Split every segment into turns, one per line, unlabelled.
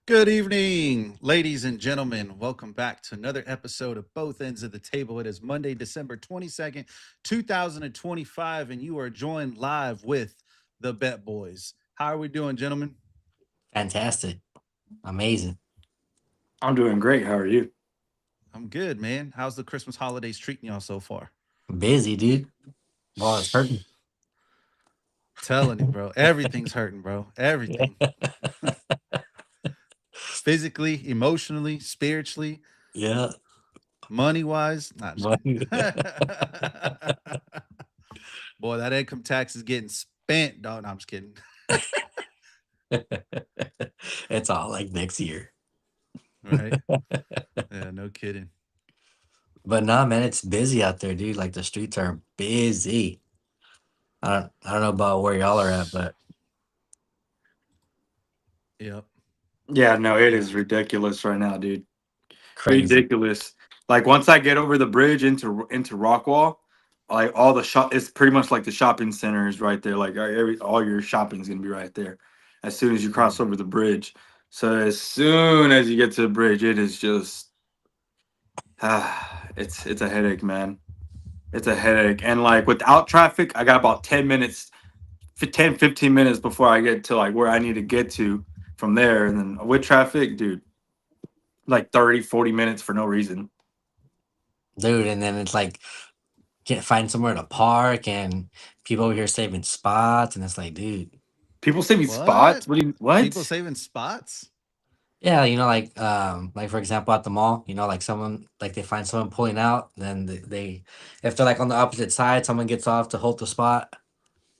Good evening, ladies and gentlemen. Welcome back to another episode of Both Ends of the Table. It is Monday, December 22nd, 2025, and you are joined live with the Bet Boys. How are we doing, gentlemen?
Fantastic. Amazing.
I'm doing great. How are you?
I'm good, man. How's the Christmas holidays treating y'all so far?
Busy, dude. Well, it's hurting.
Telling you, bro. Everything's hurting, bro.
Yeah.
Everything. Physically, emotionally, spiritually,
Yeah.
money wise. Not just
But
kidding. Boy, that income tax is getting spent, dog. No, I'm just kidding.
it's all like next year.
Right? Yeah, no kidding.
But nah, man, it's busy out there, dude. Like the streets are busy. I don't know about where y'all are at, but
Yep.
Yeah, no, it
Yeah.
is ridiculous right now, dude.
crazy.
Ridiculous. Like once I get over the bridge into Rockwall, like all the shop, it's pretty much like the shopping center is right there. Like all your shopping's gonna be right there as soon as you cross
Mm.
over the bridge. So as soon as you get to the bridge, it is just it's a headache, man. It's a headache. And like without traffic, I got about 10 minutes 10, 15 minutes before I get to like where I need to get to from there. And then with traffic, dude, like 30, 40 minutes for no reason.
Dude, and then it's like can't find somewhere to park and people over here saving spots and it's like, dude.
People say me
What?
spots. What do you
People
what?
saving spots?
Yeah, like for example at the mall, like someone like they find someone pulling out, then they if they're like on the opposite side, someone gets off to hold the spot.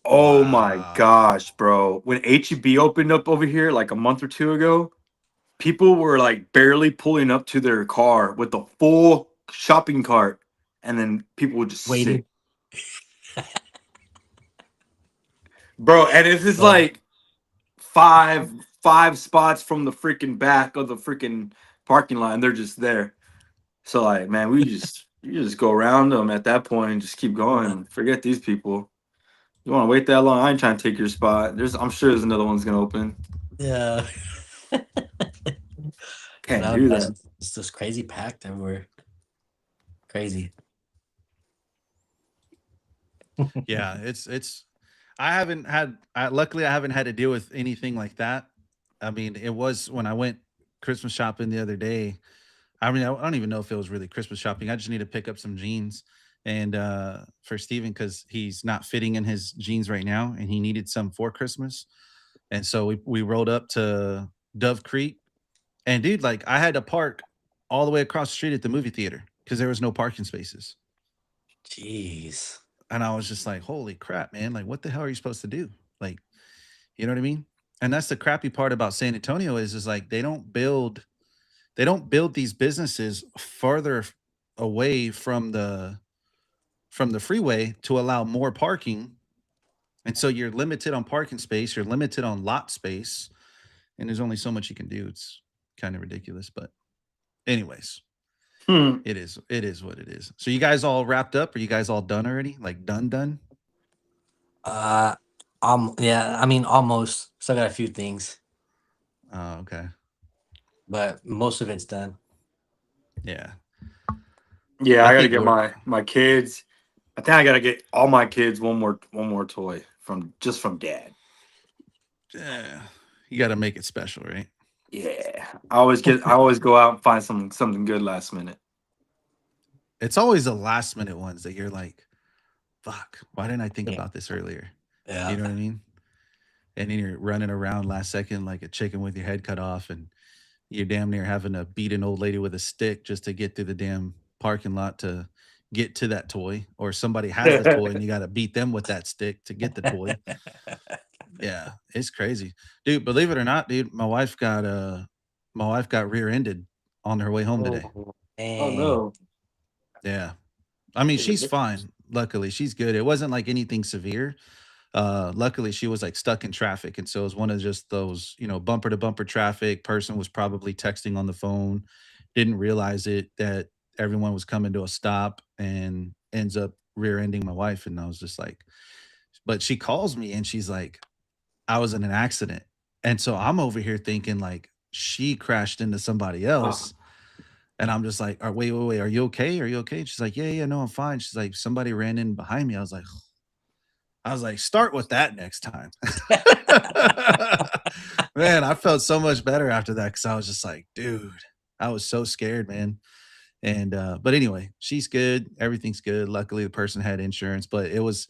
Oh my
Wow.
gosh, bro. When HEB opened up over here like a month or two ago, people were like barely pulling up to their car with a full shopping cart. And then people would just sit.
Waiting.
Bro, and it's just
Oh,
like five five spots from the freaking back of the freaking parking lot, and they're just there. So like, man, you just go around them at that point and just keep going. Forget these people. You want to wait that long? I ain't trying to take your spot. I'm sure there's another one's gonna open.
yeah.
Can't
No,
do
that's
that.
it's just crazy packed everywhere. Crazy.
Yeah, it's I haven't had luckily I haven't had to deal with anything like that. I mean, it was when I went Christmas shopping the other day. I mean, I don't even know if it was really Christmas shopping. I just need to pick up some jeans and for Steven cuz he's not fitting in his jeans right now and he needed some for Christmas. And so we rolled up to Dove Creek. And dude, like I had to park all the way across the street at the movie theater because there was no parking spaces.
Jeez.
And I was just like, holy crap, man. Like, what the hell are you supposed to do? Like, you know what I mean? And that's the crappy part about San Antonio is like they don't build these businesses further away from the freeway to allow more parking. And so you're limited on parking space, you're limited on lot space, and there's only so much you can do. It's kind of ridiculous. But anyways,
Hmm.
it is what it is. So you guys all wrapped up? Are you guys all done already? Like done?
Uh yeah, I mean almost. Still got a few things,
Oh, okay.
but most of it's done.
Yeah.
Yeah,
I
I gotta
think
get
we're
my kids. I think I gotta get all my kids one more toy from dad.
yeah, you got to make it special, right?
Yeah, I always go out and find something good last minute.
It's always the last minute ones that you're like, fuck, why didn't I think
Yeah.
about this earlier? You
Yeah.
know what I mean? And then you're running around last second like a chicken with your head cut off, and you're damn near having to beat an old lady with a stick just to get through the damn parking lot to get to that toy, or somebody has the toy and you got to beat them with that stick to get the toy. Yeah, it's crazy, dude. Believe it or not, dude, my wife got rear-ended on her way home today.
Oh,
Oh
dang.
no.
Yeah, I mean,
Is it
she's fine. Luckily, she's good. It wasn't like anything severe. Luckily, she was like stuck in traffic, and so it was one of just those, bumper to bumper traffic. Person was probably texting on the phone, didn't realize it that everyone was coming to a stop, and ends up rear-ending my wife. And I was just like, but she calls me and she's like, I was in an accident, and so I'm over here thinking like she crashed into somebody else. And I'm just like, wait, wait, wait, are you okay? Are you okay? She's like, yeah, yeah, no, I'm fine. She's like, somebody ran in behind me. I was like, start with that next time. Man, I felt so much better after that because I was just like, dude, I was so scared, man. And but anyway, she's good. Everything's good. Luckily, the person had insurance, but it was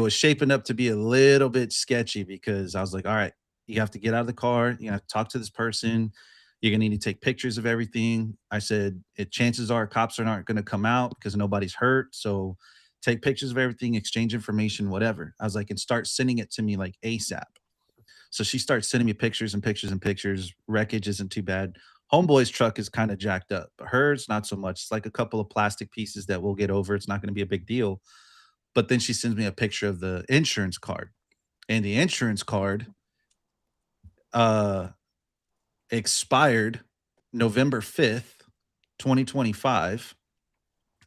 shaping up to be a little bit sketchy because I was like, all right, you have to get out of the car. You have to talk to this person. You're gonna need to take pictures of everything. I said, chances are cops are not gonna come out because nobody's hurt. So take pictures of everything, exchange information, whatever. I was like, and start sending it to me like ASAP. So she starts sending me pictures and pictures and pictures. Wreckage isn't too bad. Homeboy's truck is kind of jacked up, but hers not so much. It's like a couple of plastic pieces that we'll get over. It's not going to be a big deal. But then she sends me a picture of the insurance card, and the insurance card uh expired November 5th, 2025,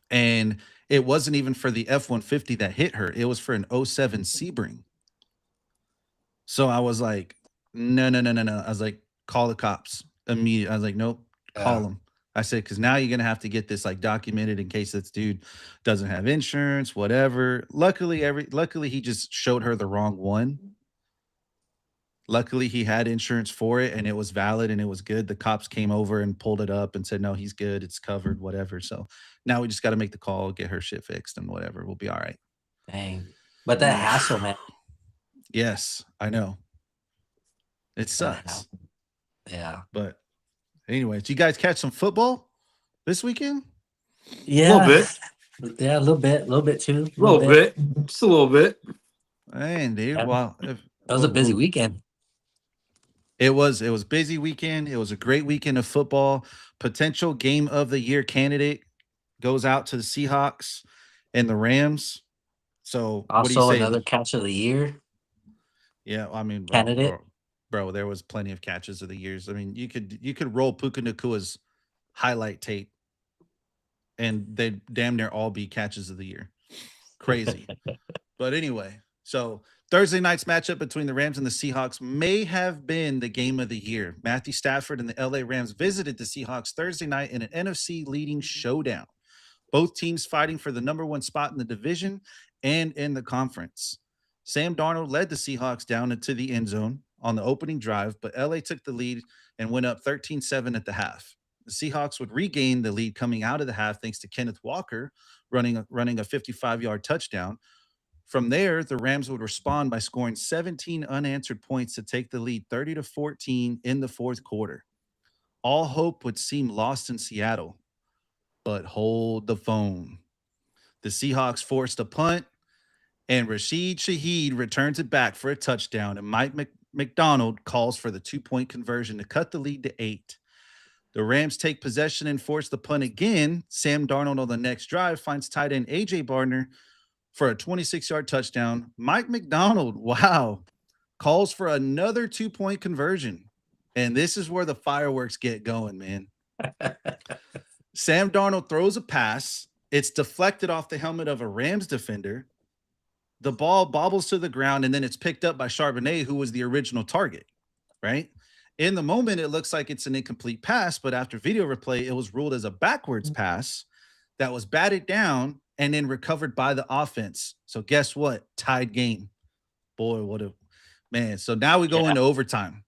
and it wasn't even for the F-150 that hit her. It was for an '07 Sebring. So I was like, no, no, no, no, no. I was like, call the cops immediately. I was like, nope, call
Yeah.
them. I said, because now you're gonna have to get this like documented in case this dude doesn't have insurance, whatever. Luckily he just showed her the wrong one. Luckily he had insurance for it and it was valid and it was good. The cops came over and pulled it up and said, no, he's good, it's covered, whatever. So now we just got to make the call, get her shit fixed, and whatever. We'll be all right.
Dang. But that hassle, man.
Yes, I know. It
That
sucks.
hassle. Yeah.
But anyway, did you guys catch some football this weekend?
Yeah.
A little bit.
Yeah, a little bit too.
A little bit. Just a little bit.
Man, dude.
Yeah.
Well,
It was a busy weekend.
It was busy weekend. It was a great weekend of football. Potential game of the year candidate goes out to the Seahawks and the Rams. So what do you
Also,
say?
another catch of the year
Yeah, I mean,
candidate.
bro, there was plenty of catches of the years. I mean, you could roll Puka Nakua's highlight tape, and they'd damn near all be catches of the year. Crazy. But anyway, so Thursday night's matchup between the Rams and the Seahawks may have been the game of the year. Matthew Stafford and the LA Rams visited the Seahawks Thursday night in an NFC leading showdown. Both teams fighting for the number one spot in the division and in the conference. Sam Darnold led the Seahawks down into the end zone on the opening drive, but LA took the lead and went up 13-7 at the half. The Seahawks would regain the lead coming out of the half thanks to Kenneth Walker running a 55-yard touchdown. From there, the Rams would respond by scoring 17 unanswered points to take the lead 30-14 in the fourth quarter. All hope would seem lost in Seattle, but hold the phone. The Seahawks forced a punt, and Rashid Shaheed returns it back for a touchdown, and Mike McDonald calls for the 2-point conversion to cut the lead to 8. The Rams take possession and force the punt again. Sam Darnold on the next drive finds tight end A.J. Barner for a 26-yard touchdown. Mike McDonald, wow, calls for another 2-point conversion. And this is where the fireworks get going, man. Sam Darnold throws a pass. It's deflected off the helmet of a Rams defender. The ball bobbles to the ground, and then it's picked up by Charbonnet, who was the original target, right? In the moment, it looks like it's an incomplete pass, but after video replay, it was ruled as a backwards pass that was batted down and then recovered by the offense. So guess what? Tied game. Boy, what a man. So now we go into overtime.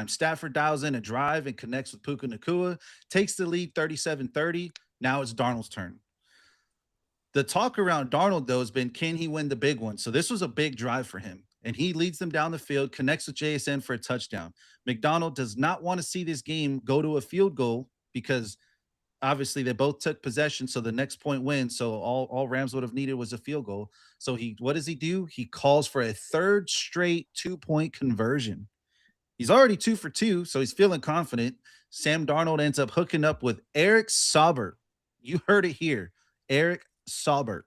Stafford dials in a drive and connects with Puka Nacua, takes the lead 37-30. Now it's Darnold's turn. The talk around Darnold, though, has been, can he win the big one? So this was a big drive for him. And he leads them down the field, connects with JSN for a touchdown. McDonald does not want to see this game go to a field goal because obviously they both took possession, so the next point wins. So all Rams would have needed was a field goal. So what does he do? He calls for a third straight 2-point conversion. He's already 2 for 2, so he's feeling confident. Sam Darnold ends up hooking up with Eric Saubert. You heard it here. Eric Saubert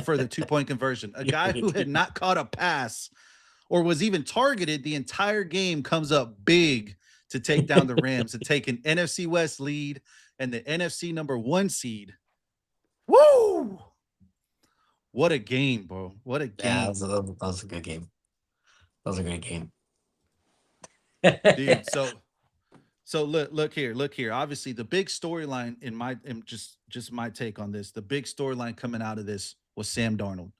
for the 2-point conversion. A guy who had not caught a pass or was even targeted the entire game comes up big to take down the Rams and take an NFC West lead and the NFC number 1 seed. Woo! What a game, bro. What a game.
Yeah, that was a good game. That was a great game.
dude. So look here. Obviously, the big storyline in just my take on this, the big storyline coming out of this was Sam Darnold,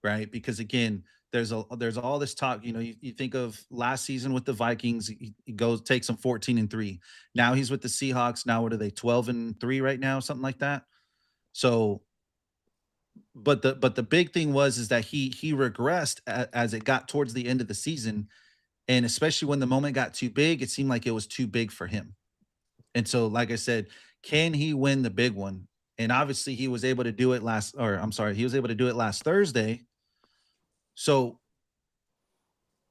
right? Because again, there's all this talk. You think of last season with the Vikings, he goes takes them 14-3. Now he's with the Seahawks. Now what are they 12-3 right now, something like that? So, but the big thing was is that he regressed as it got towards the end of the season, and especially when the moment got too big, it seemed like it was too big for him. And so, like I said, can he win the big one? And obviously, he was able to do it last, or I'm sorry, he was able to do it last Thursday. So,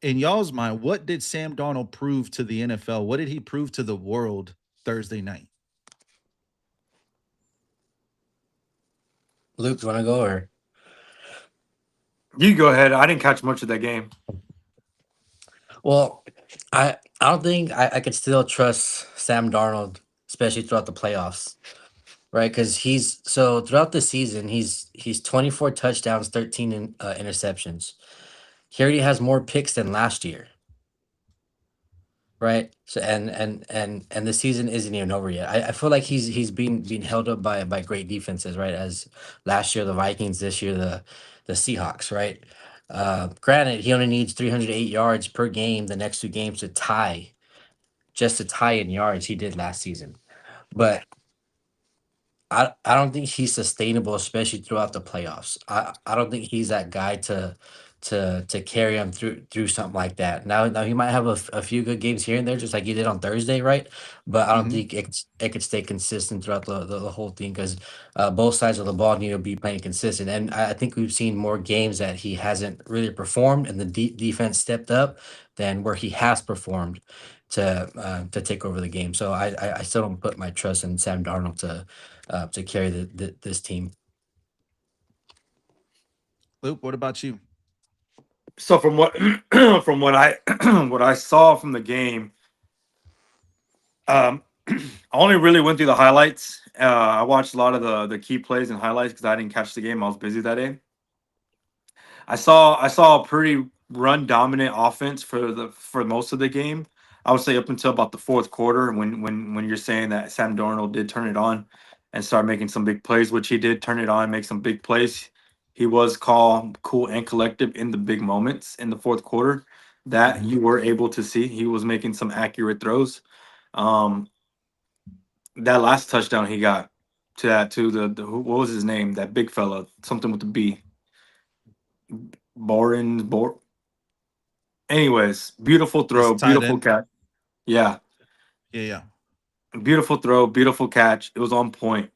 in y'all's mind, what did Sam Darnold prove to the NFL? What did he prove to the world Thursday night?
Luke, do you want to go or?
You go ahead. I didn't catch much of that game.
Well, I don't think I could still trust Sam Darnold, especially throughout the playoffs, right? Because he's so throughout the season, he's 24 touchdowns, 13 interceptions. He already has more picks than last year, right? So and the season isn't even over yet. I feel like he's being held up by great defenses, right? As last year the Vikings, this year the Seahawks, right? Granted, he only needs 308 yards per game the next two games to tie, just to tie in yards he did last season. But I don't think he's sustainable, especially throughout the playoffs. I don't think he's that guy to carry him through something like that. Now he might have a few good games here and there, just like he did on Thursday, right? But I don't
Mm-hmm.
think it could stay consistent throughout the whole thing because both sides of the ball need to be playing consistent. And I think we've seen more games that he hasn't really performed, and the defense stepped up than where he has performed to take over the game. So I still don't put my trust in Sam Darnold to carry this team.
Luke, what about you?
So from what from what I what I saw from the game, I only really went through the highlights. I watched a lot of the key plays and highlights because I didn't catch the game. I was busy that day. I saw a pretty run dominant offense for most of the game. I would say up until about the fourth quarter when you're saying that Sam Darnold did turn it on and start making some big plays, which he did turn it on, make some big plays. He was calm, cool, and collective in the big moments in the fourth quarter that
Mm-hmm.
you were able to see. He was making some accurate throws. Um, that last touchdown he got to what was his name? That big fella, something with the B. Borin, anyways, beautiful
This
throw,
tight
beautiful
end.
catch. Yeah,
Yeah, yeah.
beautiful throw, beautiful catch. It was on point.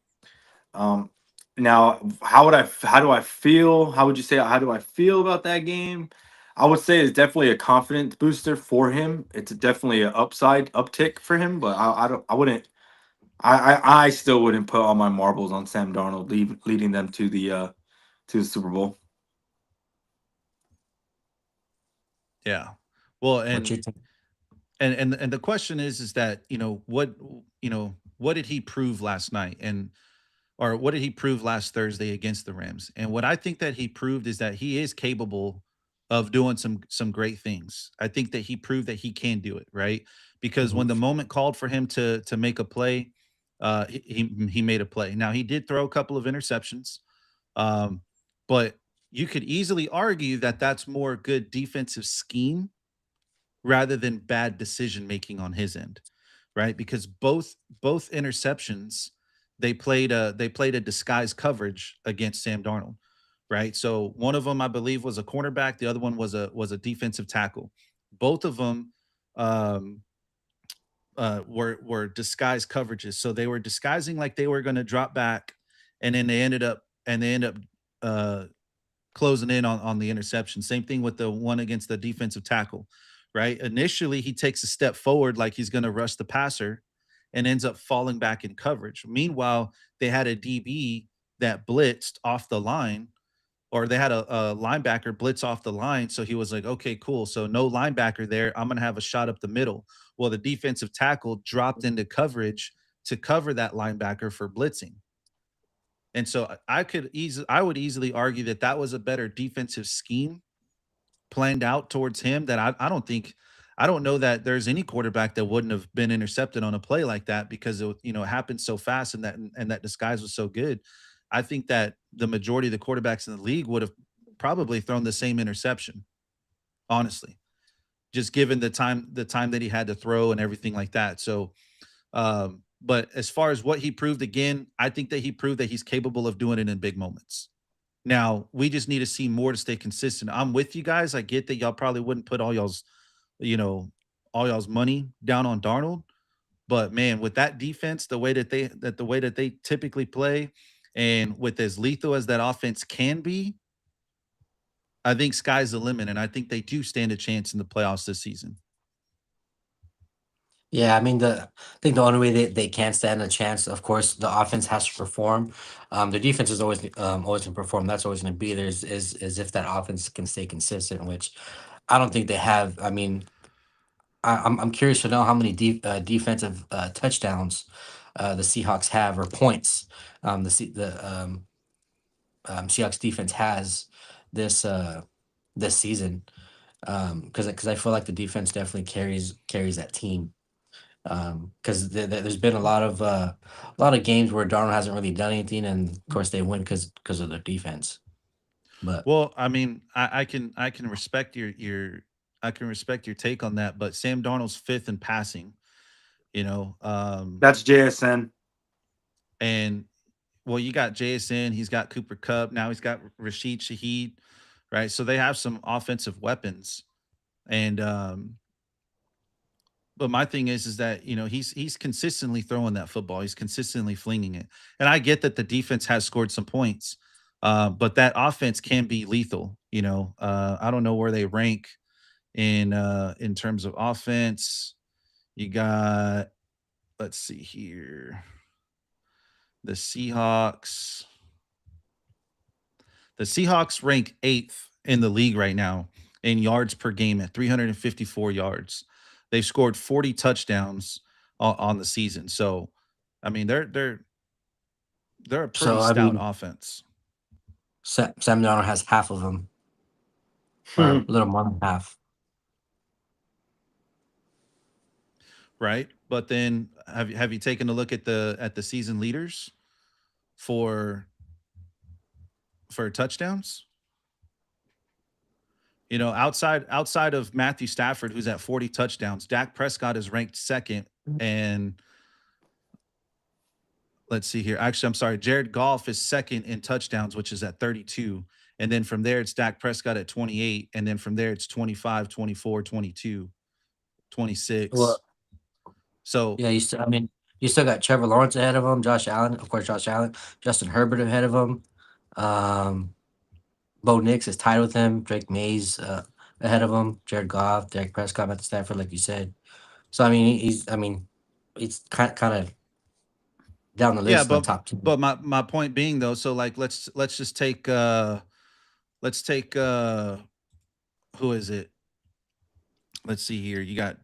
Um, now, how do I feel? How would you say how do I feel about that game? I would say it's definitely a confidence booster for him. It's definitely an upside uptick for him, but I don't I wouldn't I still wouldn't put all my marbles on Sam Darnold leading them to the Super Bowl.
Yeah. Well,
What you
and
think?
and the question is that what did he prove last night, and or what did he prove last Thursday against the Rams? And what I think that he proved is that he is capable of doing some great things. I think that he proved that he can do it, right? Because
Mhm.
when the moment called for him to make a play, he made a play. Now he did throw a couple of interceptions, um, but you could easily argue that that's more good defensive scheme rather than bad decision making on his end, right? Because both interceptions they played a disguise coverage against Sam Darnold, right? So one of them I believe was a cornerback, the other one was a defensive tackle. Both of them um, were disguised coverages, so they were disguising like they were going to drop back, and then they end up uh, closing in on the interception. Same thing with the one against the defensive tackle, right? Initially, he takes a step forward like he's going to rush the passer and ends up falling back in coverage. Meanwhile, they had a DB that blitzed off the line, or they had a linebacker blitz off the line. So he was like, okay, cool. So no linebacker there. I'm going to have a shot up the middle. Well, the defensive tackle dropped into coverage to cover that linebacker for blitzing. And so I would easily argue that that was a better defensive scheme planned out towards him that I don't think I don't know that there's any quarterback that wouldn't have been intercepted on a play like that because it happened so fast and that disguise was so good. I think that the majority of the quarterbacks in the league would have probably thrown the same interception, honestly, just given the time that he had to throw and everything like that. So, but as far as what he proved again, I think that he proved that he's capable of doing it in big moments. Now we just need to see more to stay consistent. I'm with you guys. I get that y'all probably wouldn't put you know, all y'all's money down on Darnold, but man, with that defense, the way that they typically play, and with as lethal as that offense can be, I think sky's the limit, and I think they do stand a chance in the playoffs this season.
Yeah, I mean I think the only way they can stand a chance, of course, the offense has to perform. The defense is always gonna perform. That's always gonna be there. Is if that offense can stay consistent, which I don't think they have. I mean, I'm curious to know how many defensive touchdowns the Seahawks have or points the Seahawks defense has this this season. Because I feel like the defense definitely carries that team. Because there's been a lot of games where Darnold hasn't really done anything, and of course they win because of their defense. But
Well, I mean, I can respect your take on that, but Sam Darnold's fifth in passing, you know,
That's JSN.
and well, you got JSN, he's got Cooper Cup, now he's got Rashid Shaheed, right? So they have some offensive weapons, and but my thing is that he's consistently throwing that football, he's consistently flinging it, and I get that the defense has scored some points, but that offense can be lethal. I don't know where they rank in terms of offense. You got, let's see here, the Seahawks. The Seahawks rank eighth in the league right now in yards per game at 354 yards. They've scored 40 touchdowns on the season. So, I mean, they're a pretty
so I
stout
mean,
offense,
Sam Darnold has half of them, or a little more than half.
right? But then have you taken a look at the season leaders for touchdowns? Outside of Matthew Stafford, who's at 40 touchdowns, Dak Prescott is ranked second, and let's see here. Actually, I'm sorry. Jared Goff is second in touchdowns, which is at 32. And then from there, it's Dak Prescott at 28. And then from there, it's 25, 24, 22,
Well,
26. So,
yeah, I mean, you still got Trevor Lawrence ahead of him, Josh Allen, of course, Josh Allen, Justin Herbert ahead of him. Um, Bo Nix is tied with him. Drake Mays ahead of him. Jared Goff, Derek Prescott at Stanford, like you said. So I mean, he's kind of down the
yeah,
list in the
but
top two.
my point being though, so like let's just take let's take who is it? Let's see here. You got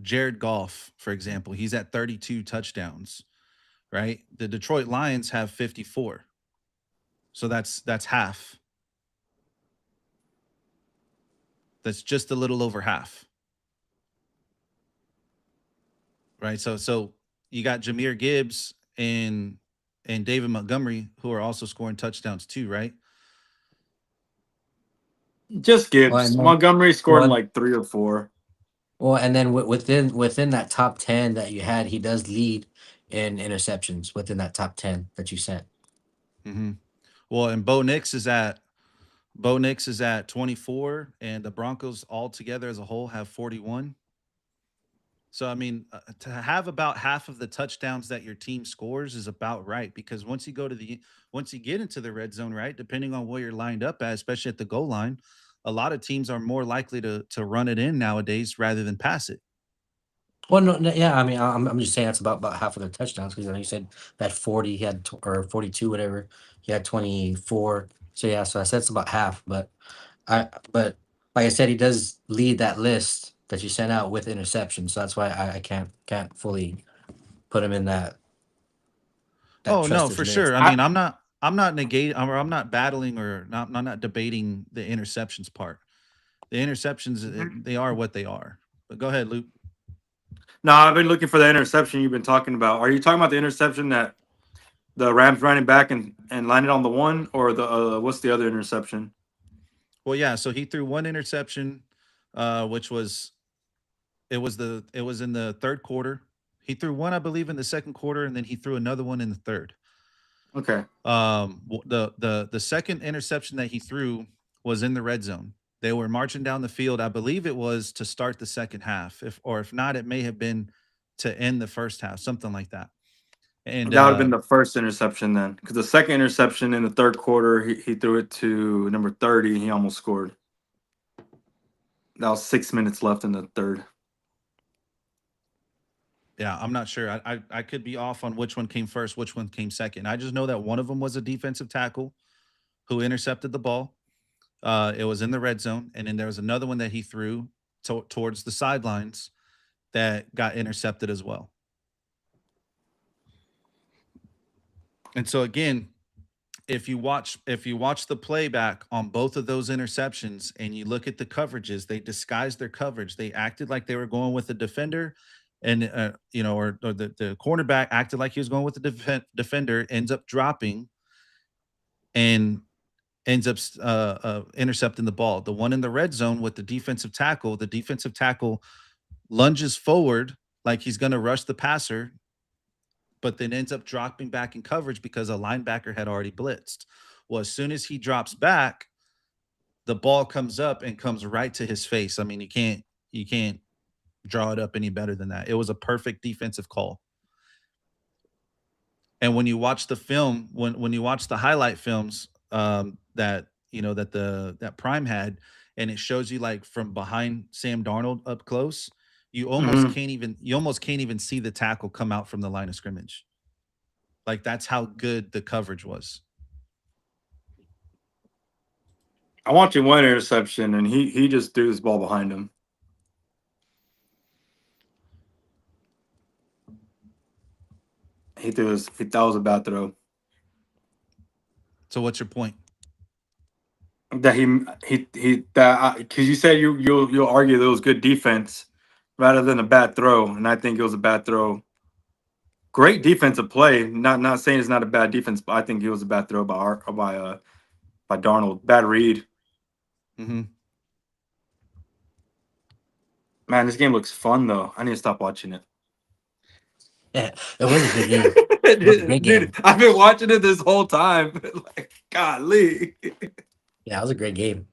Jared Goff, for example. He's at 32 touchdowns, right? The Detroit Lions have 54. So that's half. That's just a little over half, right? So you got Jameer Gibbs and David Montgomery who are also scoring touchdowns too, right?
Just
Well, and
Gibbs.
then
Montgomery scored
well,
like 3 or 4.
and then within that top 10 that you had, he does lead in interceptions within that top 10 that you sent.
hmm Well, and Bo Nix is at 24, and the Broncos altogether as a whole have 41. So I mean, to have about half of the touchdowns that your team scores is about right, because once you get into the red zone, right, depending on where you're lined up at, especially at the goal line, a lot of teams are more likely to run it in nowadays rather than pass it.
Well, no, yeah, I mean, I'm just saying that's about half of their touchdowns because you said that 40 he had or 42 whatever he had 24. So yeah, so I said it's about half, but like I said, he does lead that list that you sent out with interceptions. So that's why I can't fully put him in that
Oh no,
trusted
for sure.
list.
I
I
mean, I'm not negating, or I'm not battling, or not I'm not debating the interceptions part. The interceptions, they are what they are. Go ahead, Luke.
No, I've been looking for the interception you've been talking about. Are you talking about the interception that the Rams running back and landed on the one, or the what's the other interception?
Well, yeah. So he threw one interception, which was it was in the third quarter. He threw one, I believe, in the second quarter, and then he threw another one in the third.
Okay.
The second interception that he threw was in the red zone. They were marching down the field. I believe it was to start the second half, if not, it may have been to end the first half, something like that. And
That would have been the first interception then, because the second interception in the third quarter, he threw it to number 30. He almost scored. That was 6 minutes left in the third.
yeah, I'm not sure. I could be off on which one came first, which one came second. I just know that one of them was a defensive tackle who intercepted the ball. It was in the red zone, and then there was another one that he threw towards the sidelines that got intercepted as well. And so again, if you watch the playback on both of those interceptions and you look at the coverages, they disguised their coverage. They acted like they were going with the defender, and or the cornerback acted like he was going with the defender, ends up dropping and ends up intercepting the ball. The one in the red zone with the defensive tackle lunges forward like he's going to rush the passer, but then ends up dropping back in coverage because a linebacker had already blitzed. Well, as soon as he drops back, the ball comes up and comes right to his face. I mean, you can't draw it up any better than that. It was a perfect defensive call. And when you watch the film, when you watch the highlight films that that Prime had, and it shows you like from behind Sam Darnold up close,
Hmm.
you almost can't even see the tackle come out from the line of scrimmage. Like that's how good the coverage was.
I want you one interception, and he just threw his ball behind him. That was a bad throw.
So what's your point?
That he that because you said you'll argue that it was good defense rather than a bad throw, and I think it was a bad throw. Great defensive play. Not saying it's not a bad defense, but I think it was a bad throw by Darnold. Bad read.
Mm-hmm.
Man, this game looks fun though. I need to stop watching it.
Yeah, it was a good game. It was a great
Dude,
game.
I've been watching it this whole time. Like, golly.
Yeah, it was a great game.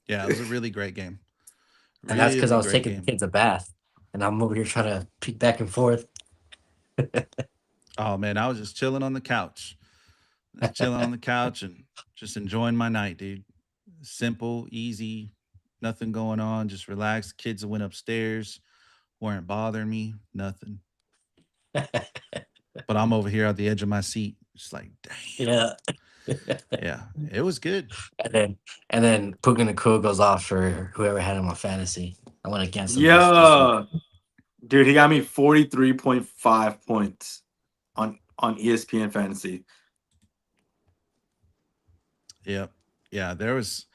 Yeah, it was a really great game.
And that's because I
Really
was
great
taking the
game.
kids a bath, and I'm over here trying to peek back and forth.
Oh man, I was just chilling on the couch. Just chilling on the couch and just enjoying my night, dude. Simple, easy, nothing going on. Just relaxed. Kids went upstairs, weren't bothering me, nothing. But I'm over here at the edge of my seat, just like, damn.
Yeah.
Yeah, it was good.
And then Puka Nakua goes off for whoever had him on fantasy. I went against him this week.
Yeah. Dude, he got me 43.5 points on ESPN fantasy.
Yep. Yeah, there was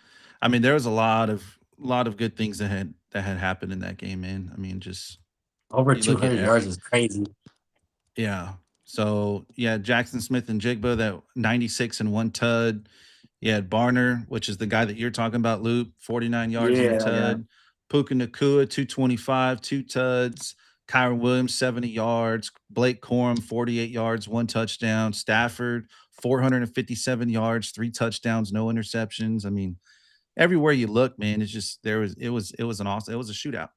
I mean, there was a lot of good things that had happened in that game, man. I mean, just
Over
you look at
200 yards is crazy.
yeah. So yeah, Jackson Smith and Jigba that 96 and one tud. You had Barner, which is the guy that you're talking about, Luke, 49 yards and a
Yeah, yeah.
tud. Puka Nakua, 225, two tuds. Kyron Williams, 70 yards. Blake Corum, 48 yards, one touchdown. Stafford, 457 yards, three touchdowns, no interceptions. I mean, everywhere you look, man, it's just it was an awesome, it was a shootout.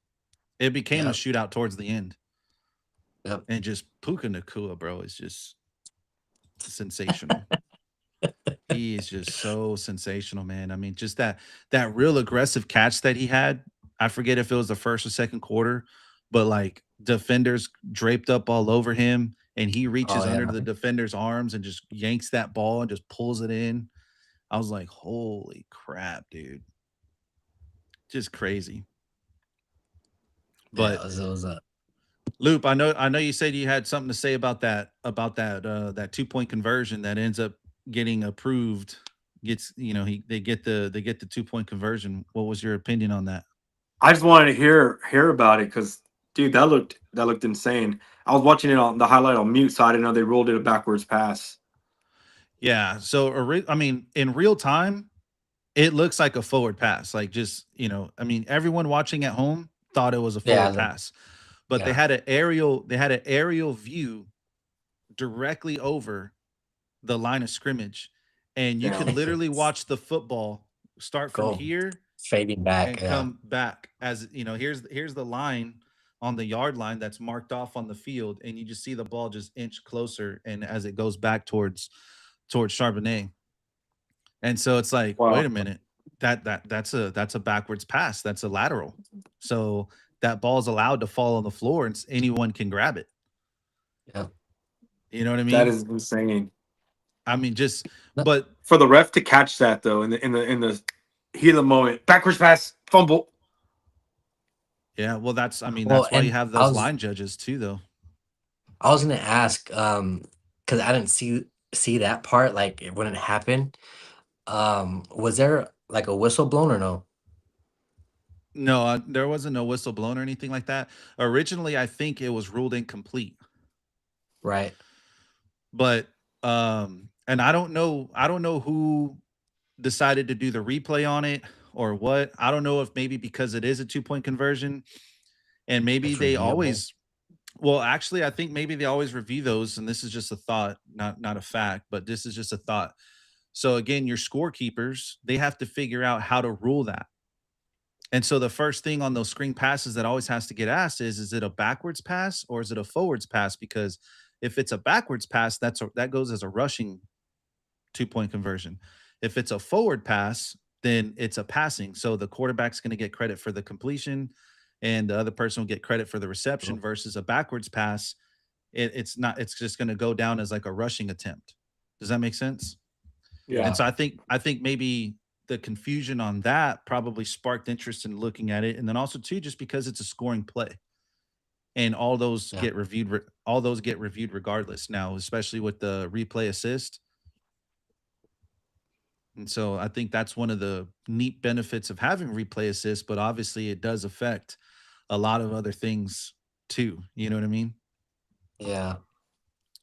It became a
Yep.
shootout towards the end.
Yep.
And just Puka Nakua, bro, is just sensational. He is just so sensational, man. I mean, just that real aggressive catch that he had. I forget if it was the first or second quarter, but like defenders draped up all over him, and he
Oh
reaches
yeah.
under the defender's arms and just yanks that ball and just pulls it in. I was like, holy crap, dude. Just crazy.
Yeah.
But
It was
Loop, I know you said you had something to say about that 2 point conversion that ends up getting approved. Gets they get the 2 point conversion. What was your opinion on that?
I just wanted to hear about it because, dude, that looked insane. I was watching it on the highlight on mute, so I didn't know they rolled it a backwards pass.
Yeah. So, I mean, in real time, it looks like a forward pass. Like, just, I mean, everyone watching at home thought it was a
Yeah,
forward pass, but
yeah,
they had an aerial view directly over the line of scrimmage, and you could
Damn.
literally watch the football start from
go
here
fading back.
and
Yeah,
come back. As here's the line on the yard line that's marked off on the field, and you just see the ball just inch closer, and as it goes back towards Charbonnet. And so it's like, wait
Wow.
a minute, that's a backwards pass, that's a lateral. So that ball's allowed to fall on the floor, and anyone can grab it.
yeah.
You know what I
That
mean?
is insane.
I mean, just
No,
but
For the ref to catch that though, in the heat of the moment, backwards pass, fumble.
yeah, well, I mean,
well,
that's why you
and
have
I
those
was
line judges too, though.
I was gonna ask, because I didn't see that part, like when it happened. Was there like a whistle blown or no?
No, there wasn't no whistle blown or anything like that. Originally, I think it was ruled incomplete,
Right.
but and I don't know who decided to do the replay on it or what. I don't know if maybe because it is a 2-point conversion and maybe
It's
they
reviewable.
always well, actually I think maybe they always review those, and this is just a thought, not a fact, but this is just a thought. So again, your scorekeepers, they have to figure out how to rule that. And so the first thing on those screen passes that always has to get asked is it a backwards pass or is it a forwards pass? Because if it's a backwards pass, that goes as a rushing 2-point conversion. If it's a forward pass, then it's a passing. So the quarterback's going to get credit for the completion and the other person will get credit for the reception
Oh,
versus a backwards pass. It's not, it's just going to go down as like a rushing attempt. Does that make sense? And
Yeah.
yeah,
so I think maybe the confusion on that probably sparked interest in looking at it. And then also too, just because it's a scoring play and
yeah,
all those get reviewed regardless now, especially with the replay assist. And so I think that's one of the neat benefits of having replay assist, but obviously it does affect a lot of other things too. You know what I mean?
yeah.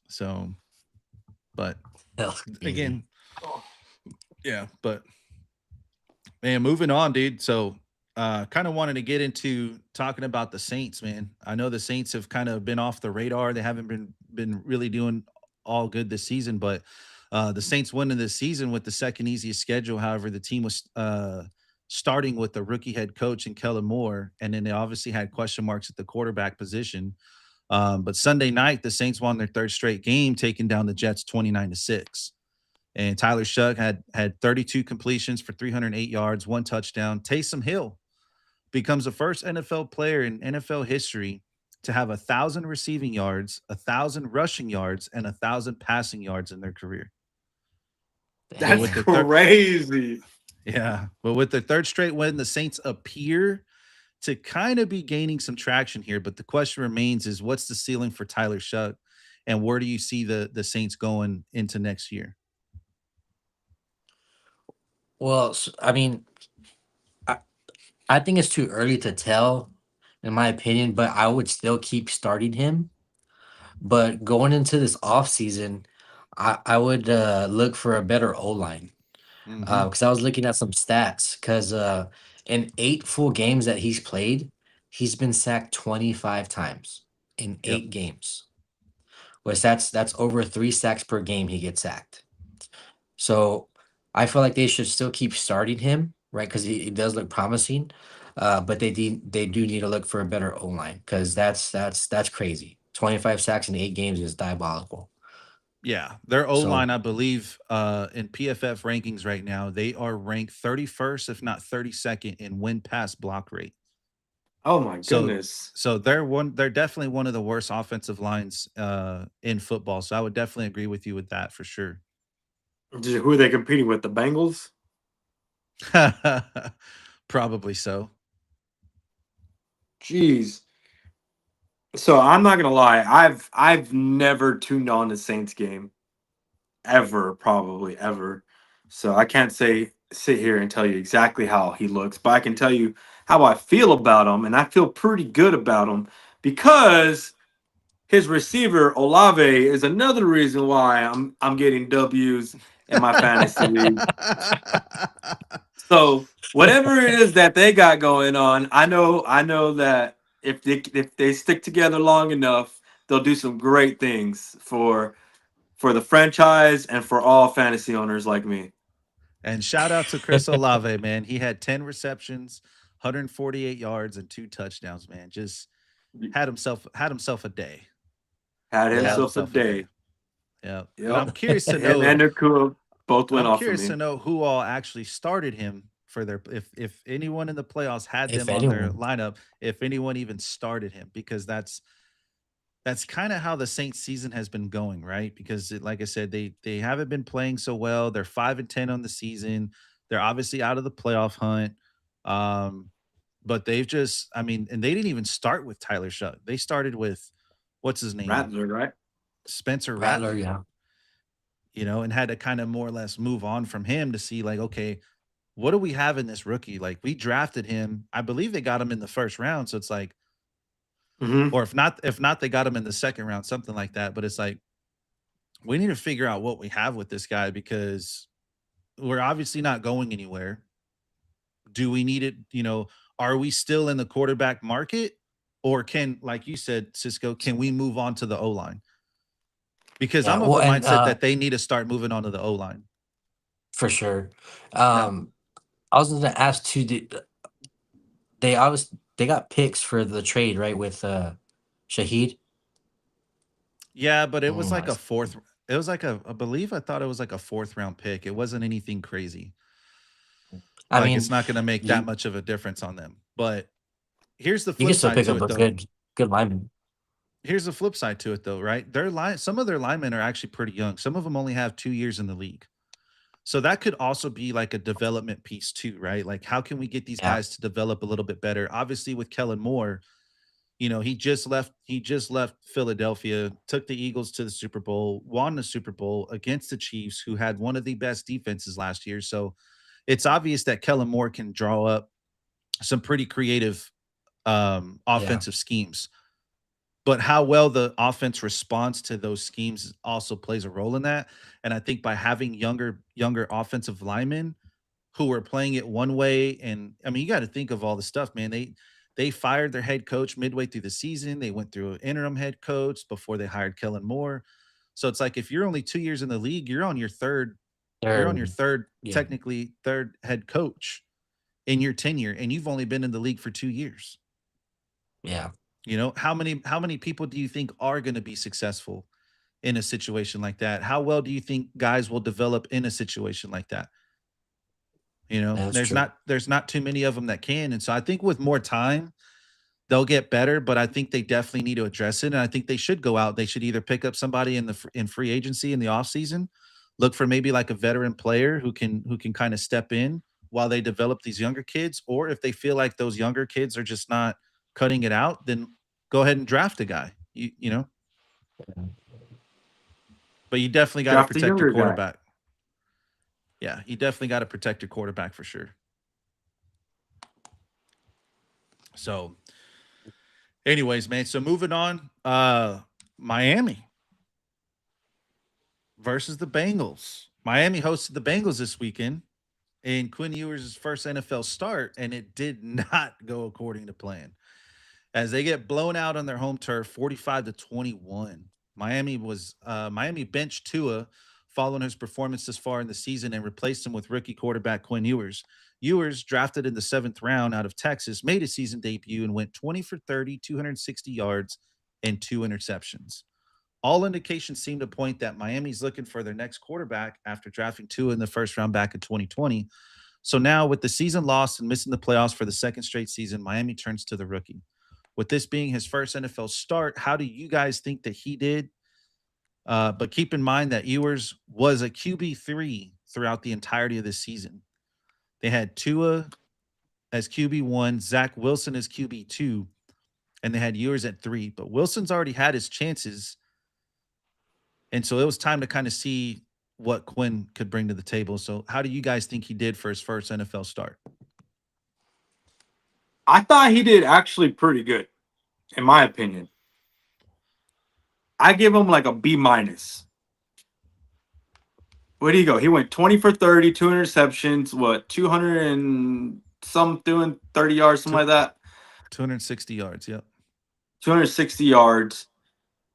So, but
That was crazy.
again, yeah, but man, moving on, dude. So, kind of wanted to get into talking about the Saints, man. I know the Saints have kind of been off the radar. They haven't been really doing all good this season, but the Saints winning this season with the second easiest schedule. However, the team was starting with the rookie head coach and Kellen Moore, and then they obviously had question marks at the quarterback position. But Sunday night, the Saints won their third straight game, taking down the Jets 29-6. And Tyler Shuck had 32 completions for 308 yards, one touchdown. Taysom Hill becomes the first NFL player in NFL history to have 1,000 receiving yards, 1,000 rushing yards, and 1,000 passing yards in their career. But
That's
with
Damn.
the third,
crazy.
yeah, but with the third straight win, the Saints appear to kind of be gaining some traction here. But the question remains: is what's the ceiling for Tyler Shuck, and where do you see the Saints going into next year?
Well, I mean, I, I think it's too early to tell, in my opinion, but I would still keep starting him. But going into this off season, I would look for a better O line.
Mm-hmm.
Because I was looking at some stats. Because in 8 full games that he's played, he's been sacked 25 times in
Yep.
8 games. Which that's over 3 sacks per game he gets sacked. So I feel like they should still keep starting him, right? Because he does look promising. But they do need to look for a better O line because that's crazy. 25 sacks in 8 games is diabolical.
Yeah, their O
So
line, I believe, in PFF rankings right now, they are ranked 31st, if not 32nd, in win pass block rate.
Oh my
So,
goodness.
they're definitely one of the worst offensive lines in football. So I would definitely agree with you with that for sure.
Who are they competing with? The Bengals?
Probably so.
Jeez. So I'm not gonna lie. I've never tuned on a Saints game ever, probably ever. So I can't say sit here and tell you exactly how he looks, but I can tell you how I feel about him, and I feel pretty good about him because his receiver Olave is another reason why I'm getting W's in my fantasy league. So whatever it is that they got going on, I know that if they stick together long enough, they'll do some great things for the franchise and for all fantasy owners like me.
And shout out to Chris Olave, man. He had 10 receptions, 148 yards, and 2 touchdowns, man. Just had himself a day.
Had
Had
Yeah.
himself a
himself a day.
day.
Yeah. And I'm
Yep.
curious to
Him
know
and Nakua both
and
went
I'm
off of
curious to
me.
know who all actually started him for their if anyone in the playoffs had
If
them on their
anyone.
lineup, if anyone even started him, because that's kind of how the Saints season has been going, right? Because like I said, they haven't been playing so well. They're 5-10 on the season. They're obviously out of the playoff hunt. Um, but they've just, I mean, and they didn't even start with Tyler Shuck. They started with what's his name,
Rattler, right?
Spencer
Rattler,
Rattler,
yeah.
and had to kind of more or less move on from him to see like, okay, what do we have in this rookie? Like we drafted him, I believe they got him in the first round, so it's like,
Hmm.
or if not, they got him in the second round, something like that. But it's like we need to figure out what we have with this guy because we're obviously not going anywhere. Do we need it? Are we still in the quarterback market? Or can, like you said, Cisco, can we move on to the O line? Because
Yeah.
I'm of
Well,
the
and
mindset that they need to start moving on to the O line.
for sure.
Yeah.
I was gonna ask too. They got picks for the trade, right? With Shaheed.
Yeah, but it was
Mm,
like a fourth. It was like I believe I thought it was like a fourth round pick. It wasn't anything crazy.
I
Like
mean,
it's not going to make that
you
much of a difference on them. But here's the
you can
flip
still
side
pick
to
up
it
a
though.
good lineman.
Here's the flip side to it though, right? Some of their linemen are actually pretty young. Some of them only have 2 years in the league. So that could also be like a development piece too, right? Like how can we get these
Yeah.
guys to develop a little bit better? Obviously with Kellen Moore, he just left Philadelphia, took the Eagles to the Super Bowl, won the Super Bowl against the Chiefs, who had one of the best defenses last year. So it's obvious that Kellen Moore can draw up some pretty creative
Yeah.
offensive schemes. But how well the offense responds to those schemes also plays a role in that. And I think by having younger offensive linemen who are playing it one way, and I mean, you got to think of all the stuff, man. They fired their head coach midway through the season. They went through an interim head coach before they hired Kellen Moore. So it's like if you're only 2 years in the league, you're on your
Third.
third,
Yeah.
technically third head coach in your tenure, and you've only been in the league for 2 years.
Yeah.
How many people do you think are going to be successful in a situation like that? How well do you think guys will develop in a situation like that?
That's
There's
true.
not too many of them that can. And so I think with more time, they'll get better, but I think they definitely need to address it. And I think they should go out. They should either pick up somebody in free agency in the offseason, look for maybe like a veteran player who can kind of step in while they develop these younger kids. Or if they feel like those younger kids are just not cutting it out, then go ahead and draft a guy. But you definitely got to
Draft a
protect your
younger guy.
quarterback. Yeah, you definitely got to protect your quarterback for sure. So, anyways, man. So moving on, Miami versus the Bengals. Miami hosted the Bengals this weekend in Quinn Ewers' first NFL start, and it did not go according to plan as they get blown out on their home turf, 45-21. Miami benched Tua following his performance this far in the season and replaced him with rookie quarterback Quinn Ewers. Ewers, drafted in the seventh round out of Texas, made his season debut and went 20 for 30, 260 yards, and 2 interceptions. All indications seem to point that Miami's looking for their next quarterback after drafting Tua in the first round back in 2020. So now, with the season lost and missing the playoffs for the second straight season, Miami turns to the rookie. With this being his first NFL start, how do you guys think that he did? But keep in mind that Ewers was a QB3 throughout the entirety of this season. They had Tua as QB1, Zach Wilson as QB2, and they had Ewers at 3. But Wilson's already had his chances. And so it was time to kind of see what Quinn could bring to the table. So, how do you guys think he did for his first NFL start?
I thought he did actually pretty good, in my opinion. I give him like a B minus. Where do you go? He went 20 for 30, 2 interceptions, what, 200 and some doing 30 yards, something
Two,
like that.
260 yards. Yep.
260 yards.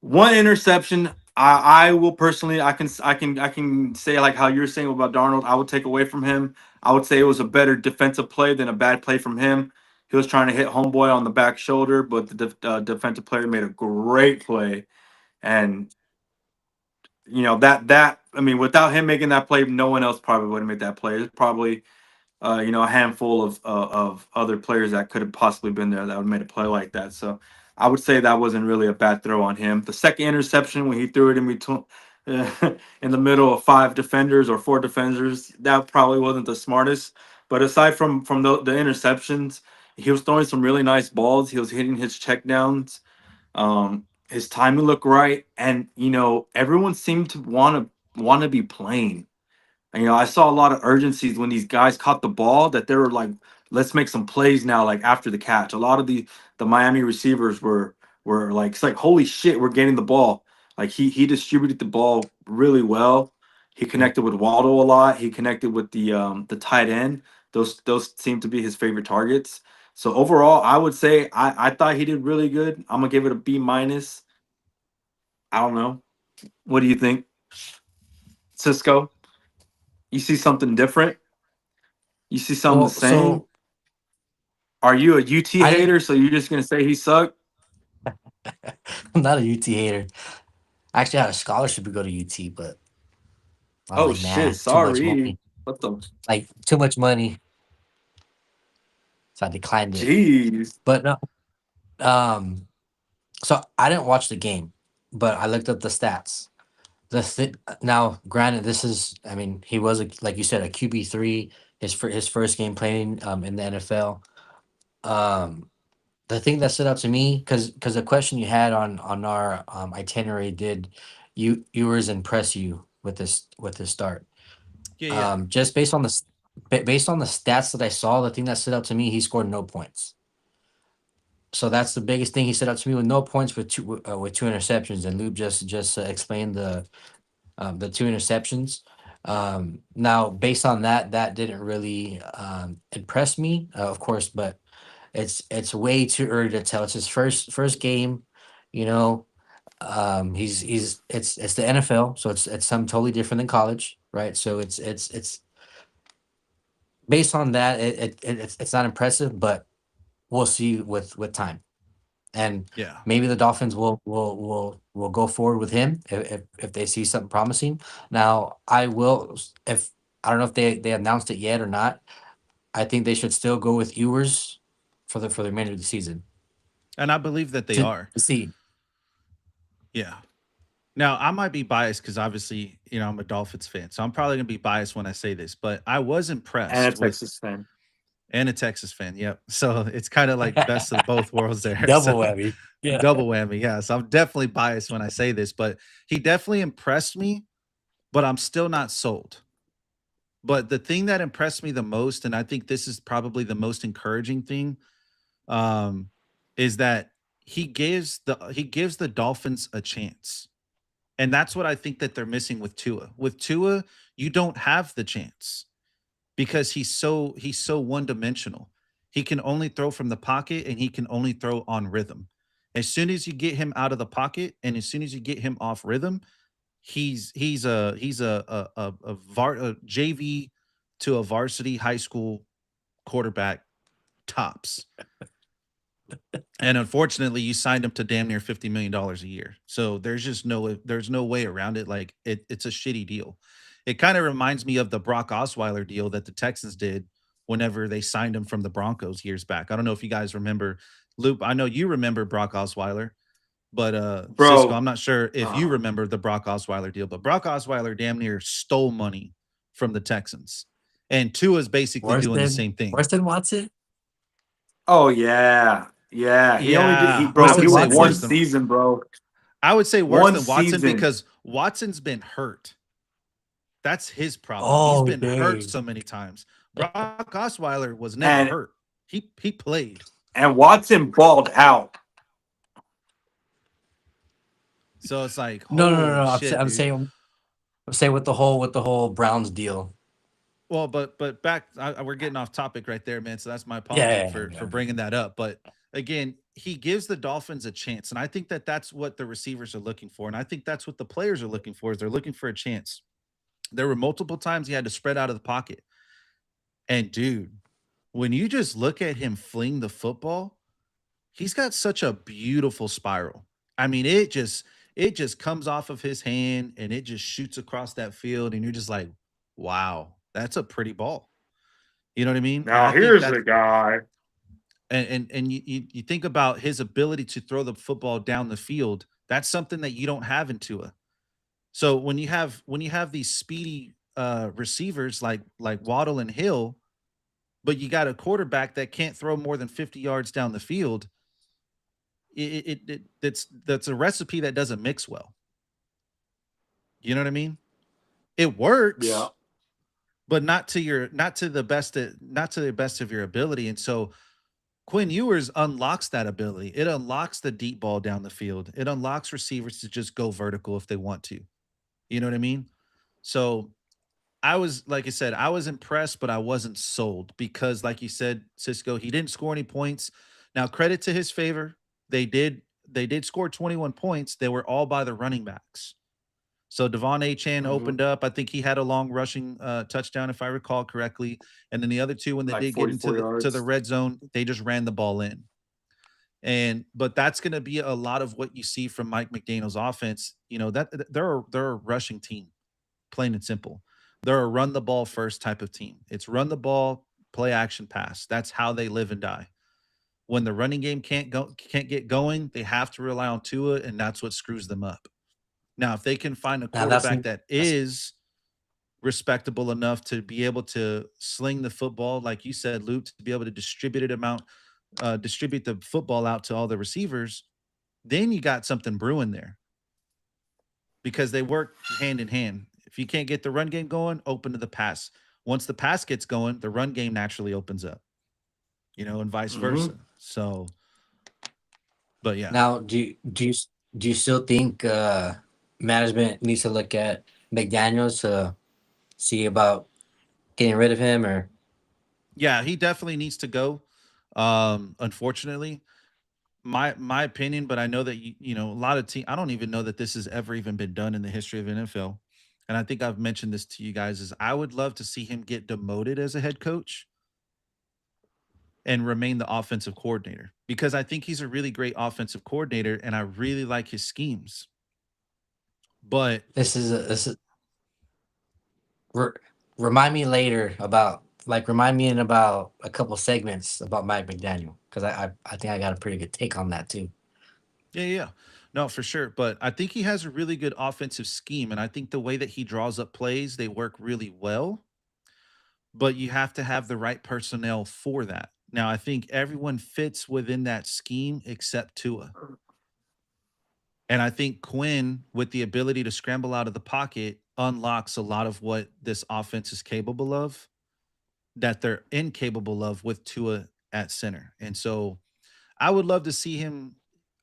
One interception. I will personally I can say like how you're saying about Darnold. I would take away from him. I would say it was a better defensive play than a bad play from him. He was trying to hit homeboy on the back shoulder, but the defensive player made a great play. And that I mean, without him making that play, no one else probably would have made that play. It's probably a handful of other players that could have possibly been there that would have made a play like that. So I would say that wasn't really a bad throw on him. The second interception when he threw it in between, in the middle of five defenders or four defenders, that probably wasn't the smartest. But aside from the interceptions, he was throwing some really nice balls. He was hitting his checkdowns. His timing looked right, and everyone seemed to want to be playing. And, I saw a lot of urgencies when these guys caught the ball that they were like, let's make some plays now, like after the catch. A lot of the Miami receivers were like, it's like, holy shit, we're getting the ball. Like he distributed the ball really well. He connected with Waldo a lot. He connected with the tight end. Those seem to be his favorite targets. So overall, I would say I thought he did really good. I'm gonna give it a B minus. I don't know. What do you think, Cisco? You see something different? You see something the
Well,
same?
so
Are you a UT
I didn't.
hater? So you're just gonna say he sucked?
I'm not a UT hater. I actually had a scholarship to go to UT, but I was
Oh
like, nah,
shit!
it's too much
Sorry.
money.
What the?
Like too much money, so I declined it.
Jeez.
But no, um, so I didn't watch the game, but I looked up the stats. Now, granted, this is, I mean, he was like you said, a QB3. His first game playing in the NFL. Um, the thing that stood out to me, because the question you had on our itinerary, did Ewers impress you with this start?
Yeah. Yeah.
Just based on the stats that I saw, the thing that stood out to me, he scored no points. So that's the biggest thing he stood out to me, with no points with two interceptions. And Lube just explained the two interceptions. Now, based on that, that didn't really impress me, of course, but it's way too early to tell. It's his first game, you know. He's it's the NFL, so it's something totally different than college, right? So it's based on that, it's not impressive, but we'll see with time. And
Yeah.
maybe the Dolphins will go forward with him if they see something promising. Now, if I don't know if they announced it yet or not. I think they should still go with Ewers for the remainder of the season
And I believe that they
to
are.
see.
Yeah. Now, I might be biased because obviously, I'm a Dolphins fan. So I'm probably going to be biased when I say this, but I was
And a
impressed with,
Texas fan.
and a Texas fan. Yep. So it's kind of like best of both worlds there. So
Double whammy. Yeah.
double whammy. Yeah. So I'm definitely biased when I say this, but he definitely impressed me, but I'm still not sold. But the thing that impressed me the most, and I think this is probably the most encouraging thing, um, is that he gives the Dolphins a chance. And that's what I think that they're missing with Tua. With Tua, you don't have the chance because he's so one-dimensional. He can only throw from the pocket and he can only throw on rhythm. As soon as you get him out of the pocket and as soon as you get him off rhythm, he's a JV to a varsity high school quarterback tops. And unfortunately, you signed him to damn near $50 million a year. So there's no way around it. Like it's a shitty deal. It kind of reminds me of the Brock Osweiler deal that the Texans did whenever they signed him from the Broncos years back. I don't know if you guys remember. Loop, I know you remember Brock Osweiler, but Cisco,
Bro.
I'm not sure if you
Uh,
remember the Brock Osweiler deal, but Brock Osweiler damn near stole money from the Texans. And Tua is basically
Worse
doing the
than
same thing.
worse than Watson.
oh yeah. Yeah. He only did he
Yeah,
Worse
I
bro, he
than
would say
went one
worse
Watson.
than
season, bro.
I would say worse
One
than Watson
season.
because Watson's been hurt. That's his problem. He's
Oh
been hurt
dang.
so many times. Brock Osweiler was never
And
hurt. He played.
and Watson balled out.
So it's like,
No, no, no,
holy
no.
shit,
I'm
dude.
saying, with the whole Browns deal.
Well, but back, we're getting off topic right there, man. So that's my
Yeah,
apology
yeah,
for
yeah.
bringing that up. But again, he gives the Dolphins a chance, and I think that that's what the receivers are looking for, and I think that's what the players are looking for. Is they're looking for a chance. There were multiple times he had to spread out of the pocket, and dude, when you just look at him fling the football, he's got such a beautiful spiral. I mean, it just comes off of his hand and it just shoots across that field, and you're just like, wow, that's a pretty ball. You know what I mean? And
Now
I think
here's the
that's
guy.
and you think about his ability to throw the football down the field. That's something that you don't have in Tua. So when you have these speedy receivers like Waddle and Hill, but you got a quarterback that can't throw more than 50 yards down the field, that's a recipe that doesn't mix well. You know what I mean? It
Yeah.
works, but not to the best of your ability. And so Quinn Ewers unlocks that ability. It unlocks the deep ball down the field. It unlocks receivers to just go vertical if they want to. You know what I mean? So I was, like I said, I was impressed, but I wasn't sold because, like you said, Cisco, he didn't score any points. Now, credit to his favor, they did they did score 21 points. They were all by the running backs. So Devon A. Chan
Hmm.
opened up. I think he had a long rushing touchdown, if I recall correctly. And then the other two, when they
Like
did get into
44
the
yards.
red zone, they just ran the ball in. And but that's going to be a lot of what you see from Mike McDaniel's offense. You know that they're a rushing team, plain and simple. They're a run the ball first type of team. It's run the ball, play action, pass. That's how they live and die. When the running game can't get going, they have to rely on Tua, and that's what screws them up. Now, if they can find a
Now
quarterback that
that's
is respectable enough to be able to sling the football, like you said, Luke, to be able to distribute the football out to all the receivers, then you got something brewing there because they work hand in hand. If you can't get the run game going, open to the pass. Once the pass gets going, the run game naturally opens up, and vice
Hmm.
versa. So, but yeah.
now. Do you still think management needs to look at McDaniel's to see about getting rid of him, or
Yeah, he definitely needs to go. Unfortunately, my opinion, but I know that a lot of team. I don't even know that this has ever even been done in the history of NFL. And I think I've mentioned this to you guys is I would love to see him get demoted as a head coach and remain the offensive coordinator because I think he's a really great offensive coordinator and I really like his schemes. But
this is re- remind me later about, remind me in about a couple segments about Mike McDaniel, because I think I got a pretty good take on that too.
yeah, yeah, yeah. No, for sure. But I think he has a really good offensive scheme and I think the way that he draws up plays, they work really well, but you have to have the right personnel for that. Now, I think everyone fits within that scheme except Tua. And I think Quinn, with the ability to scramble out of the pocket, unlocks a lot of what this offense is capable of that they're incapable of with Tua at center. And so I would love to see him,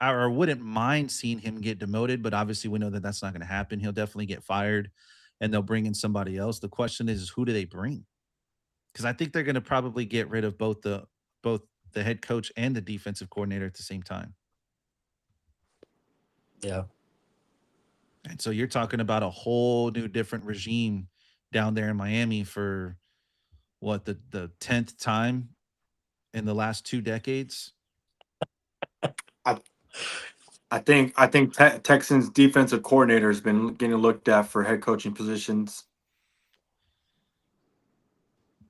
or wouldn't mind seeing him get demoted, but obviously we know that that's not going to happen. He'll definitely get fired and they'll bring in somebody else. The question is who do they bring? Because I think they're going to probably get rid of both the head coach and the defensive coordinator at the same time.
Yeah.
And so you're talking about a whole new different regime down there in Miami for what the 10th time in the last 2 decades.
I I think Texans defensive coordinator has been getting looked at for head coaching positions.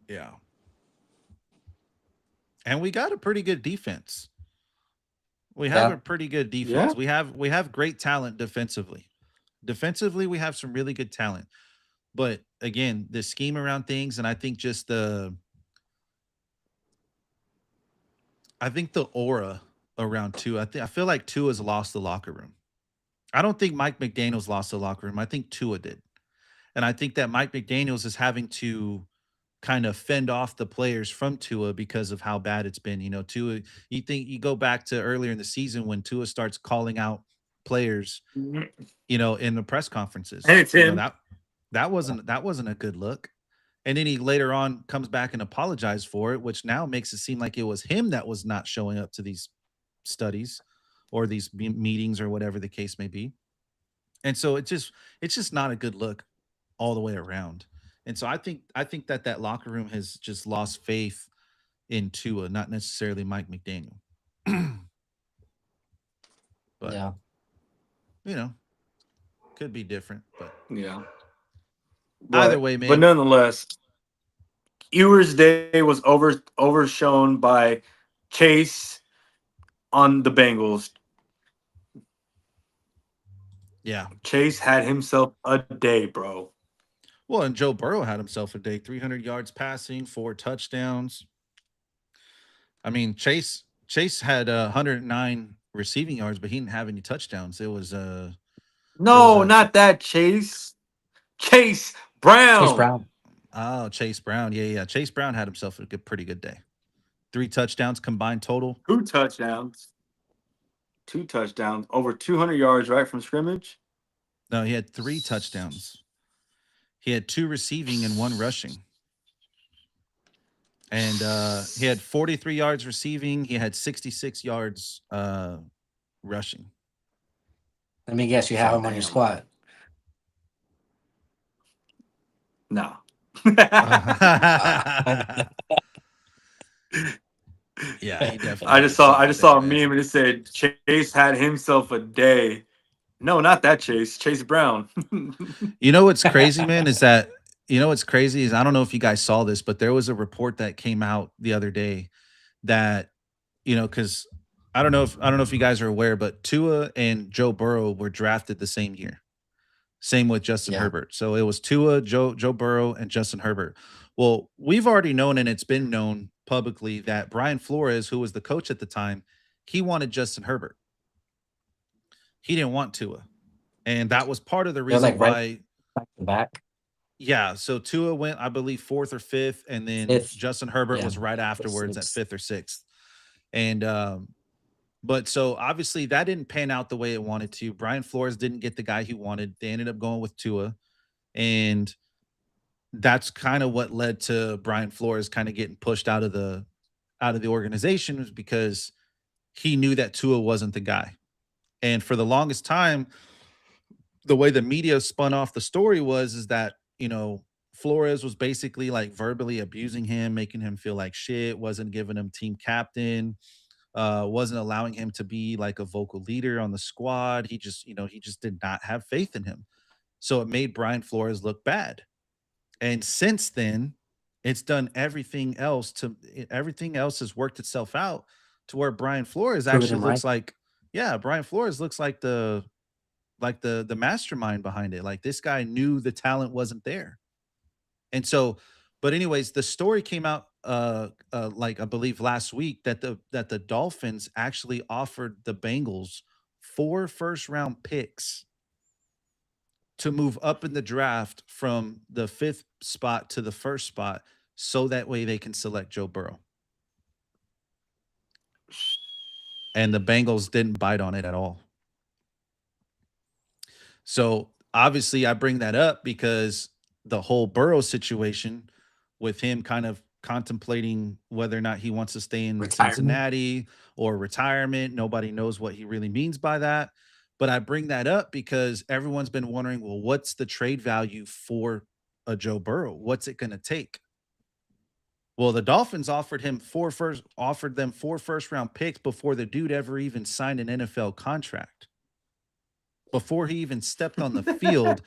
Yeah. And we got a pretty good defense. We have
Yeah.
a pretty good
Yeah.
defense. We have great talent defensively. Defensively, we have some really good talent. But again, the scheme around things, and I think the aura around two. I feel like Tua has lost the locker room. I don't think Mike McDaniel's lost the locker room. I think Tua did. And I think that Mike McDaniel's is having to kind of fend off the players from Tua because of how bad it's been. Tua, you go back to earlier in the season when Tua starts calling out players,
And
in the press conferences.
it's him.
That wasn't a good look. And then he later on comes back and apologized for it, which now makes it seem like it was him that was not showing up to these studies or these meetings or whatever the case may be. And so it's just not a good look all the way around. And so I think that locker room has just lost faith in Tua, not necessarily Mike McDaniel. But
Yeah.
you know, could be different. But
Yeah.
either
But
way,
but
man.
nonetheless, Ewer's day was overshown by Chase on the Bengals.
Yeah.
Chase had himself a day, bro.
Well, and Joe Burrow had himself a day, 300 yards passing, 4 touchdowns. I mean, Chase had 109 receiving yards, but he didn't have any touchdowns. It was
No, not that Chase. Chase
Chase
Brown.
Brown.
oh, Chase Brown. Yeah, yeah. Chase Brown had himself a pretty good day. 3 touchdowns combined total.
Two touchdowns. Two touchdowns. Over 200 yards right from scrimmage.
No, he had 3 touchdowns. He had 2 receiving and 1 rushing. And he had 43 yards receiving. He had 66 yards rushing.
Let me guess, you have
So
him on your
Damn.
squad.
No.
yeah, he definitely
I
had
just saw
himself
I
a
just
day,
saw a
man.
meme and it said Chase had himself a day. No, not that Chase. Chase Brown.
What's crazy, man, is that what's crazy is I don't know if you guys saw this, but there was a report that came out the other day that because I don't know if you guys are aware, but Tua and Joe Burrow were drafted the same year. Same with Justin
Yeah.
Herbert. So it was Tua, Joe Burrow, and Justin Herbert. Well, we've already known, and it's been known publicly that Brian Flores, who was the coach at the time, he wanted Justin Herbert. He didn't want Tua, and that was part of the
They're
reason
like right
why.
back to back.
Yeah, so Tua went, I believe, fourth or fifth, and then
Fifth.
Justin Herbert
Yeah.
was right afterwards at
Six.
fifth or sixth. And but so obviously that didn't pan out the way it wanted to. Brian Flores didn't get the guy he wanted. They ended up going with Tua, and that's kind of what led to Brian Flores kind of getting pushed out of the organization, was because he knew that Tua wasn't the guy. And for the longest time, the way the media spun off the story is that, Flores was basically like verbally abusing him, making him feel like shit, wasn't giving him team captain, wasn't allowing him to be like a vocal leader on the squad. He just did not have faith in him. So it made Brian Flores look bad. And since then, it's done everything else has worked itself out to where Brian Flores
Proving
actually
him right.
looks like, yeah, Brian Flores looks like the mastermind behind it. Like, this guy knew the talent wasn't there. And so, but anyways, the story came out like I believe last week that the Dolphins actually offered the Bengals 4 first round picks to move up in the draft from the fifth spot to the first spot, so that way they can select Joe Burrow. And the Bengals didn't bite on it at all. So obviously, I bring that up because the whole Burrow situation, with him kind of contemplating whether or not he wants to stay in
Retirement.
Cincinnati or retirement, nobody knows what he really means by that. But I bring that up because everyone's been wondering, well, what's the trade value for a Joe Burrow? What's it going to take? Well, the Dolphins offered them 4 first round picks before the dude ever even signed an NFL contract. Before he even stepped on the field,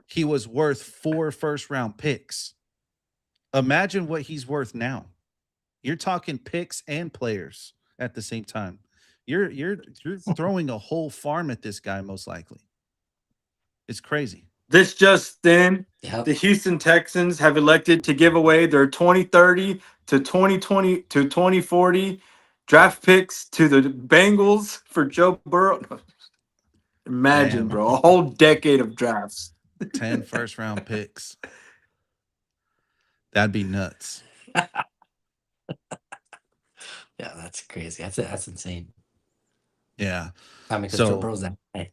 he was worth 4 first round picks. Imagine what he's worth now. You're talking picks and players at the same time. You're throwing a whole farm at this guy, most likely. It's crazy.
This just in,
Yep.
the Houston Texans have elected to give away their 2030 to 2020 to 2040 draft picks to the Bengals for Joe Burrow. Imagine,
Damn.
bro, a whole decade of drafts.
10 first round picks. That'd be nuts.
Yeah, that's crazy. That's insane.
Yeah.
I mean, because Joe
So,
Burrow's that guy.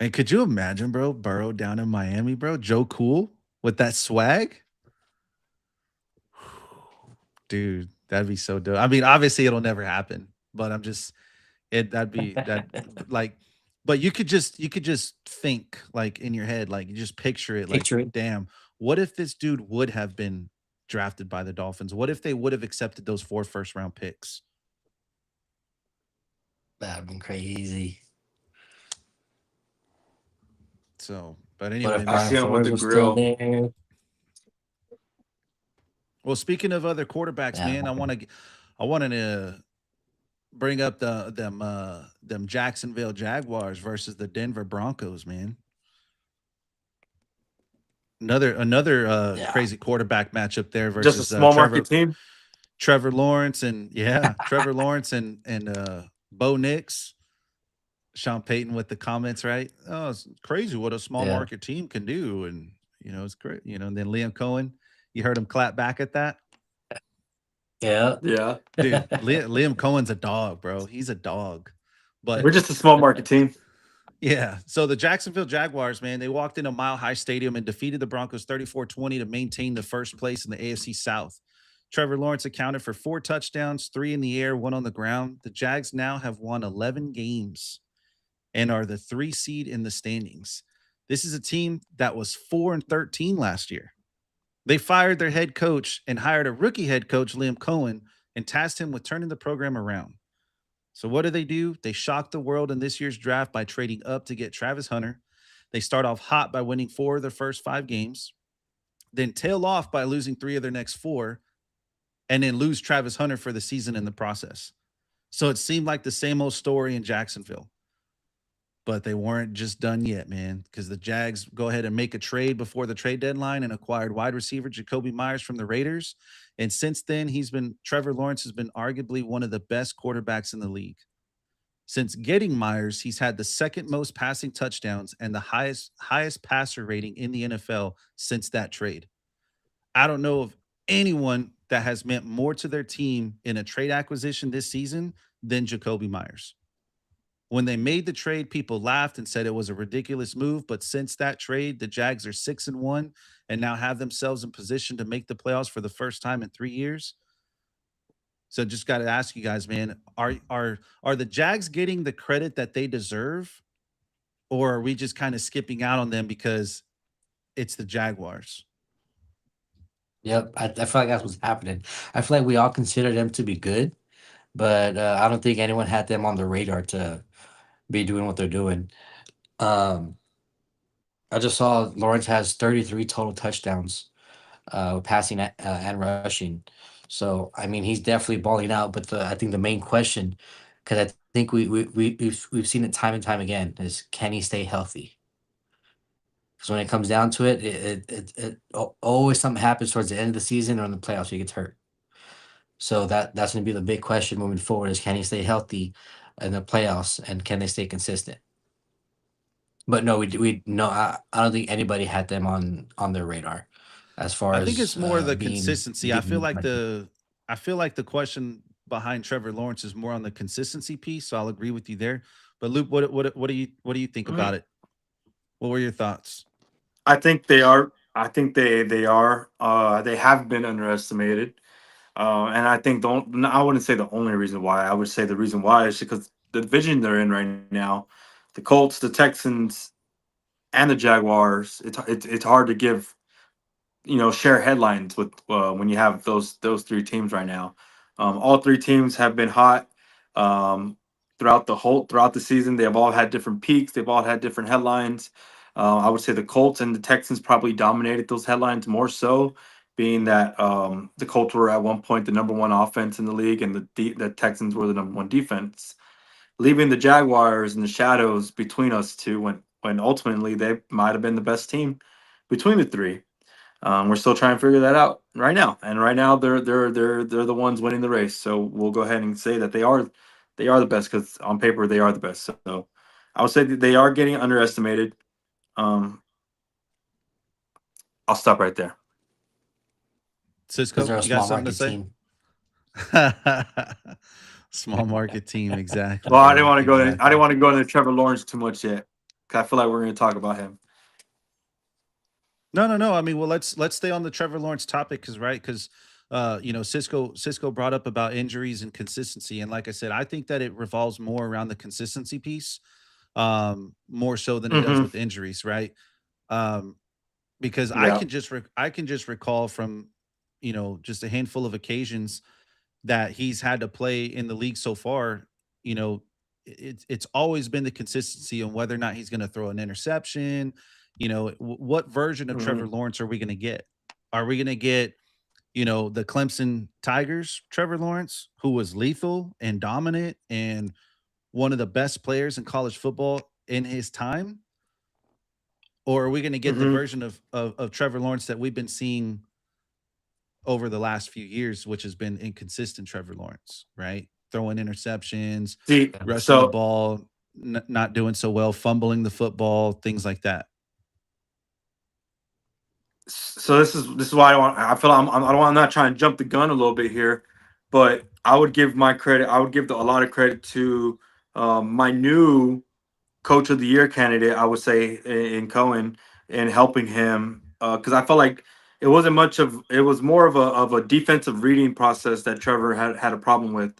and could you imagine, bro, Burrow down in Miami, bro? Joe Cool with that swag? Dude, that'd be so dope. I mean, obviously it'll never happen, but I'm just it that'd be that like but you could just think like in your head, like you just picture it like,
Picture it.
damn, what if this dude would have been drafted by the Dolphins? What if they would have accepted those 4 first round picks?
That'd been crazy.
So, but
What
anyway,
if
I
Brian
see
man.
him with
Flores
the
was still
grill.
there?
Well, speaking of other quarterbacks,
Yeah,
man, I wanted to bring up them Jacksonville Jaguars versus the Denver Broncos, man. Another
yeah,
crazy quarterback matchup there
Just a
versus
small market team.
Trevor Lawrence and yeah, Trevor Lawrence and Bo Nix. Sean Payton with the comments, right? Oh, it's crazy what a small
yeah,
market team can do, and it's great. And then Liam Cohen, you heard him clap back at that,
yeah.
Yeah,
dude. Liam Cohen's a dog, bro. He's a dog,
we're
but
just a small market team.
yeah. So the Jacksonville Jaguars, man, they walked into Mile High Stadium and defeated the Broncos 34-20 to maintain the first place in the AFC South. Trevor Lawrence accounted for 4 touchdowns, 3 in the air, 1 on the ground. The Jags now have won 11 games and are the 3 seed in the standings. This is a team that was 4-13 last year. They fired their head coach and hired a rookie head coach, Liam Cohen, and tasked him with turning the program around. So what do? They shocked the world in this year's draft by trading up to get Travis Hunter. They start off hot by winning 4 of their first 5 games, then tail off by losing 3 of their next 4, and then lose Travis Hunter for the season in the process. So it seemed like the same old story in Jacksonville. But they weren't just done yet, man, because the Jags go ahead and make a trade before the trade deadline and acquired wide receiver Jacoby Myers from the Raiders. And since then, Trevor Lawrence has been arguably one of the best quarterbacks in the league. Since getting Myers, he's had the second most passing touchdowns and the highest passer rating in the NFL since that trade. I don't know of anyone that has meant more to their team in a trade acquisition this season than Jacoby Myers. When they made the trade, people laughed and said it was a ridiculous move. But since that trade, the Jags are 6-1 and now have themselves in position to make the playoffs for the first time in 3 years. So just got to ask you guys, man, are the Jags getting the credit that they deserve, or are we just kind of skipping out on them because it's the Jaguars?
Yep. I feel like that's what's happening. I feel like we all consider them to be good, but I don't think anyone had them on the radar to be doing what they're doing. Um, I just saw Lawrence has 33 total touchdowns, passing and rushing. So I mean, he's definitely balling out. But I think the main question, because I think we've seen it time and time again, is can he stay healthy? Because when it comes down to it, always something happens towards the end of the season or in the playoffs, he gets hurt. So that's going to be the big question moving forward: is can he stay healthy in the playoffs and can they stay consistent? But no, we no, I don't think anybody had them on their radar as far
I think it's
as
more the
being
consistency.
being
I feel like the question behind Trevor Lawrence is more on the consistency piece. So I'll agree with you there. But Luke, what do you think
Mm,
about it? What were your thoughts?
I think they are. I think they are. They have been underestimated. And I think don't. No, I wouldn't say the only reason why. I would say the reason why is because the division they're in right now, the Colts, the Texans, and the Jaguars. It's hard to give share headlines with when you have those 3 teams right now. All 3 teams have been hot throughout the season. They have all had different peaks. They've all had different headlines. I would say the Colts and the Texans probably dominated those headlines more so, being that the Colts were at one point the number one offense in the league, and the Texans were the number one defense, leaving the Jaguars in the shadows between us two when ultimately they might have been the best team between the three. We're still trying to figure that out right now, and right now they're the ones winning the race. So we'll go ahead and say that they are the best because on paper they are the best. So I would say that they are getting underestimated. Um, I'll stop right there.
because
Cisco,
they're a
you got
small
something to
market
say?
team.
Small market team, exactly,
Well, I didn't
bro.
want to go. I didn't
Exactly.
want to go into Trevor Lawrence too much yet, 'cause I feel like we're going to talk about him.
No, no, no. I mean, well, let's stay on the Trevor Lawrence topic because Cisco brought up about injuries and consistency, and like I said, I think that it revolves more around the consistency piece, more so than it does
Hmm.
with injuries, right? Um, because
Yeah.
I can just recall from just a handful of occasions that he's had to play in the league so far. You know, it's always been the consistency on whether or not he's going to throw an interception. What version of
Hmm.
Trevor Lawrence are we going to get? Are we going to get the Clemson Tigers Trevor Lawrence, who was lethal and dominant and one of the best players in college football in his time? Or are we going to get the
Hmm.
version of Trevor Lawrence that we've been seeing over the last few years, which has been inconsistent Trevor Lawrence, right? Throwing interceptions,
See,
Yeah.
rushing the
so
ball, not doing so well, fumbling the football, things like that.
this is why I want. I feel I don't. I'm not trying to jump the gun a little bit here, but I would give my credit. I would give a lot of credit to my new coach of the year candidate, I would say, in Cohen, and helping him, because I felt like it wasn't much of it was more of a defensive reading process that Trevor had a problem with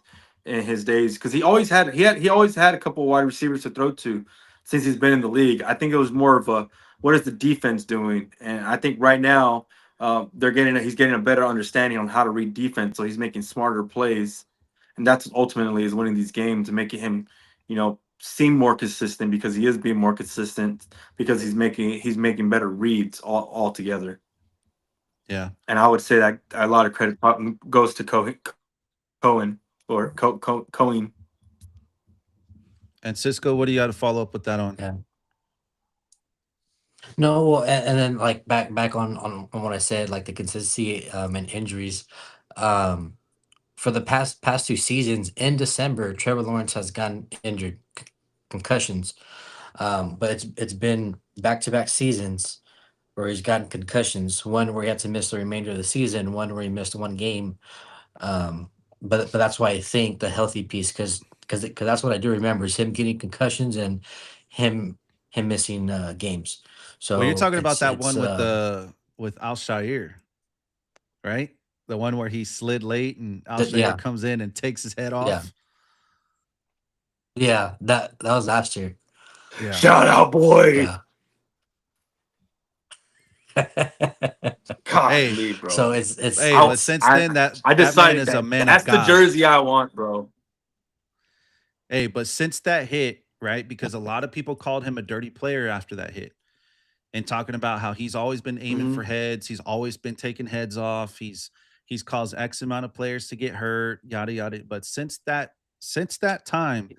in his days, because he always had a couple of wide receivers to throw to since he's been in the league. I think it was more of a what is the defense doing, and I think right now he's getting a better understanding on how to read defense, so he's making smarter plays, and that's ultimately is winning these games and making him seem more consistent, because he is being more consistent, because he's making better reads altogether.
Yeah.
And I would say that a lot of credit goes to Cohen or Cohen.
And Cisco, what do you got to follow up with that on?
Yeah. No, well, and then like back on what I said, like the consistency and injuries. Um, for the past 2 seasons in December, Trevor Lawrence has gotten injured, concussions. But it's been back-to-back seasons where he's gotten concussions. One where he had to miss the remainder of the season. One where he missed one game. But that's why I think the healthy piece, because that's what I do remember is him getting concussions and him him missing games.
Well, you're
So
talking about that
it's
one with Al Shair, right? The one where he slid late and Al Shair
yeah,
comes in and takes his head
yeah,
off.
yeah. That was last year.
Yeah.
Shout out, boy.
Yeah.
Hey,
Godly,
So
bro.
it's
hey,
I
but since
I
then
I
that man
decided
is a
that
man of
that's the
God.
jersey I want, bro.
Hey, but since that hit, right? Because a lot of people called him a dirty player after that hit and talking about how he's always been aiming
Hmm.
for heads, he's always been taking heads off, he's caused X amount of players to get hurt, yada yada. But since that time,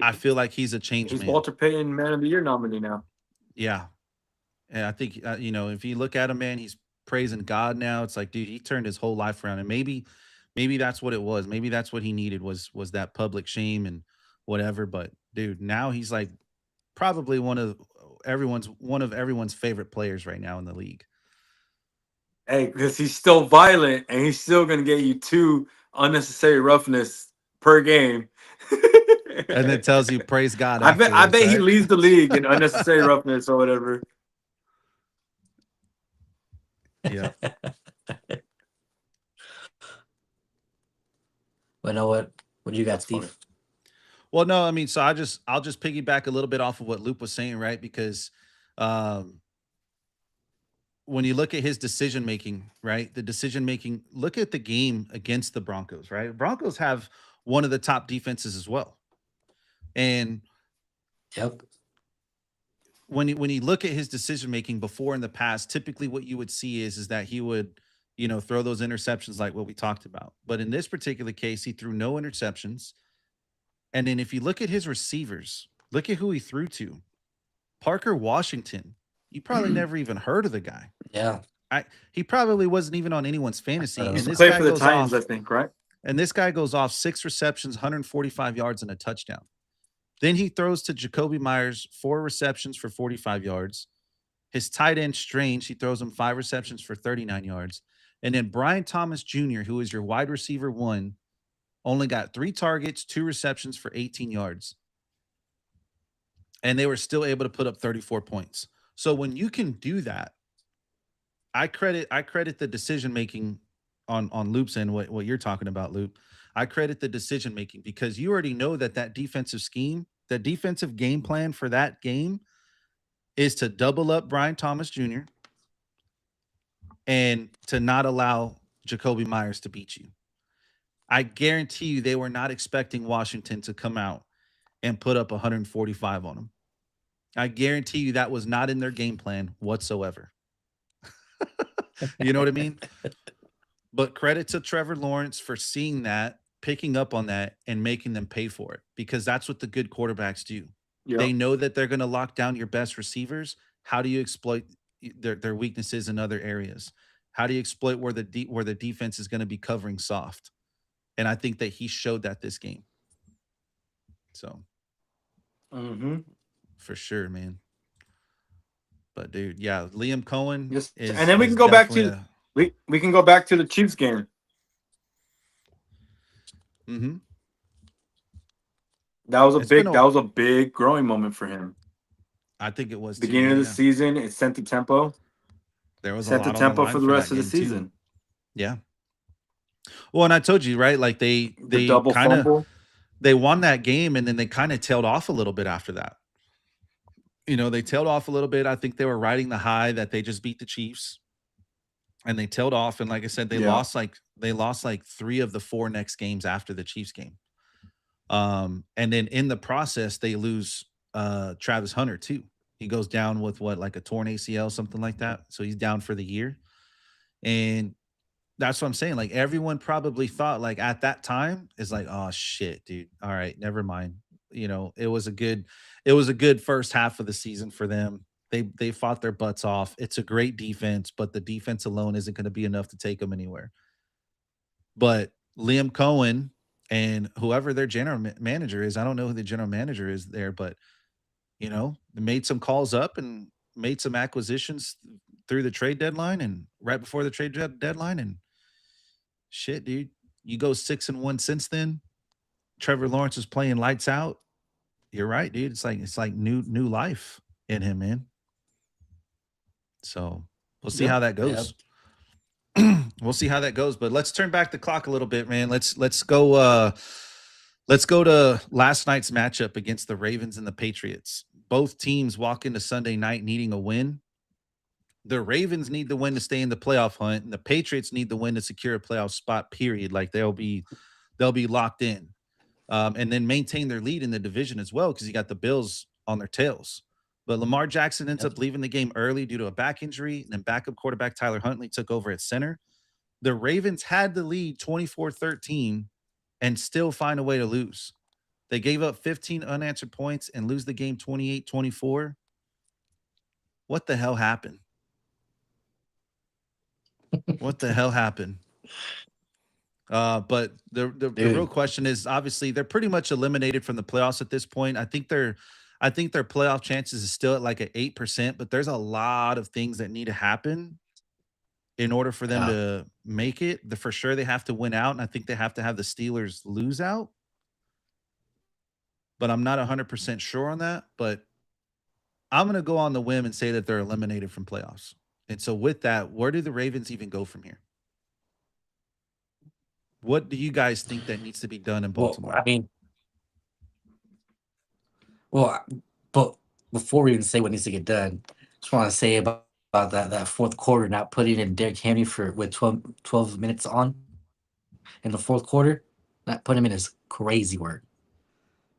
I feel like he's a changed
He's
man.
Walter Payton Man of the Year nominee now.
Yeah. And I think if you look at him, man, he's praising God now. It's like, dude, he turned his whole life around, and maybe that's what it was. Maybe that's what he needed was that public shame and whatever. But dude, now he's like probably one of everyone's favorite players right now in the league.
Hey, because he's still violent and he's still gonna get you two unnecessary roughness per game.
And then tells you praise God
I
afterwards,
bet he
right?
leads the league in unnecessary roughness or whatever.
Yeah.
but know what do you got,
That's funny.
Steve?
Well, no, I mean, so I'll just piggyback a little bit off of what Luke was saying, right? Because um when you look at his decision making, right? The decision making, look at the game against the Broncos, right? Broncos have one of the top defenses as well. And
Yep.
when you look at his decision making before in the past, typically what you would see is that he would, throw those interceptions like what we talked about. But in this particular case, he threw no interceptions. And then if you look at his receivers, look at who he threw to. Parker Washington. You probably never even heard of the guy.
Yeah.
He probably wasn't even on anyone's fantasy.
He used
And
to
this
play
guy
for the
goes
Titans, I
off
think, right?
And this guy goes off 6 receptions, 145 yards, and a touchdown. Then he throws to Jacoby Myers, 4 receptions for 45 yards. His tight end, Strange, he throws him 5 receptions for 39 yards. And then Brian Thomas Jr., who is your wide receiver one, only got 3 targets, 2 receptions for 18 yards. And they were still able to put up 34 points. So when you can do that, I credit the decision making on Loop's end, what you're talking about, Loop. I credit the decision making because you already know that defensive scheme, that defensive game plan for that game is to double up Brian Thomas Jr. and to not allow Jacoby Myers to beat you. I guarantee you they were not expecting Washington to come out and put up 145 on them. I guarantee you that was not in their game plan whatsoever. You know what I mean? But credit to Trevor Lawrence for seeing that, picking up on that, and making them pay for it because that's what the good quarterbacks do.
Yep.
They know that they're going to lock down your best receivers. How do you exploit their weaknesses in other areas? How do you exploit where the defense is going to be covering soft? And I think that he showed that this game. So, for sure, man. But dude, yeah, Liam Cohen.
Yes.
Is,
and then we
is
can go back to
definitely
we can go back to the Chiefs game.
Mhm.
That was
It's been
a big growing moment for him.
I think it was too,
Beginning of the
yeah.
season, it set the tempo.
There was a
Set the
lot on the
tempo
line
for the rest of the
that game, too.
season.
Yeah. Well, and I told you, right? Like
The
they
double
kind of
fumble.
they won that game and then they kind of tailed off a little bit after that. You know, they tailed off a little bit. I think they were riding the high that they just beat the Chiefs. And they tailed off and like I said they
Yeah.
lost like 3 of the 4 next games after the Chiefs game. And then in the process they lose Travis Hunter too. He goes down with like a torn ACL, something like that. So he's down for the year. And that's what I'm saying. Like everyone probably thought like at that time is like, oh shit, dude. All right, never mind. You know, it was a good first half of the season for them. They fought their butts off. It's a great defense, but the defense alone isn't going to be enough to take them anywhere. But Liam Cohen and whoever their general manager is, I don't know who the general manager is there, but you know, they made some calls up and made some acquisitions through the trade deadline and right before the trade deadline. And shit, dude, you go 6-1 since then. Trevor Lawrence is playing lights out. You're right, dude. It's like new life in him, man. So we'll see how that goes. We'll see how that goes. But let's turn back the clock a little bit, man. Let's go to last night's matchup against the Ravens and the Patriots. Both teams walk into Sunday night needing a win. The Ravens need the win to stay in the playoff hunt, and the Patriots need the win to secure a playoff spot, period. Like they'll be locked in. And then maintain their lead in the division as well, because you got the Bills on their tails. But Lamar Jackson ends up leaving the game early due to a back injury, and then backup quarterback Tyler Huntley took over at center. The Ravens had the lead 24-13 and still find a way to lose. They gave up 15 unanswered points and lose the game 28-24. What the hell happened? What the hell happened? But the real question is, obviously they're pretty much eliminated from the playoffs at this point. I think their playoff chances is still at like an 8%, but there's a lot of things that need to happen in order for them to make it. For sure they have to win out, and I think they have to have the Steelers lose out. But I'm not 100% sure on that. But I'm going to go on the whim and say that they're eliminated from playoffs. And so with that, where do the Ravens even go from here? What do you guys think that needs to be done in Baltimore?
But before we even say what needs to get done, I just want to say about that fourth quarter, not putting in Derrick Henry with 12 minutes on in the fourth quarter, not putting him in is crazy work.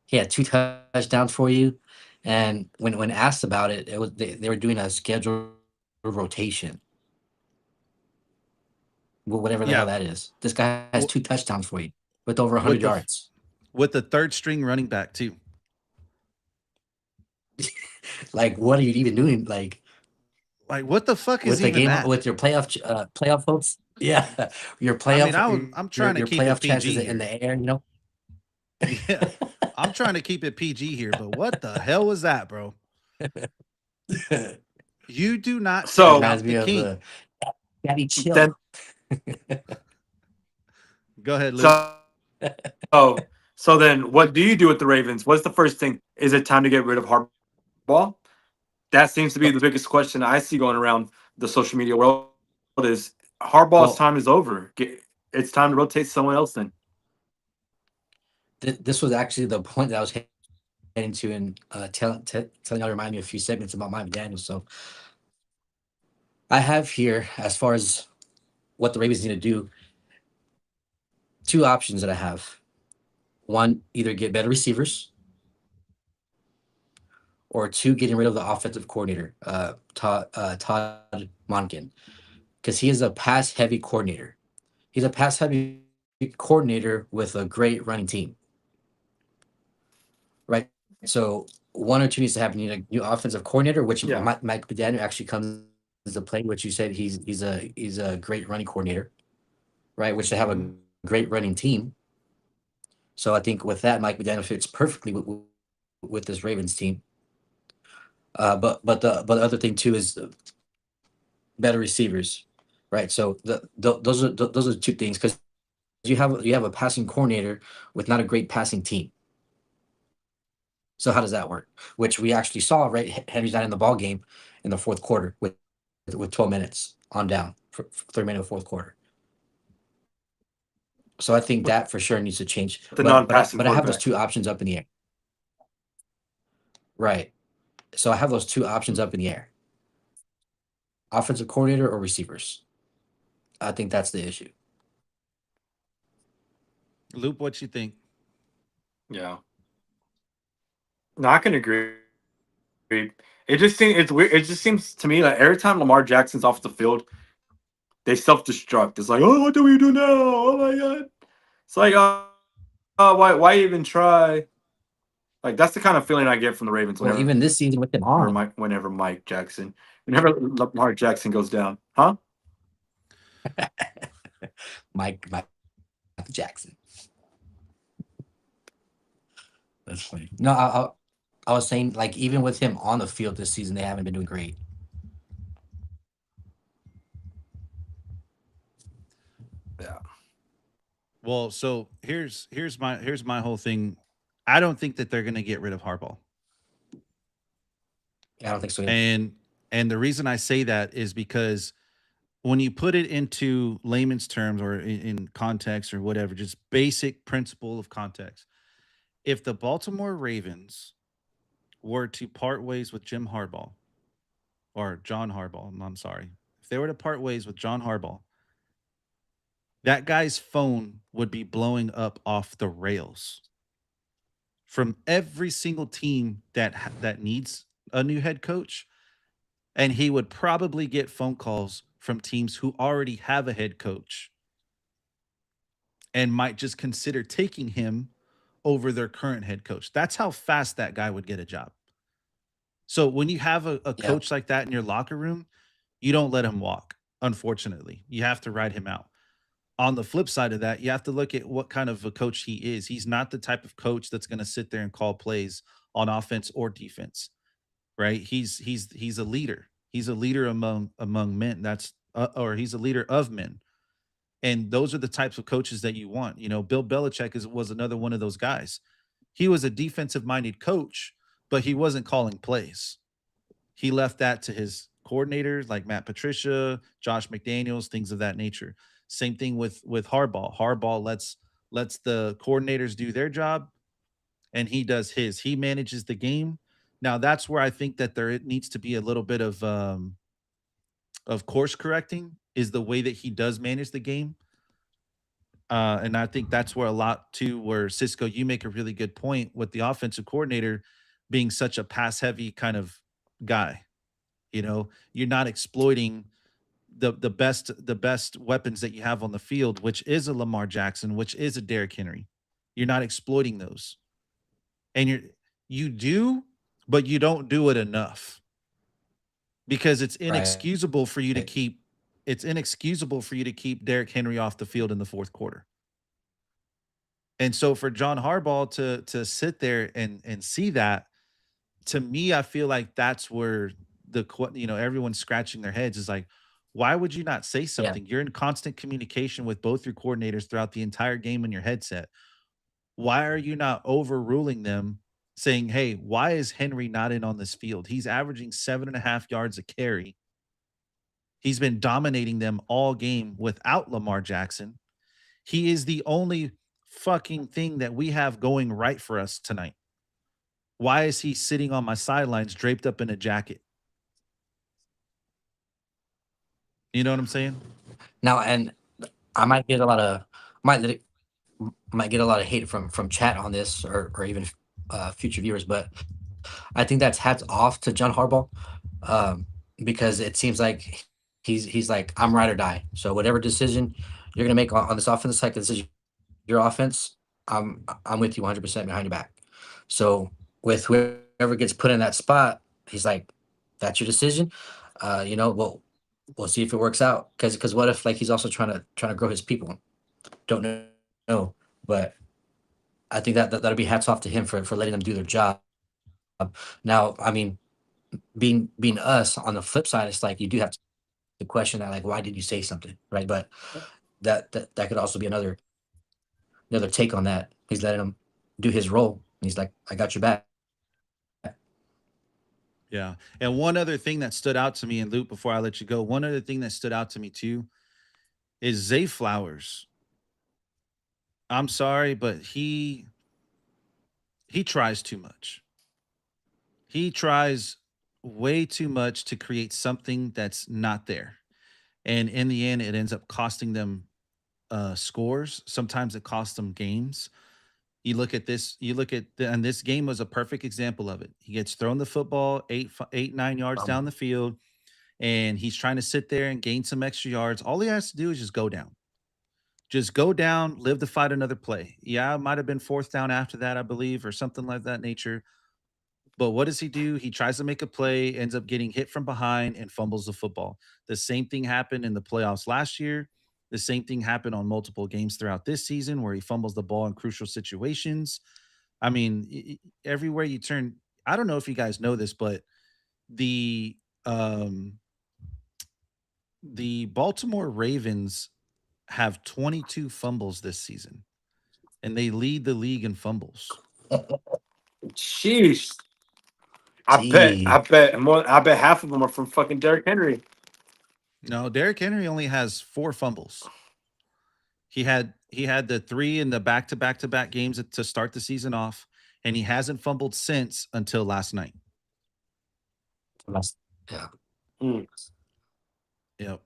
He had 2 touchdowns for you, and when asked about it, it was they were doing a scheduled rotation. Whatever the hell that is. This guy has 2 touchdowns for you with over 100 yards.
With the third string running back too.
Like, what are you even doing? Like
what the fuck
with
is
the
even
game
that?
With your playoff hopes? Yeah, your playoff.
I mean, I'm trying to keep
playoff
it PG
chances
here.
in the air. You know.
Yeah, I'm trying to keep it PG here, but what the hell was that, bro? You do not
So
out the king.
Daddy chill.
Go ahead, Luke.
So then what do you do with the Ravens? What's the first thing? Is it time to get rid of Harbaugh? That seems to be the biggest question I see going around the social media world is Harbaugh's time is
Well,
over. It's time to rotate someone else then.
this was actually the point that I was heading to, and telling y'all to remind me a few segments about Mike McDaniel. So I have here, as far as what the Ravens need to do, two options that I have. One, either get better receivers, or two, getting rid of the offensive coordinator, Todd Monken, because he is a pass heavy coordinator. He's a pass heavy coordinator with a great running team, right? So one or two needs to happen. You need a new offensive coordinator, which
Yeah.
Mike McDaniel actually comes into play, which you said he's a great running coordinator, right? Which they have a great
Mhm.
running team. So I think with that, Mike McDaniel fits perfectly with this Ravens team. But the other thing too is better receivers, right? So those are two things because you have a passing coordinator with not a great passing team. So how does that work? Which we actually saw, right? Henry's not in the ball game in the fourth quarter with 12 minutes on down for 3 minutes of the fourth quarter. So I think that for sure needs to change.
With the
But I
non-passing
have those two
quarterback.
options up in the air. Right. So I have those two options up in the air. Offensive coordinator or receivers. I think that's the issue.
Luke, what you think?
Yeah. No, I can agree. It just seems it's weird. It just seems to me like every time Lamar Jackson's off the field, they self-destruct. It's like, oh, what do we do now? Oh my god. It's like, why even try? Like that's the kind of feeling I get from the Ravens
Well, even this season with him on,
whenever Mike Jackson, whenever Lamar Jackson goes down, huh?
Mike Jackson. That's funny. No, I was saying like even with him on the field this season, they haven't been doing great.
Yeah.
Well, so here's my whole thing. I don't think that they're going to get rid of Harbaugh.
I don't think so either.
And the reason I say that is because when you put it into layman's terms or in context or whatever, just basic principle of context. If the Baltimore Ravens were to part ways with Jim Harbaugh or John Harbaugh, I'm sorry. If they were to part ways with John Harbaugh, that guy's phone would be blowing up off the rails from every single team that needs a new head coach, and he would probably get phone calls from teams who already have a head coach and might just consider taking him over their current head coach. That's how fast that guy would get a job. So when you have a
Yeah.
coach like that in your locker room, you don't let him walk. Unfortunately, you have to ride him out. On the flip side of that, you have to look at what kind of a coach he is. He's not the type of coach that's going to sit there and call plays on offense or defense, right? He's a leader. He's a leader among men. That's or he's a leader of men. And those are the types of coaches that you want. You know, Bill Belichick was another one of those guys. He was a defensive minded coach, but he wasn't calling plays. He left that to his coordinators like Matt Patricia, Josh McDaniels, things of that nature. Same thing with Harbaugh. Harbaugh lets the coordinators do their job and he does his. He manages the game. Now that's where I think that there needs to be a little bit of course correcting is the way that he does manage the game. And I think that's where a lot too, where Cisco, you make a really good point with the offensive coordinator being such a pass heavy kind of guy. You know, you're not exploiting the best weapons that you have on the field, which is a Lamar Jackson, which is a Derrick Henry. You're not exploiting those, and you do, but you don't do it enough because
Right.
it's inexcusable for you to keep Derrick Henry off the field in the fourth quarter. And so for John Harbaugh to sit there and see that, to me, I feel like that's where everyone's scratching their heads is like, Why would you not say
Yeah.
something? You're in constant communication with both your coordinators throughout the entire game in your headset. Why are you not overruling them saying, hey, why is Henry not in on this field? He's averaging 7.5 yards a carry. He's been dominating them all game without Lamar Jackson. He is the only fucking thing that we have going right for us tonight. Why is he sitting on my sidelines draped up in a jacket? You know what I'm saying?
Now, and I might get a lot of might let it, might get a lot of hate from chat on this, or even future viewers, but I think that's hats off to John Harbaugh, um, because it seems like he's like, I'm ride or die. So whatever decision you're gonna make on this offense, like this is your offense, I'm with you 100% behind your back. So with whoever gets put in that spot, he's like, that's your decision. We'll see if it works out. Because what if, like, he's also trying to grow his people? Don't know, but I think that'll be hats off to him for letting them do their job. Now, I mean, being us on the flip side, it's like you do have to question that, like, why did you say something, right? But that could also be another take on that. He's letting him do his role, and he's like, I got your back.
Yeah. And one other thing that stood out to me, and Luke, before I let you go, one other thing that stood out to me too is Zay Flowers. I'm sorry, but he tries too much. He tries way too much to create something that's not there. And in the end, it ends up costing them scores. Sometimes it costs them games. You look at this, and this game was a perfect example of it. He gets thrown the football 9 yards
Um,
down the field, and he's trying to sit there and gain some extra yards. All he has to do is just go down. Just go down, live to fight another play. Yeah, it might have been fourth down after that, I believe, or something like that nature. But what does he do? He tries to make a play, ends up getting hit from behind and fumbles the football. The same thing happened in the playoffs last year. The same thing happened on multiple games throughout this season where he fumbles the ball in crucial situations. I mean, everywhere you turn, I don't know if you guys know this, but the um the Baltimore Ravens have 22 fumbles this season, and they lead the league in fumbles.
Jeez. I
gee,
bet more. I bet half of them are from fucking Derrick Henry.
No, Derrick Henry only has 4 fumbles. He had the 3 in the back-to-back-to-back games to start the season off, and he hasn't fumbled since until last night.
yeah.
Mm.
Yep.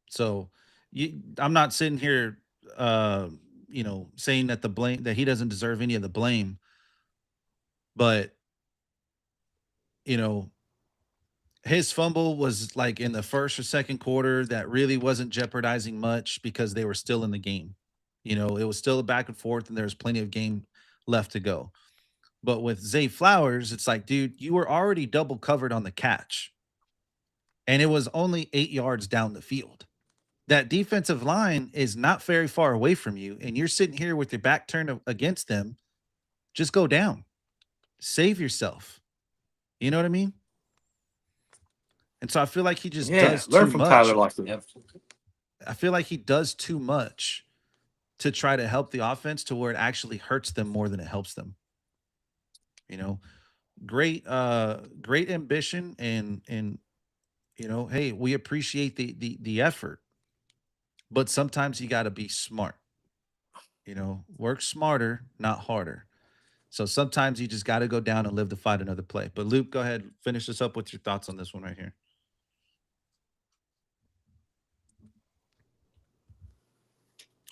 So I'm not sitting here uh saying that he doesn't deserve any of the blame, but you know, his fumble was like in the first or second quarter that really wasn't jeopardizing much because they were still in the game. It was still a back and forth and there was plenty of game left to go. But with Zay Flowers, it's like, dude, you were already double covered on the catch and it was only 8 yards down the field. That defensive line is not very far away from you and you're sitting here with your back turned against them. Just go down. Save yourself. You know what I mean? And so I feel like he just
Yeah,
does
learn
too
from Tyler
much.
Lockett.
Yep.
I feel like he does too much to try to help the offense to where it actually hurts them more than it helps them. You know, great ambition and hey, we appreciate the effort, but sometimes you got to be smart. Work smarter, not harder. So sometimes you just got to go down and live to fight another play. But Luke, go ahead, finish us up with your thoughts on this one right here.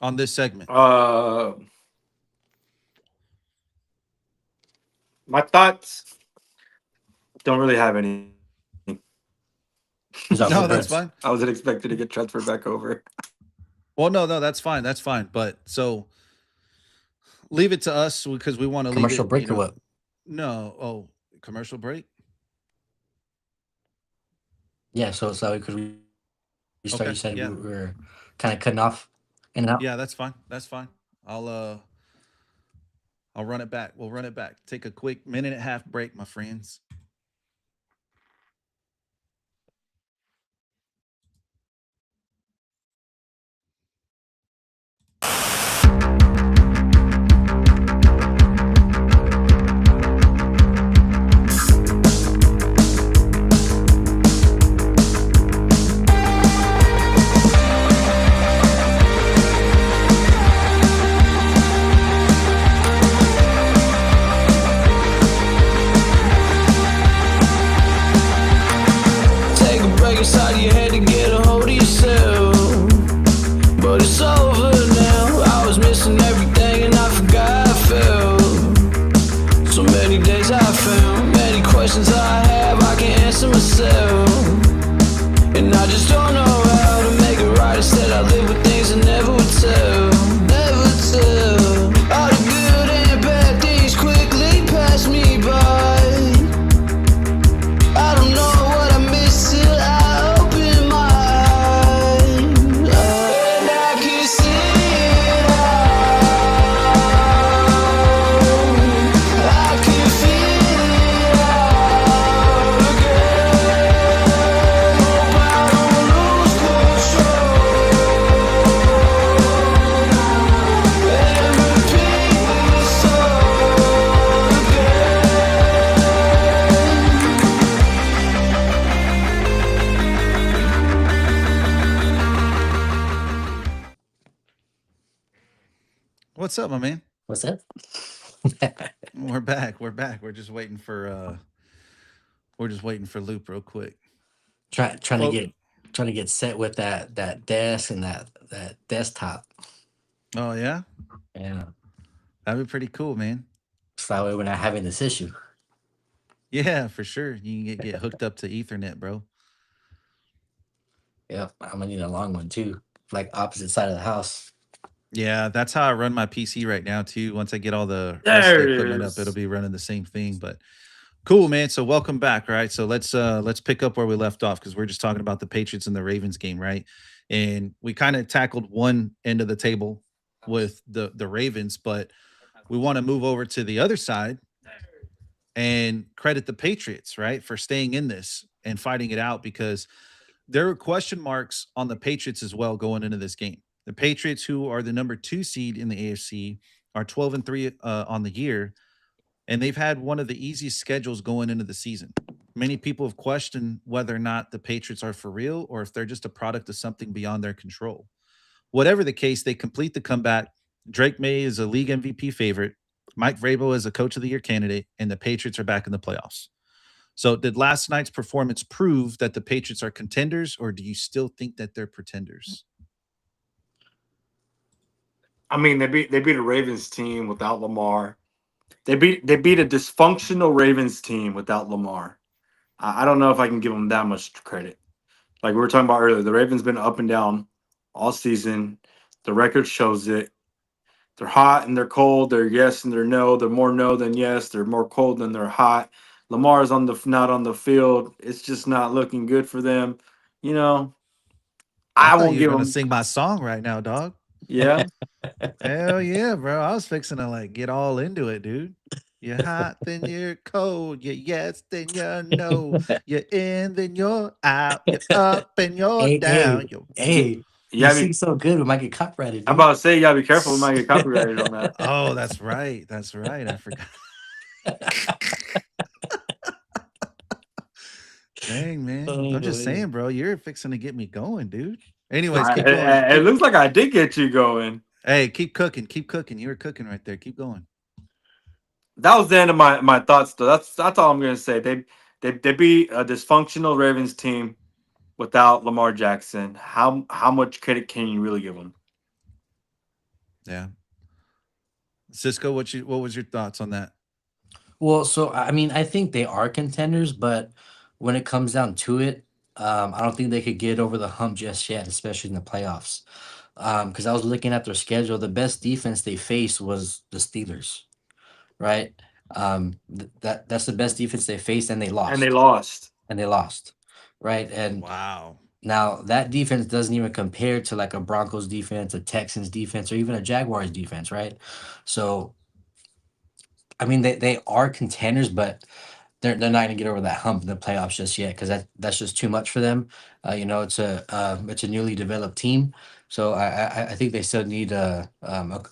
On this segment.
My thoughts don't really have any.
He's all
No,
good,
that's
bro.
fine.
I wasn't expected to get transferred back over.
Well, no, that's fine. That's fine. But so leave it to us because we want to leave
Commercial
it,
break or what?
no. Oh, commercial break?
Yeah. So we could restart. You said we
Okay.
were
Yeah.
kind of cutting off in and out.
Yeah, that's fine. That's fine. I'll uh I'll run it back. We'll run it back. Take a quick minute and a half break, my friends.
myself. And I just don't know how to make it right. Instead, I live with things I never would tell. Never tell. All the good and bad things quickly pass me by. I don't know what I miss till I open my eyes. And I can see it all. I can feel it all again. Hope I don't lose control and repeat this all again.
What's up, my man?
What's that?
We're back. We're back. We're just waiting for Loop real quick.
Trying to
Oh,
get set with that desk and that desktop.
oh yeah,
Yeah.
that'd be pretty cool, man.
So that way we're not having this issue.
Yeah, for sure. You can get hooked up to Ethernet, bro.
Yep. I'm gonna need a long one too. Like opposite side of the house.
Yeah, that's how I run my PC right now too. Once I get all the rest of the
There it
equipment up, it'll
is.
be running the same thing. But cool, man. So welcome back, right? So let's pick up where we left off because we're just talking about the Patriots and the Ravens game, right? And we kind of tackled one end of the table with the Ravens, but we want to move over to the other side and credit the Patriots, right, for staying in this and fighting it out because there were question marks on the Patriots as well going into this game. The Patriots, who are the number 2 seed in the AFC, are 12-3 on the year, and they've had one of the easiest schedules going into the season. Many people have questioned whether or not the Patriots are for real or if they're just a product of something beyond their control. Whatever the case, they complete the comeback. Drake May is a league MVP favorite. Mike Vrabel is a coach of the year candidate, and the Patriots are back in the playoffs. So, did last night's performance prove that the Patriots are contenders, or do you still think that they're pretenders?
I mean, they beat a Ravens team without Lamar. They beat a dysfunctional Ravens team without Lamar. I don't know if I can give them that much credit. Like we were talking about earlier, the Ravens been up and down all season. The record shows it. They're hot and they're cold. They're yes and they're no. They're more no than yes. They're more cold than they're hot. Lamar's on the not on the field. It's just not looking good for them. You know,
I
I
thought
won't
you were
give
going to
them.
sing my song right now, dog.
Yeah,
Hell yeah, bro. I was fixing to like get all into it, dude. You're hot, then you're cold. You're yes, then you're no. You're in, then you're out. You're up and you're
Hey, hey,
down. You're...
yeah,
hey! You
yeah.
sing so good, we might get copyrighted,
I'm
dude.
about to say you gotta be careful. We might get copyrighted on that.
Oh, that's right. That's right. I forgot. Dang, man. I'm
Oh,
just
man.
saying, bro. You're fixing to get me going, dude. Anyways,
I,
keep going.
it, it
Keep
looks like I did get you going.
Hey, keep cooking. Keep cooking. You were cooking right there. Keep going.
That was the end of my thoughts. Though that's all I'm gonna say. They beat a dysfunctional Ravens team without Lamar Jackson. How much credit can you really give them?
Yeah. Cisco, what was your thoughts on that?
Well, so I mean, I think they are contenders, but when it comes down to it, I don't think they could get over the hump just yet, especially in the playoffs. Because I was looking at their schedule, the best defense they faced was the Steelers, right? That's the best defense they faced, and they
And they
lost,
lost.
right? And
Wow.
now that defense doesn't even compare to like a Broncos defense, a Texans defense, or even a Jaguars defense, right? So I mean, they are contenders, but they're not gonna get over that hump in the playoffs just yet because that's just too much for them. It's a newly developed team, so I think they still need a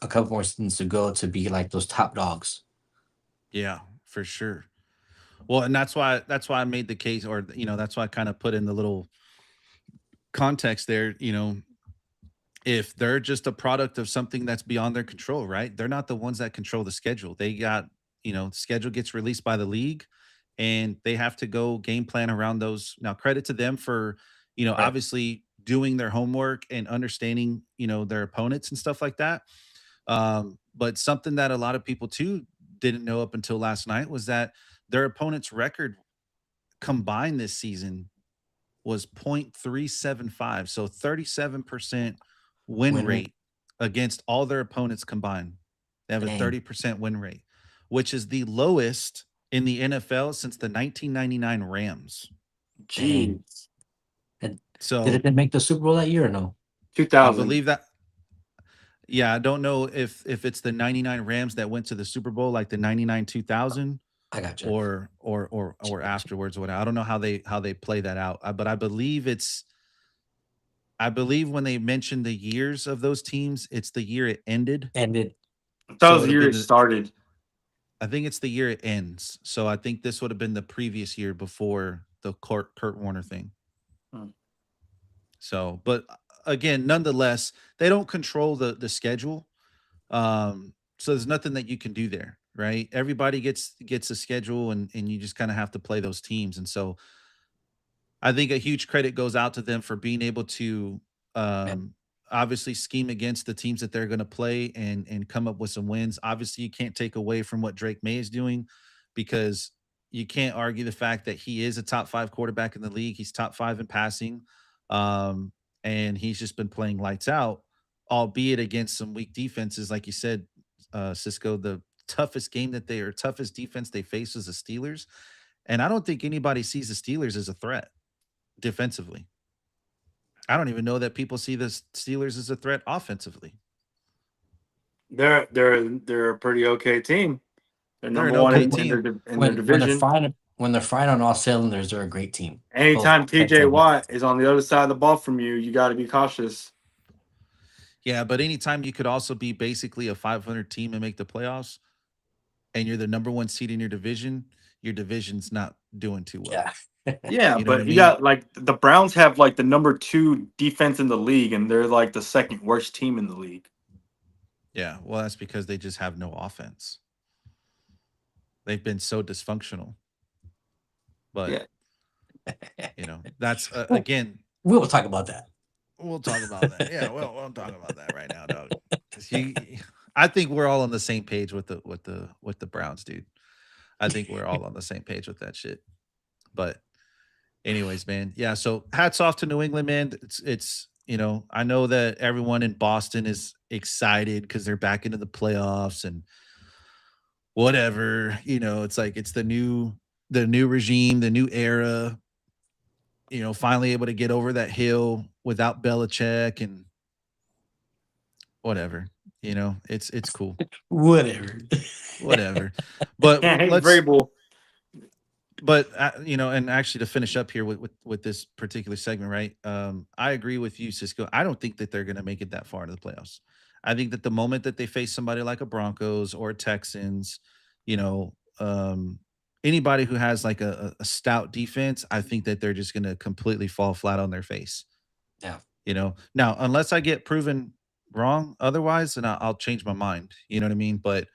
couple more seasons to go to be like those top dogs.
Yeah, for sure. Well, and that's why I made the case, or that's why I kind of put in the little context there. If they're just a product of something that's beyond their control, right? They're not the ones that control the schedule. They got, schedule gets released by the league and they have to go game plan around those. Now, credit to them for,
Right.
obviously doing their homework and understanding, their opponents and stuff like that. But something that a lot of people too didn't know up until last night was that their opponent's record combined this season was 0.375. So 37% win
Winner.
rate against all their opponents combined. They have a
Dang.
30% win rate, which is the lowest in the NFL since the 1999 Rams.
Dang.
Jeez.
And did
So
it make the Super Bowl that year or no?
I
2000.
believe that. Yeah, I don't know if it's the 99 Rams that went to the Super Bowl like the 99 2000
I got you.
or afterwards or whatever. I don't know how they play that out. But I believe when they mentioned the years of those teams, it's the year it ended.
Ended.
That
So it
was
would
the
have
year
been
it started.
I think it's the year it ends. So I think this would have been the previous year before the Kurt Warner thing.
Hmm.
So, but again, nonetheless, they don't control the schedule. So there's nothing that you can do there, right? Everybody gets a schedule, and you just kind of have to play those teams. And so I think a huge credit goes out to them for being able to
Man.
obviously scheme against the teams that they're going to play and come up with some wins. Obviously, you can't take away from what Drake May is doing because you can't argue the fact that he is a top 5 quarterback in the league. He's top 5 in passing. Um, and he's just been playing lights out, albeit against some weak defenses. Like you said, Cisco, the toughest defense they face is the Steelers. And I don't think anybody sees the Steelers as a threat defensively. I don't even know that people see the Steelers as a threat offensively.
They're a pretty okay team. They're
They're an
number one
okay
in their
team.
When they're
division.
firing when they're firing on all cylinders, they're a great team. Both
Anytime
offense
TJ
and
Watt
defense.
is on the other side of the ball from you, you got to be cautious.
Yeah, but anytime you could also be basically a 500 team and make the playoffs, and you're the number 1 seed in your division's not doing too well.
Yeah.
Yeah,
You know what I
but you
mean?
got like the Browns have like the number 2 defense in the league, and they're like the second worst team in the league.
Yeah, well, that's because they just have no offense. They've been so dysfunctional. But
Yeah.
that's
Well,
again,
we'll talk about that.
we'll talk about that. Yeah, we'll talk about that right now, dog. 'Cause I think we're all on the same page with the Browns, dude. I think we're all on the same page with that shit. But anyways, man, yeah. So hats off to New England, man. It's I know that everyone in Boston is excited because they're back into the playoffs and whatever. It's like it's the new regime, the new era. Finally able to get over that hill without Belichick and whatever. It's cool.
Whatever.
Whatever. But
Can't hate
let's
Vrabel.
but and actually to finish up here with this particular segment, right? I agree with you, Cisco. I don't think that they're going to make it that far into the playoffs. I think that the moment that they face somebody like a Broncos or a Texans, you know, anybody who has like a stout defense, I think that they're just going to completely fall flat on their face.
Yeah.
Now unless I get proven wrong otherwise, then I'll change my mind. You know what I mean? But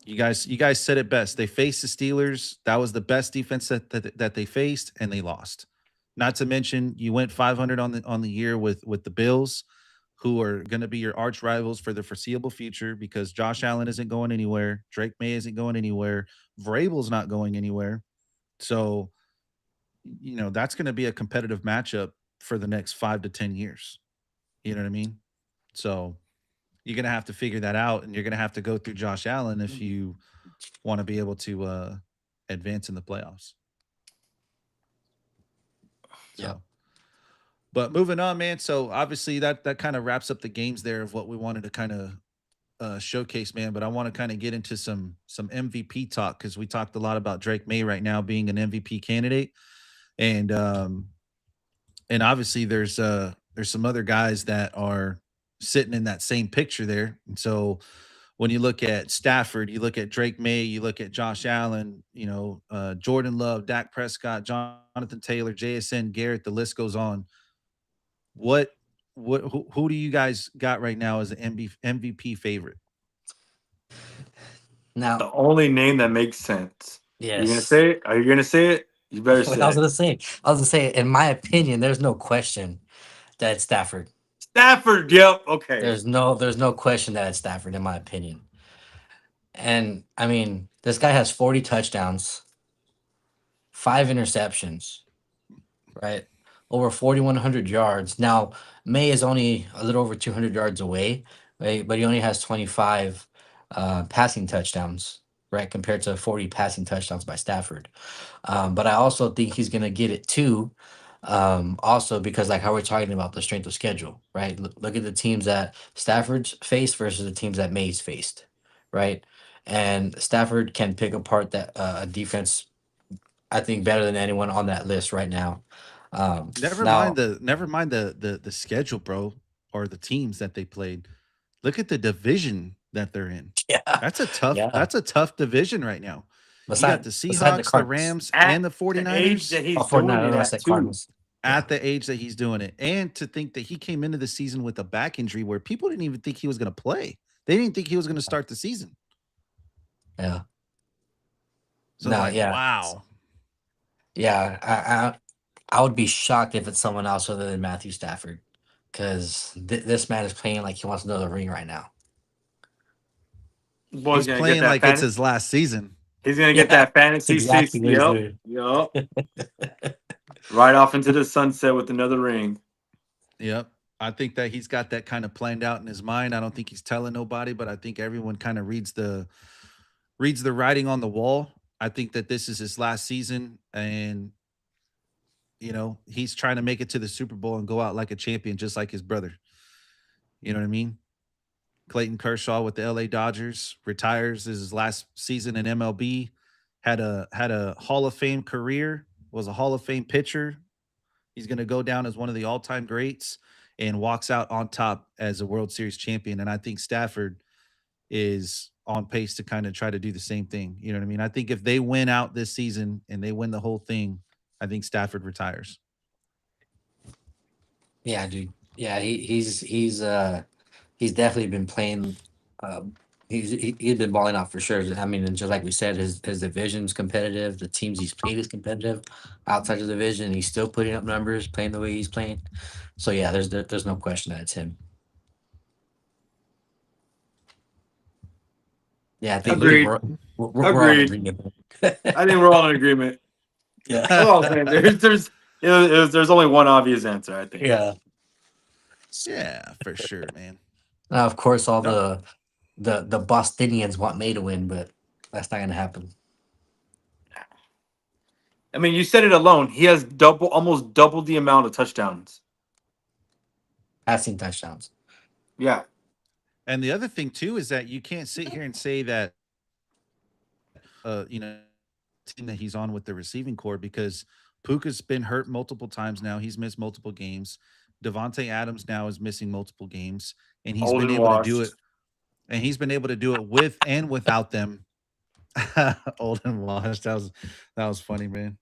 you guys said it best. They faced the Steelers. That was the best defense that they faced, and they lost. Not to mention, you went 500 on the year with the Bills, who are going to be your arch rivals for the foreseeable future because Josh Allen isn't going anywhere, Drake May isn't going anywhere, Vrabel's not going anywhere. So, that's going to be a competitive matchup for the next 5 to 10 years. You know what I mean? So you're going to have to figure that out, and you're going to have to go through Josh Allen if you want to be able to advance in the playoffs. So,
Yeah.
but moving on, man. So obviously that kind of wraps up the games there of what we wanted to kind of showcase, man. But I want to kind of get into some MVP talk because we talked a lot about Drake May right now being an MVP candidate, and obviously there's some other guys that are sitting in that same picture there. And so when you look at Stafford, you look at Drake May, you look at Josh Allen, Jordan Love, Dak Prescott, Jonathan Taylor, JSN, Garrett, the list goes on. Who do you guys got right now as an MVP favorite?
Now,
The only name that makes sense. You gonna
yes.
say it? Are you gonna say it? You better
I
say
was
it.
gonna say, in my opinion, there's no question that it's Stafford.
Stafford. Yep. Okay.
There's no question that it's Stafford, in my opinion. And I mean, this guy has 40 touchdowns, 5 interceptions, right? Over 4,100 yards. Now, May is only a little over 200 yards away, right? But he only has 25 passing touchdowns, right? Compared to 40 passing touchdowns by Stafford. But I also think he's going to get it too. Also, because like how we're talking about the strength of schedule, right? Look at the teams that Stafford's faced versus the teams that May's faced, right? And Stafford can pick apart that a defense, I think, better than anyone on that list right now. Now,
Never mind the schedule, bro, or the teams that they played. Look at the division that they're in.
yeah, yeah.
That's a tough division right now. You got the
Beside the
Seahawks, the
Cardinals,
Rams,
At
and the
the age
49ers
that
oh,
he's doing
49, I
it
don't
at
say
too.
Cardinals. Yeah,
at the age that he's doing it. And to think that he came into the season with a back injury where people didn't even think he was going to play. They didn't think he was going to start the season.
yeah.
So
No,
like,
yeah,
wow.
yeah. I would be shocked if it's someone else other than Matthew Stafford, because this man is playing like he wants another ring right now.
Boy's
He's
gonna get
playing
that
like it's
fantasy.
his last season.
He's gonna get
Yeah,
that
that's
fantasy
exactly
six.
what he's
Yep.
doing.
Yep. Right off into the sunset with another ring.
Yep. I think that he's got that kind of planned out in his mind. I don't think he's telling nobody, but I think everyone kind of reads the writing on the wall. I think that this is his last season, and he's trying to make it to the Super Bowl and go out like a champion, just like his brother. You know what I mean? Clayton Kershaw with the LA Dodgers retires. This is his last season in MLB. Had a Hall of Fame career. Was a Hall of Fame pitcher. He's going to go down as one of the all-time greats and walks out on top as a World Series champion. And I think Stafford is on pace to kind of try to do the same thing. You know what I mean? I think if they win out this season and they win the whole thing, I think Stafford retires.
Yeah, dude. Yeah, he's definitely been playing. Um, he's been balling out for sure. I mean, and just like we said, his division's competitive. The teams he's played is competitive. Outside of the division, he's still putting up numbers, playing the way he's playing. So yeah, there's no question that it's him. Yeah, I think
Agreed.
we're all in
Agreed.
agreement.
I think we're all in agreement.
Yeah,
Oh man, there's only one obvious answer. I think.
yeah.
Yeah, for sure, man.
Now, of course, all
No.
the Bostonians want May to win, but that's not gonna happen.
I mean, you said it alone. He has almost double the amount of touchdowns.
Passing touchdowns.
Yeah.
And the other thing too is that you can't sit here and say that team that he's on with the receiving core, because Puka's been hurt multiple times now. He's missed multiple games. Devontae Adams now is missing multiple games, and he's
Old
been
and
able to do it.
washed.
And he's been able to do it with and without them. Old and washed. That was funny, man.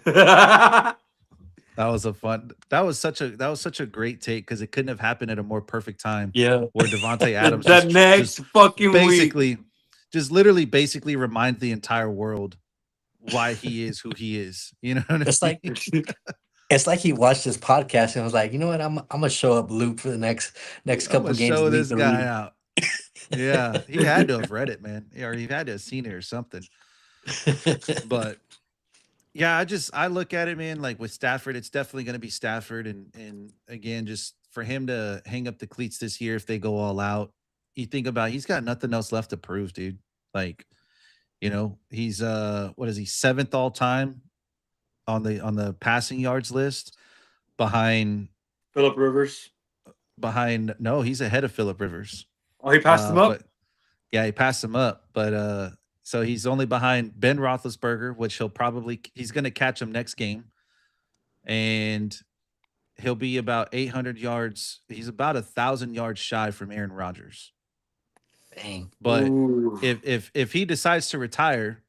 That was such a great take, because it couldn't have happened at a more perfect time.
Yeah.
Where Devontae Adams
the next fucking week.
basically literally basically reminds the entire world why he is who he is. You know what
It's
I
like
mean?
it's like he watched this podcast and was like, you know what, I'm gonna show up Luke for the next
I'm
couple
gonna
games.
show
Lead
this
the
guy
league.
out. Yeah, he had to have read it, man, or he had to have seen it or something. But yeah, I look at it, man. Like with Stafford, it's definitely going to be Stafford, and again, just for him to hang up the cleats this year if they go all out. You think about he's got nothing else left to prove, dude. Like, he's what is he, seventh all time on the passing yards list, behind
Philip Rivers.
no, he's ahead of Philip Rivers.
Oh, he passed him up.
But yeah, he passed him up. But so he's only behind Ben Roethlisberger, which he's going to catch him next game, and he'll be about 800 yards. He's about 1,000 yards shy from Aaron Rodgers.
Dang.
But
Ooh.
if he decides to retire,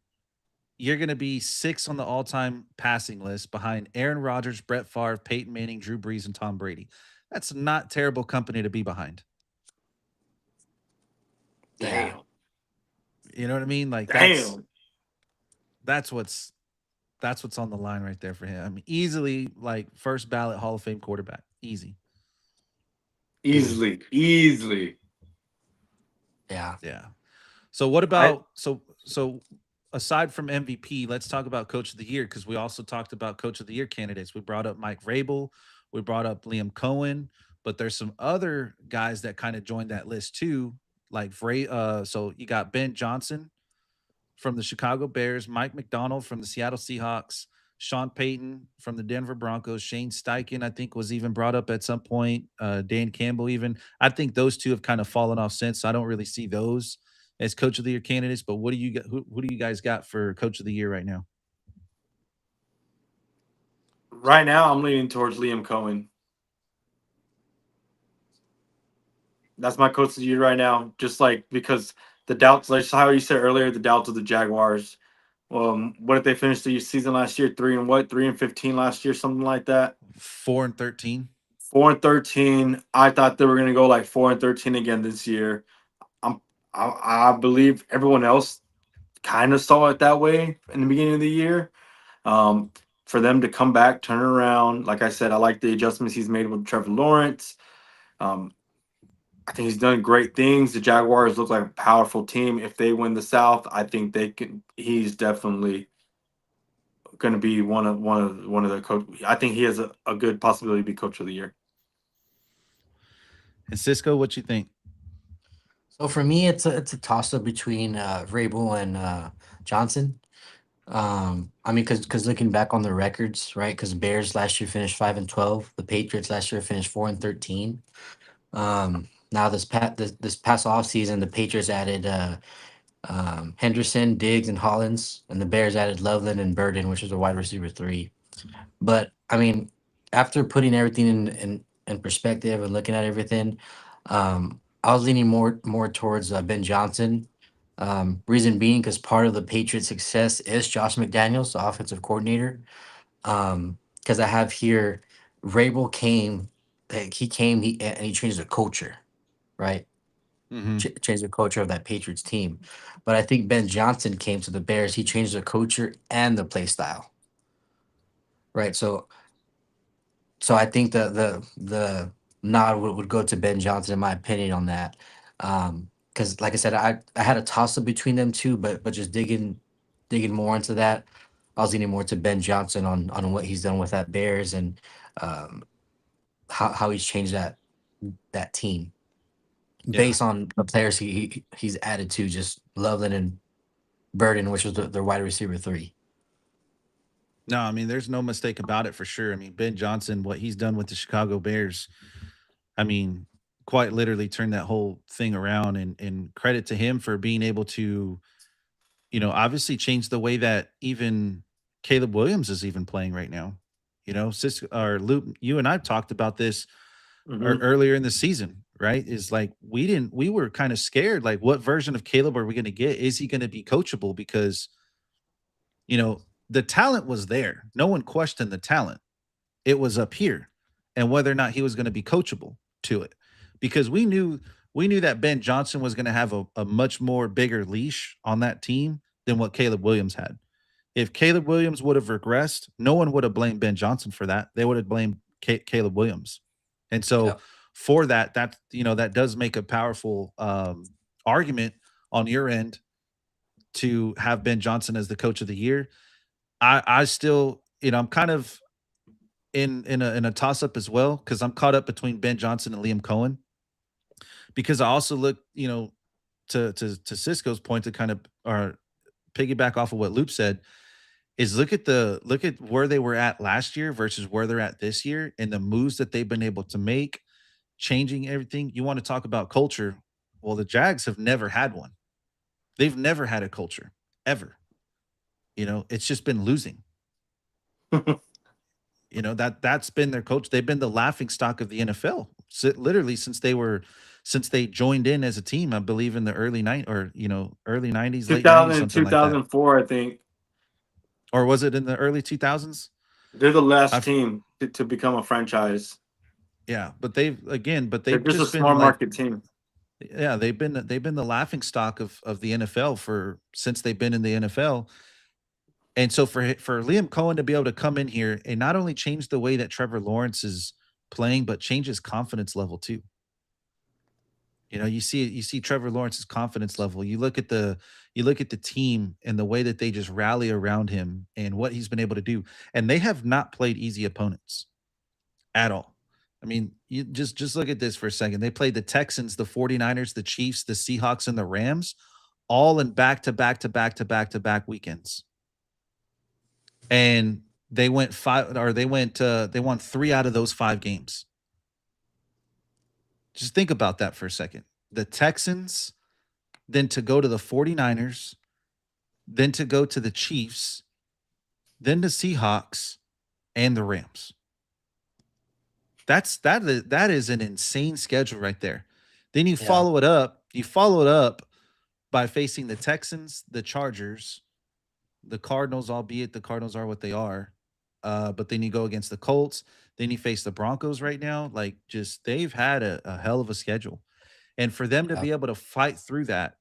you're going to be 6th on the all-time passing list behind Aaron Rodgers, Brett Favre, Peyton Manning, Drew Brees, and Tom Brady. That's not terrible company to be behind.
Damn.
You know what I mean? Like
Damn.
that's what's on the line right there for him. I mean, easily like first ballot Hall of Fame quarterback. Easily.
Yeah.
Yeah. So what about so aside from MVP, let's talk about Coach of the Year because we also talked about Coach of the Year candidates. We brought up Mike Vrabel, we brought up Liam Cohen, but there's some other guys that kind of joined that list too. Like so you got Ben Johnson from the Chicago Bears, Mike McDonald from the Seattle Seahawks, Sean Payton from the Denver Broncos, Shane Steichen, I think, was even brought up at some point. Dan Campbell, even. I think those two have kind of fallen off since. So I don't really see those as Coach of the Year candidates. But what do you got? Who do you guys got for Coach of the Year right now?
Right now, I'm leaning towards Liam Cohen. That's my coach of the year right now. Just like because the doubts, like how you said earlier, the doubts of the Jaguars. What did they finish the season last year? 3-15 last year, something like that.
4-13.
4-13. I thought they were gonna go like 4-13 again this year. I believe everyone else kind of saw it that way in the beginning of the year. For them to come back, turn around, like I said, I like the adjustments he's made with Trevor Lawrence. I think he's done great things. The Jaguars look like a powerful team. If they win the South, I think they can. He's definitely going to be one of the coach. I think he has a good possibility to be coach of the year.
And Cisco, what you think?
So for me, it's a toss up between Vrabel and Johnson. I mean, because looking back on the records, right? Because Bears last year finished 5-12. The Patriots last year finished 4-13. Now this past off season, the Patriots added Henderson, Diggs, and Hollins, and the Bears added Loveland and Burden, which is a wide receiver 3. But I mean, after putting everything in perspective and looking at everything, I was leaning more towards Ben Johnson. Reason being because part of the Patriots' success is Josh McDaniels, the offensive coordinator. Because I have here, Rabel came, and he changed the culture, right? Changed the culture of that Patriots team. But I think Ben Johnson came to the Bears. He changed the culture and the play style, right? So I think the nod would go to Ben Johnson in my opinion on that. Because like I said, I had a toss up between them two, but just digging more into that, I was leaning more to Ben Johnson on what he's done with that Bears and um, how he's changed that team
Yeah.
based on the players he's added to, just Loveland and Burden, which was the wide receiver 3.
No, I mean, there's no mistake about it for sure. I mean, Ben Johnson, what he's done with the Chicago Bears, I mean, quite literally turned that whole thing around. And credit to him for being able to, obviously change the way that even Caleb Williams is even playing right now. Or Luke, you and I talked about this earlier in the season, right? Is like we were kind of scared, like what version of Caleb are we going to get? Is he going to be coachable? Because the talent was there. No one questioned the talent. It was up here and whether or not he was going to be coachable to it. Because we knew that Ben Johnson was going to have a much more bigger leash on that team than what Caleb Williams had. If Caleb Williams would have regressed, no one would have blamed Ben Johnson for that. They would have blamed Caleb Williams. And so for that does make a powerful argument on your end to have Ben Johnson as the coach of the year. I still, I'm kind of in a toss up as well because I'm caught up between Ben Johnson and Liam Cohen. Because I also look, to Cisco's point to kind of or piggyback off of what Loop said, is look at where they were at last year versus where they're at this year and the moves that they've been able to make, changing everything. You want to talk about culture? Well, the Jags have never had one. They've never had a culture ever. It's just been losing. That's been their coach. They've been the laughing stock of the NFL, literally since they joined in as a team. I believe in the early 90s, late 90s, something like that.
2004, I think.
Or was it in the early 2000s?
They're the last team to become a franchise.
Yeah, but
they're just a small market team.
Yeah, they've been the laughing stock of the NFL since they've been in the NFL. And so for Liam Cohen to be able to come in here and not only change the way that Trevor Lawrence is playing, but change his confidence level too. You see Trevor Lawrence's confidence level. You look at the team and the way that they just rally around him and what he's been able to do. And they have not played easy opponents at all. I mean, you just look at this for a second. They played the Texans, the 49ers, the Chiefs, the Seahawks, and the Rams all in back to back to back to back to back weekends. And they went five or they won 3 out of those 5 games. Just think about that for a second. The Texans, then to go to the 49ers, then to go to the Chiefs, then the Seahawks and the Rams. That is an insane schedule right there. Then you
Yeah.
follow it up. You follow it up by facing the Texans, the Chargers, the Cardinals, albeit the Cardinals are what they are. But then you go against the Colts. Then you face the Broncos right now. Like, just they've had a hell of a schedule. And for them to
Yeah.
be able to fight through that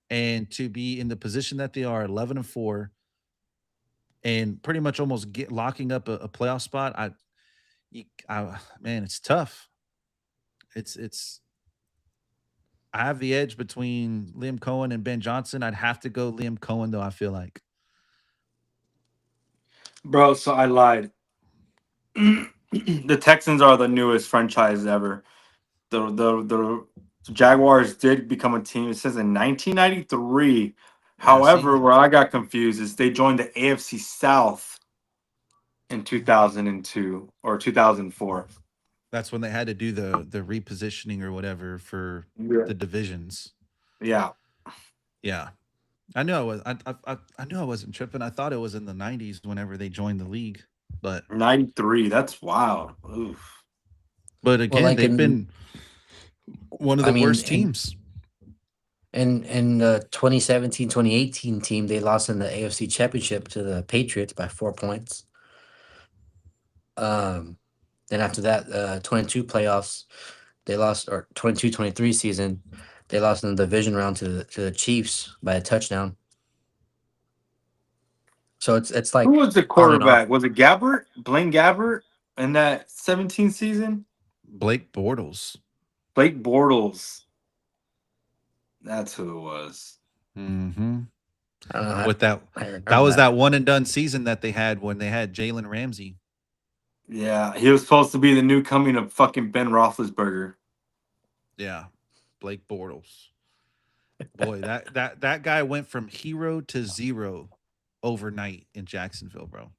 and to be in the position that they are, 11-4, and pretty much almost get locking up a playoff spot, man, it's tough. It's I have the edge between Liam Cohen and Ben Johnson. I'd have to go Liam Cohen though, I feel like.
Bro, so I lied. The Texans are the newest franchise ever. The Jaguars did become a team. It says in 1993.
Yeah,
However,
see,
where I got confused is they joined the AFC South in 2002 or 2004.
that's when they had to do the repositioning or whatever for
Yeah.
the divisions.
Yeah.
Yeah. I knew I was I knew I wasn't tripping. I thought it was in the 90s whenever they joined the league. But
93. That's wild. Oof.
Well,
again,
like
they've been one of
I
the
mean,
worst teams.
in the 2017-2018 team, they lost in the AFC Championship to the Patriots by 4 points. Um, then after that, 22 playoffs, they lost, or 22-23 season, they lost in the division round to the Chiefs by a touchdown. So it's
Who
like
was the
on and off.
quarterback? Was it Gabbert? Blaine Gabbert in that 17 season?
Blake Bortles.
Blake Bortles. That's who it was.
Mm-hmm.
I don't know.
With that
I remember
that was that one and done season that they had when they had Jalen Ramsey.
Yeah, he was supposed to be the new coming of fucking Ben Roethlisberger.
Yeah. Blake Bortles. Boy, that guy went from hero to zero overnight in Jacksonville, bro.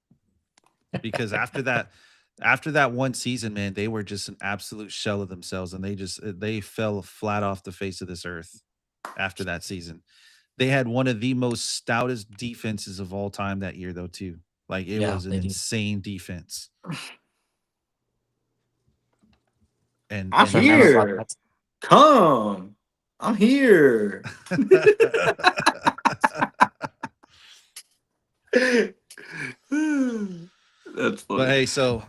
Because after that one season, man, they were just an absolute shell of themselves, and they fell flat off the face of this earth after that season. They had one of the most stoutest defenses of all time that year, though, too. Like, it
Yeah,
was an
they did.
insane defense.
I'm
So I
And
remember
this
about
here. Come. I'm here. That's
But
funny.
hey, so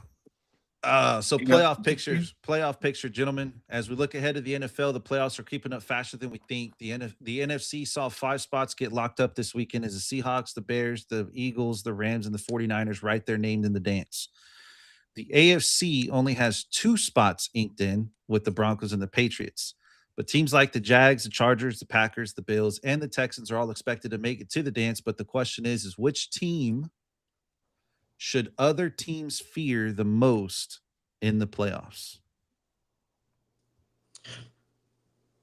Yep.
playoff picture, gentlemen. As we look ahead to the NFL, the playoffs are creeping up faster than we think. The NFC saw 5 spots get locked up this weekend as the Seahawks, the Bears, the Eagles, the Rams, and the 49ers write their names in the dance. The AFC only has 2 spots inked in with the Broncos and the Patriots. But teams like the Jags, the Chargers, the Packers, the Bills, and the Texans are all expected to make it to the dance. But the question is which team should other teams fear the most in the playoffs?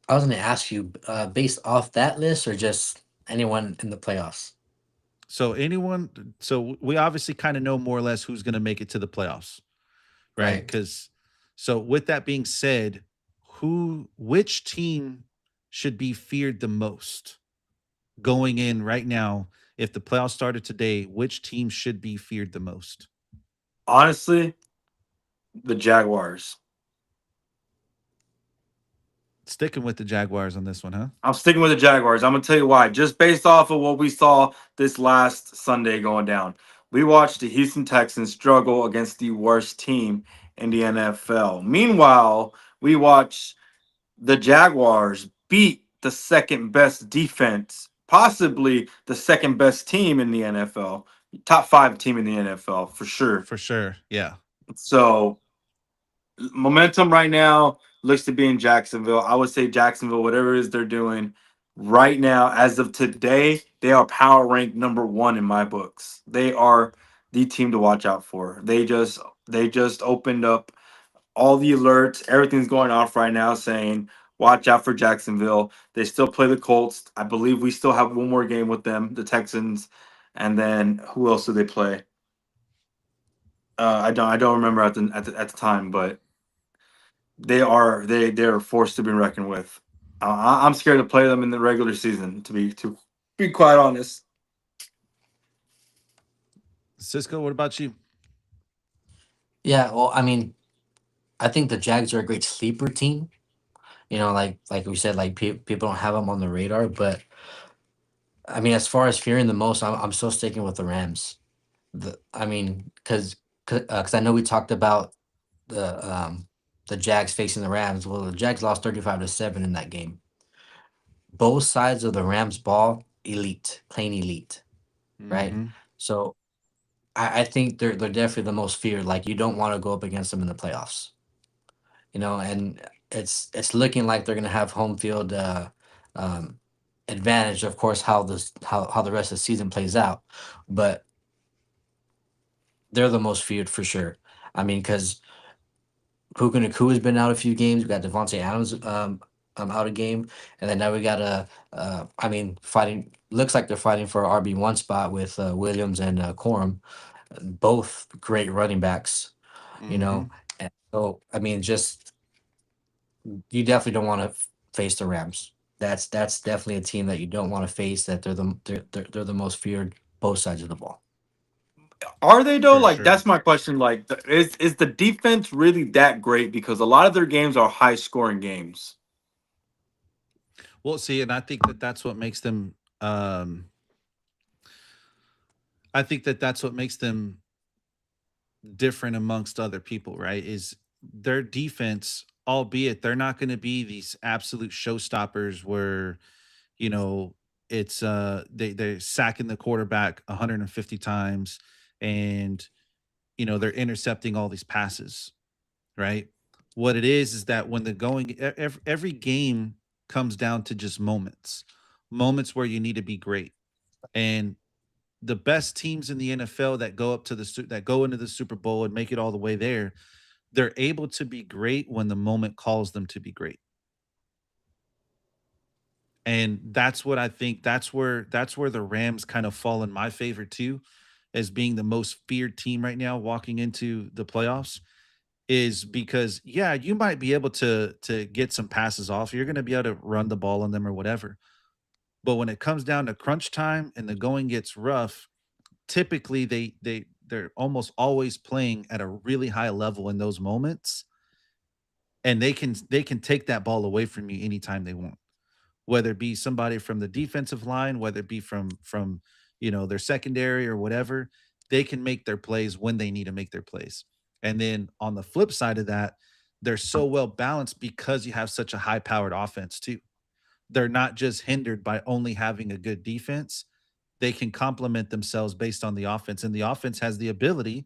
I was going to ask you, based off that list or just anyone in the playoffs?
So we obviously kind of know more or less who's going to make it to the playoffs, right?
Right.
Because so with that being said, which team should be feared the most going in right now? If the playoffs started today, which team should be feared the most?
Honestly, the Jaguars.
Sticking with the Jaguars on this one, huh?
I'm sticking with the Jaguars. I'm gonna tell you why. Just based off of what we saw this last Sunday going down, we watched the Houston Texans struggle against the worst team in the NFL. Meanwhile, we watched the Jaguars beat the second best defense, possibly the second best team in the NFL, top 5 team in the NFL for sure.
For sure. Yeah.
So momentum right now, looks to be in Jacksonville. I would say Jacksonville, whatever it is they're doing right now, as of today, they are power ranked number one in my books. They are the team to watch out for. They just opened up all the alerts. Everything's going off right now saying watch out for Jacksonville. They still play the Colts. I believe we still have one more game with them, the Texans, and then who else do they play? I don't remember at the time, but they're forced to be reckoned with. I'm scared to play them in the regular season. To be quite honest.
Cisco, what about you?
Yeah, well, I mean, I think the Jags are a great sleeper team. Like we said, like people don't have them on the radar. But I mean, as far as fearing the most, I'm still sticking with the Rams. I mean, because I know we talked about the Jags facing the Rams. Well, the Jags lost 35-7 in that game. Both sides of the Rams ball, elite, plain elite, right?
Mm-hmm.
So I think they're definitely the most feared. Like, you don't want to go up against them in the playoffs, and it's looking like they're gonna have home field um, advantage. Of course, how the rest of the season plays out, but they're the most feared for sure. I mean, because Puka Nakua has been out a few games. We got Devontae Adams out a game, and then now we got I mean, fighting. Looks like they're fighting for a RB1 spot with Williams and Corum, both great running backs. You
Mm-hmm.
know, and so I mean, just you definitely don't want to face the Rams. That's definitely a team that you don't want to face. That they're the most feared both sides of the ball.
Are they though?
For
Like
sure.
that's my question. Like, is the defense really that great? Because a lot of their games are high scoring games.
Well, see, and I think that that's what makes them. I think that that's what makes them different amongst other people, right? Is their defense, albeit they're not going to be these absolute showstoppers where, you know, it's they're sacking the quarterback 150 times and they're intercepting all these passes, right? What it is that when the every game comes down to just moments where you need to be great. And the best teams in the NFL that go up to that go into the Super Bowl and make it all the way there, they're able to be great when the moment calls them to be great. And that's what I think that's where the Rams kind of fall in my favor too, as being the most feared team right now walking into the playoffs, is because yeah, you might be able to get some passes off. You're going to be able to run the ball on them or whatever. But when it comes down to crunch time and the going gets rough, typically they're almost always playing at a really high level in those moments, and they can take that ball away from you anytime they want, whether it be somebody from the defensive line, whether it be from their secondary or whatever. They can make their plays when they need to make their plays. And then on the flip side of that, they're so well balanced because you have such a high powered offense too. They're not just hindered by only having a good defense. They can complement themselves based on the offense. And the offense has the ability,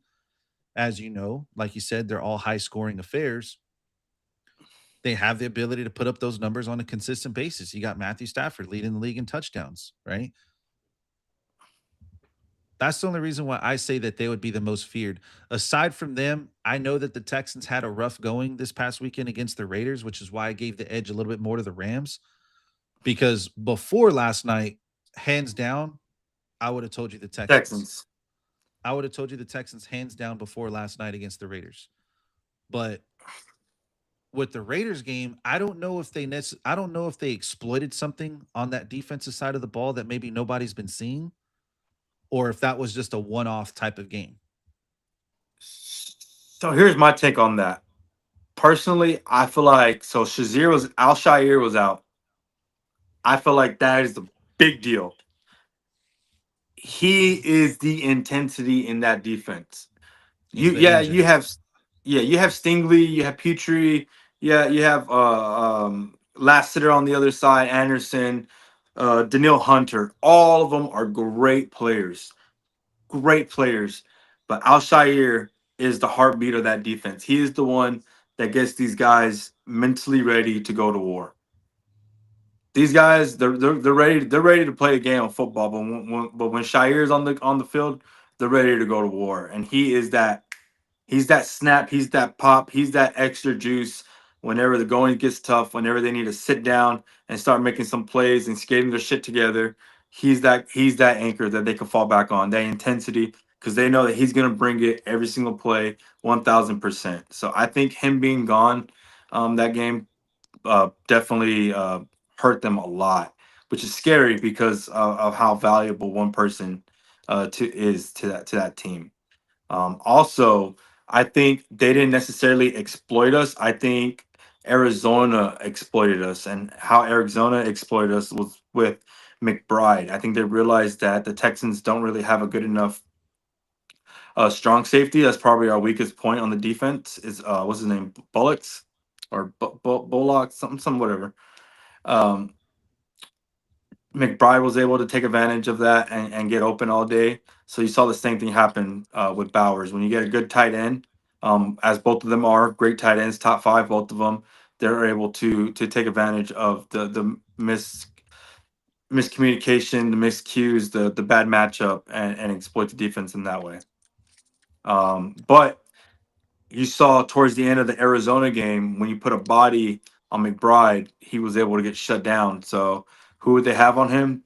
as you know, like you said, they're all high scoring affairs. They have the ability to put up those numbers on a consistent basis. You got Matthew Stafford leading the league in touchdowns, right? That's the only reason why I say that they would be the most feared. Aside from them, I know that the Texans had a rough going this past weekend against the Raiders, which is why I gave the edge a little bit more to the Rams. Because before last night, hands down, I would have told you the Texans.
Texans.
I would have told you the Texans hands down before last night against the Raiders. But with the Raiders game, I don't know if they exploited something on that defensive side of the ball that maybe nobody's been seeing, or if that was just a one-off type of game.
So here's my take on that. Personally, I feel like so Shazier was Al Shair was out. I feel like that is the big deal. He is the intensity in that defense.
He's
You
the
yeah, you
engine.
have you have Stingley, you have Petrie, yeah, you have Lassiter on the other side, Anderson, Daniil Hunter. All of them are great players. Great players. But Al Shair is the heartbeat of that defense. He is the one that gets these guys mentally ready to go to war. These guys, they're ready. They're ready to play a game of football, but when Shair's on the field, they're ready to go to war. And he is that. He's that snap. He's that pop. He's that extra juice. Whenever the going gets tough, whenever they need to sit down and start making some plays and skating their shit together, he's that anchor that they can fall back on. That intensity, because they know that he's gonna bring it every single play, 1,000%. So I think him being gone, that game definitely hurt them a lot, which is scary because of how valuable one person to that team. Also, I think they didn't necessarily exploit us. I think Arizona exploited us, and how Arizona exploited us was with McBride. I think they realized that the Texans don't really have a good enough strong safety. That's probably our weakest point on the defense. Is what's his name, Bullocks or Bullock, something whatever. Um, McBride was able to take advantage of that and get open all day. So you saw the same thing happen with Bowers. When you get a good tight end, as both of them are great tight ends, top five, both of them, they're able to take advantage of the miscommunication, the miscues, the bad matchup, and exploit the defense in that way. But you saw towards the end of the Arizona game when you put a body on McBride, he was able to get shut down. So who would they have on him?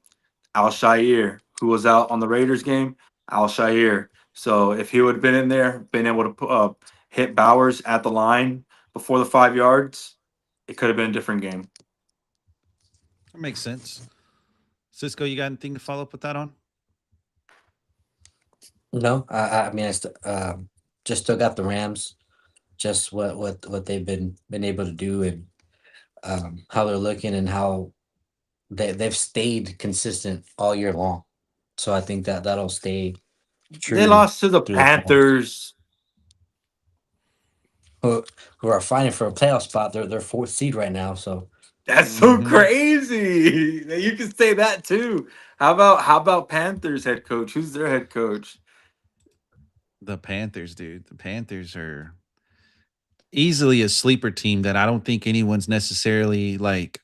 Al Shair, who was out on the Raiders game, Al Shair. So if he would have been in there, been able to hit Bowers at the line before the 5 yards, it could have been a different game.
That makes sense. Cisco, you got anything to follow up with that on?
No, I mean, just still got the Rams. Just what they've been able to do, and how they're looking, and how they've stayed consistent all year long. So I think that that'll stay
They
true
lost to the
through the playoffs.
Panthers.
Who, who are fighting for a playoff spot? They're fourth seed right now. So
That's so
Mm-hmm.
crazy. You can say that too. How about Panthers head coach? Who's their head coach?
The Panthers, dude. The Panthers are easily a sleeper team that I don't think anyone's necessarily like.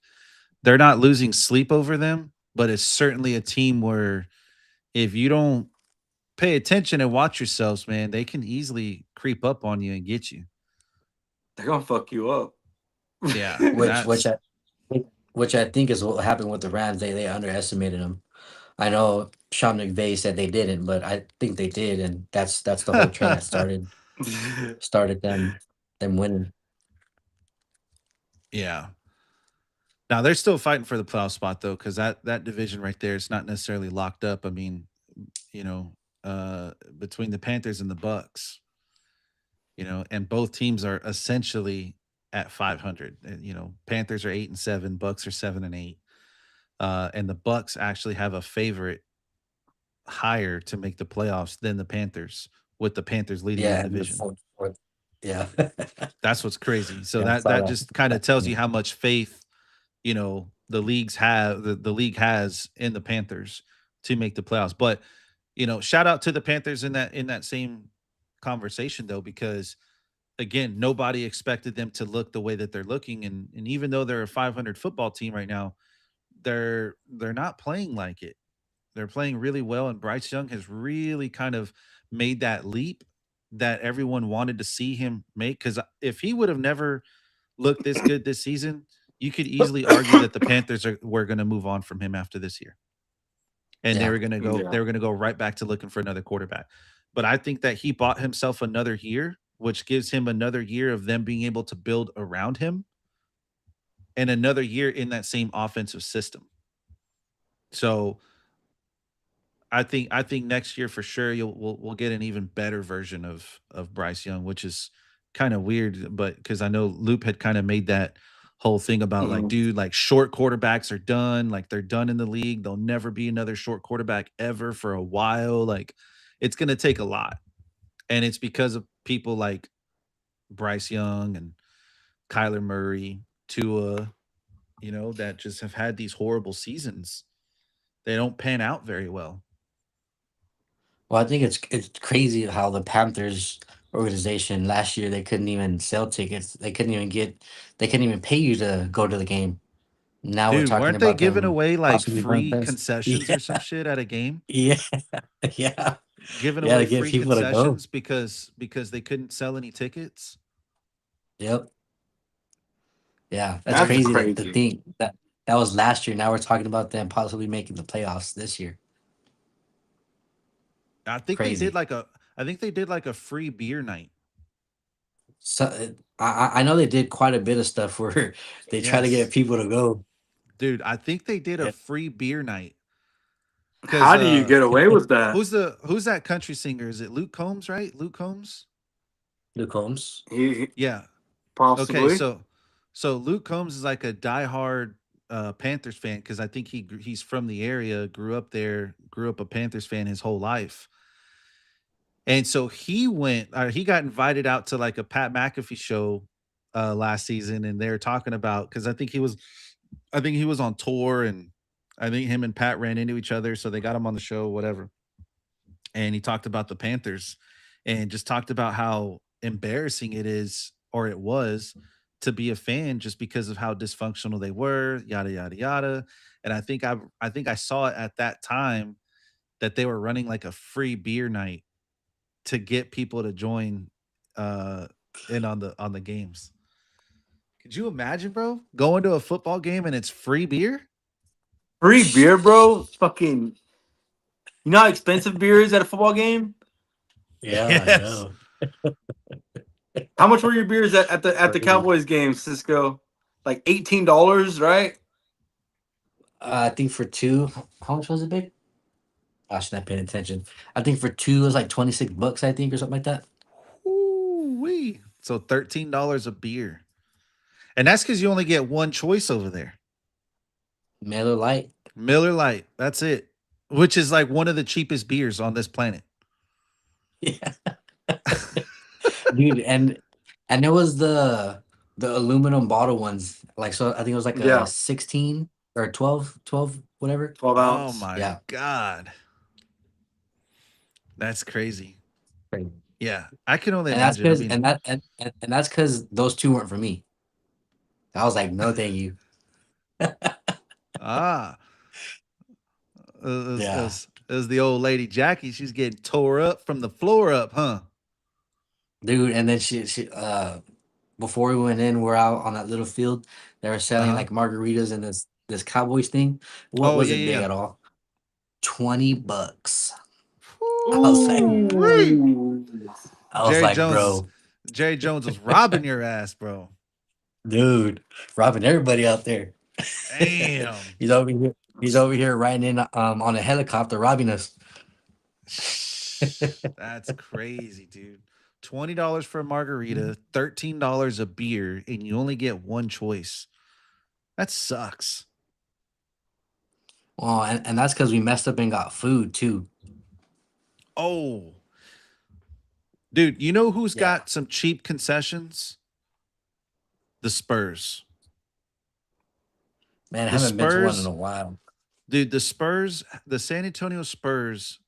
They're not losing sleep over them, but it's certainly a team where if you don't pay attention and watch yourselves, man, they can easily creep up on you and get you.
They're gonna fuck you up.
Yeah,
which which
that's
I which I think is what happened with the Rams. They underestimated them. I know Sean McVay said they didn't, but I think they did, and that's the whole trend that started them winning.
yeah. Now they're still fighting for the playoff spot though, because that division right there is not necessarily locked up. I mean, you know, between the Panthers and the Bucks, and both teams are essentially at 500. Panthers are 8-7, Bucks are 7-8, and the Bucks actually have a favorite higher to make the playoffs than the Panthers, with the Panthers leading the
Yeah, and the
division.
fourth. Yeah,
That's what's crazy. So
yeah, I
that
saw
that
that.
just kind of tells you how much faith the league has in the Panthers to make the playoffs. But shout out to the Panthers in that same conversation though, because again, nobody expected them to look the way that they're looking, and even though they're a 500 football team right now, they're not playing like it. They're playing really well, and Bryce Young has really kind of made that leap that everyone wanted to see him make. Because if he would have never looked this good this season, you could easily argue that the Panthers were going to move on from him after this year, and they
Yeah,
were going to go
Yeah.
they were going to go right back to looking for another quarterback. But I think that he bought himself another year, which gives him another year of them being able to build around him, and another year in that same offensive system. So I think next year for sure we'll get an even better version of Bryce Young, which is kind of weird, but because I know Loop had kind of made that whole thing about like,
Mhm.
dude, like short quarterbacks are done, like they're done in the league. There'll never be another short quarterback ever for a while. Like it's gonna take a lot. And it's because of people like Bryce Young and Kyler Murray, Tua, that just have had these horrible seasons. They don't pan out very well.
well, I think it's crazy how the Panthers organization. Last year they couldn't even sell tickets. They couldn't even pay you to go to the game. Now we're
Dude,
talking
weren't they
about
giving
them
away like
possibly going
free
best.
concessions or some shit at a game?
Yeah, yeah,
Giving
yeah,
away
to get
free
people to go.
concessions because they couldn't sell any tickets?
Yep. Yeah, that's
That's
crazy.
Damn.
That the
crazy.
thing that was last year. Now we're talking about them possibly making the playoffs this year.
I think they did
Crazy.
like a I think they did like a free beer night.
So I know they did quite a bit of stuff where they try to get
Yes.
people to go.
Dude, I think they did a
Yeah.
free beer night. Cause
How do you get away with that?
who's that country singer? Is it Luke Combs, right? Luke Combs?
Luke Holmes.
He
Yeah. Okay,
possibly.
so Luke Combs is like a diehard Panthers fan because I think he's from the area, grew up there, grew up a Panthers fan his whole life. And so he got invited out to like a Pat McAfee show last season, and they're talking about because I think he was on tour, and I think him and Pat ran into each other, so they got him on the show, whatever. And he talked about the Panthers and just talked about how embarrassing it is or it was to be a fan just because of how dysfunctional they were, yada yada yada. And I think I saw it at that time that they were running like a free beer night to get people to join uh in on the games. Could you imagine, bro? Going to a football game and it's free beer?
Free beer, bro. Fucking. You know how expensive beer is at a football game?
Yeah, I
Yes.
know.
How much were your beers at the
Crazy.
Cowboys game, Cisco? Like $18, right?
I think for two, how much was it, big? I should not paying attention. I think for two it was like $26, I think, or something like that.
Ooh wee. So $13 a beer. And that's because you only get one choice over there.
Miller Lite.
Miller Lite. That's it. Which is like one of the cheapest beers on this planet.
Yeah. Dude, and it was the aluminum bottle ones. Like so I think it was like a
Yeah,
16 or 12, whatever.
12
Oh
ounce.
my
Yeah.
God. That's crazy.
Crazy.
Yeah. I can only
And that's
imagine. I
because
mean,
and that's because those two weren't for me. I was like, no, thank you.
ah,
Yeah.
as the old lady Jackie, she's getting tore up from the floor up, huh?
Dude, and then she before we went in, we're out on that little field. They were selling
Uh-huh.
like margaritas and this Cowboys thing. What
Oh,
was
yeah,
it
yeah,
big
yeah.
at all? $20. I was like,
Woo-wee.
Ooh.
I was
Jerry
like,
Jones
bro,
Jerry Jones was robbing your ass, bro.
dude, robbing everybody out there.
Damn.
He's over here. He's over here riding in on a helicopter robbing us.
That's crazy, dude. $20 for a margarita, $13 a beer, and you only get one choice. That sucks.
Well, and that's because we messed up and got food too.
Oh, dude, you know who's
Yeah,
got some cheap concessions? The Spurs.
man, I
The
haven't been to one in
Spurs,
a while.
dude, the San Antonio Spurs,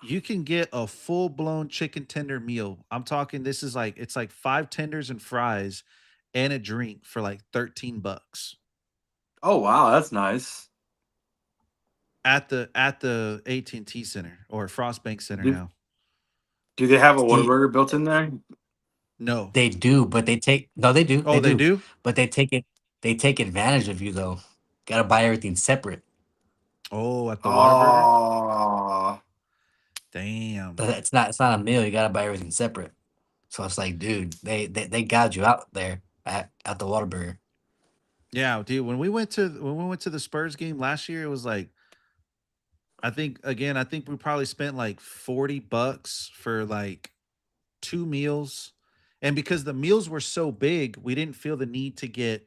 you can get a full blown chicken tender meal. I'm talking this is like it's like 5 tenders and fries and a drink for like $13
Oh wow, that's nice.
at the AT&T Center or Frostbank Center
Do,
now.
do they have a
See,
Whataburger built in there?
No.
they do, but they take no, they
Oh, they
do,
do?
but they take advantage of you though. Got to buy everything separate.
Oh, at the Whataburger?
Oh,
Damn.
It's not a meal. You got to buy everything separate. So it's like, dude, they got you out there at the Whataburger.
Yeah, dude, when we went to the Spurs game last year, it was like I think we probably spent like $40 for like 2 meals. And because the meals were so big, we didn't feel the need to get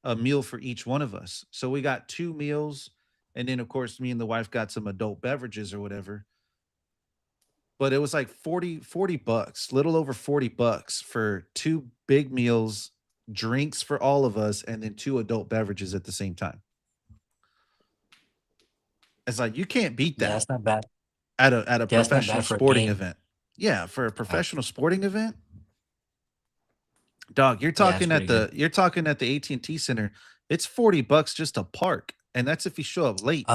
a meal for each one of us. So we got 2 meals. And then, of course, me and the wife got some adult beverages or whatever. But it was like forty bucks, little over $40 for two big meals, drinks for all of us, and then two adult beverages at the same time. It's like you can't beat
Yeah,
that
that's not bad.
at a
Yeah, that's not
professional
bad for a
sporting
game.
event. Yeah, for a professional sporting event, dog.
Yeah, it's pretty good.
You're talking at the AT&T Center. It's $40 just to park, and that's if you show up late,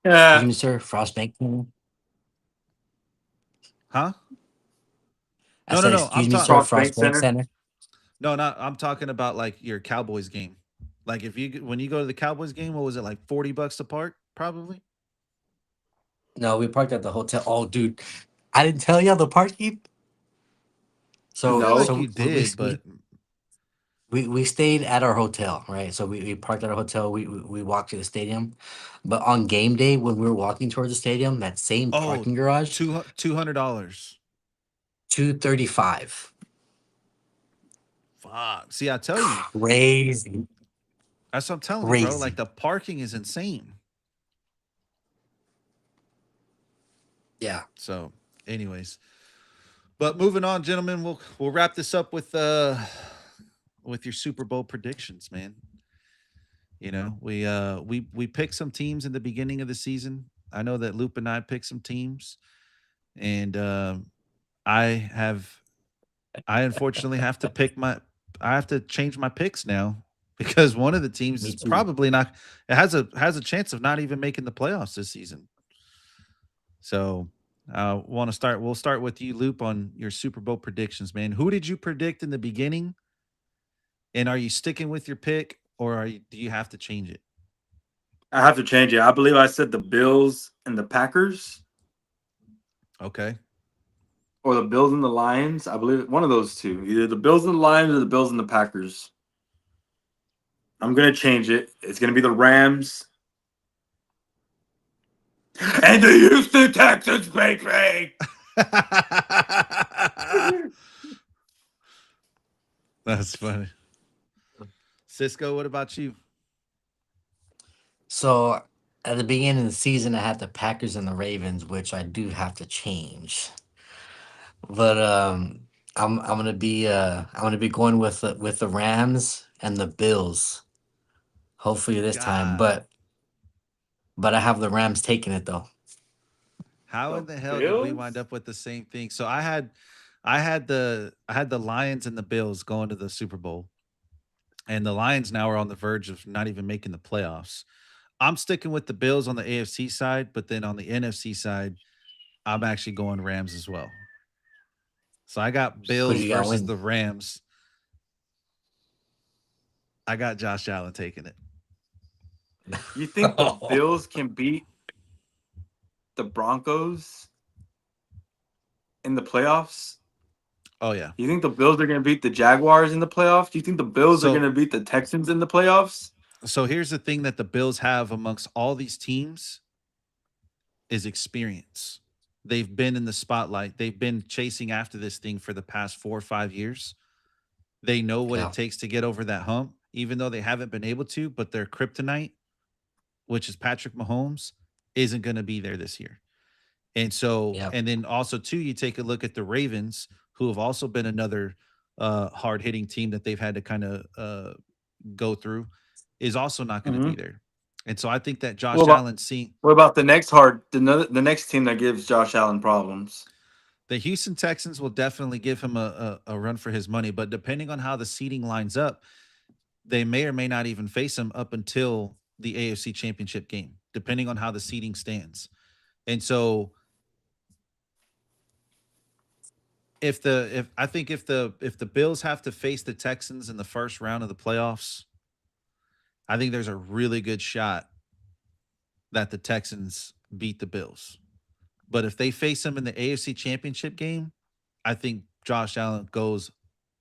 Excuse
Yeah.
me, sir. Frostbank.
huh?
I
No, no,
said,
no.
excuse me, sir.
Cross Bank
Frostbank
Center.
Center.
No, not. I'm talking about like your Cowboys game. Like if you when you go to the Cowboys game, what was it like $40 to park? Probably.
No, we parked at the hotel. Oh, dude, I didn't tell you the parking.
I
So,
feel
No.
like
so
you did, but
we stayed at our hotel, right? So we parked at our hotel. We walked to the stadium, but on game day when we were walking towards the stadium, that same
oh,
parking garage,
$200.
235.
Fuck. See, I tell you,
Crazy,
that's what I'm telling you, bro. Like
crazy.
the parking is insane.
Yeah.
So, anyways, but moving on, gentlemen, we'll wrap this up with your Super Bowl predictions, man. You know, we picked some teams in the beginning of the season. I know that Loop and I picked some teams, and I have I unfortunately have to I have to change my picks now because one of the teams
Me
is
too.
probably not it has a chance of not even making the playoffs this season. So we'll start with you, Loop, on your Super Bowl predictions, man. Who did you predict in the beginning? And are you sticking with your pick or do you have to change it?
I have to change it. I believe I said the Bills and the Packers,
Okay.
or the Bills and the Lions. I believe one of those two, either the Bills and the Lions or the Bills and the Packers. I'm gonna change it. It's gonna be the Rams and the Houston Texans, baby.
That's funny. Cisco, what about you?
So at the beginning of the season, I had the Packers and the Ravens, which I do have to change. But I'm gonna be going with the Rams and the Bills. Hopefully this time,
God,
but I have the Rams taking it though.
how
The
in the hell did we wind
Bills?
up with the same thing? So I had the Lions and the Bills going to the Super Bowl, and the Lions now are on the verge of not even making the playoffs. I'm sticking with the Bills on the AFC side, but then on the NFC side, I'm actually going Rams as well. So I got
Who do
Bills
you got
versus
win?
the Rams. I got Josh Allen taking it.
You think the Bills can beat the Broncos in the playoffs?
Oh yeah.
You think the Bills are gonna beat the Jaguars in the playoffs? Do you think the Bills are
So
gonna beat the Texans in the playoffs?
so here's the thing that the Bills have amongst all these teams is experience. They've been in the spotlight. They've been chasing after this thing for the past 4 or 5 years. They know what it
Yeah.
takes to get over that hump, even though they haven't been able to, but their kryptonite, which is Patrick Mahomes, isn't going to be there this year. And so,
Yep.
and then also too, you take a look at the Ravens, who have also been another hard hitting team that they've had to kind of go through, is also not going to
Hmm.
be there. And so I think that
What
Josh
about
Allen seeing
what about the next hard the next team that gives Josh Allen problems?
the Houston Texans will definitely give him a run for his money, but depending on how the seating lines up, they may or may not even face him up until the AFC Championship game, depending on how the seating stands. And so if I think if the Bills have to face the Texans in the first round of the playoffs, I think there's a really good shot that the Texans beat the Bills. But if they face them in the AFC Championship game, I think Josh Allen goes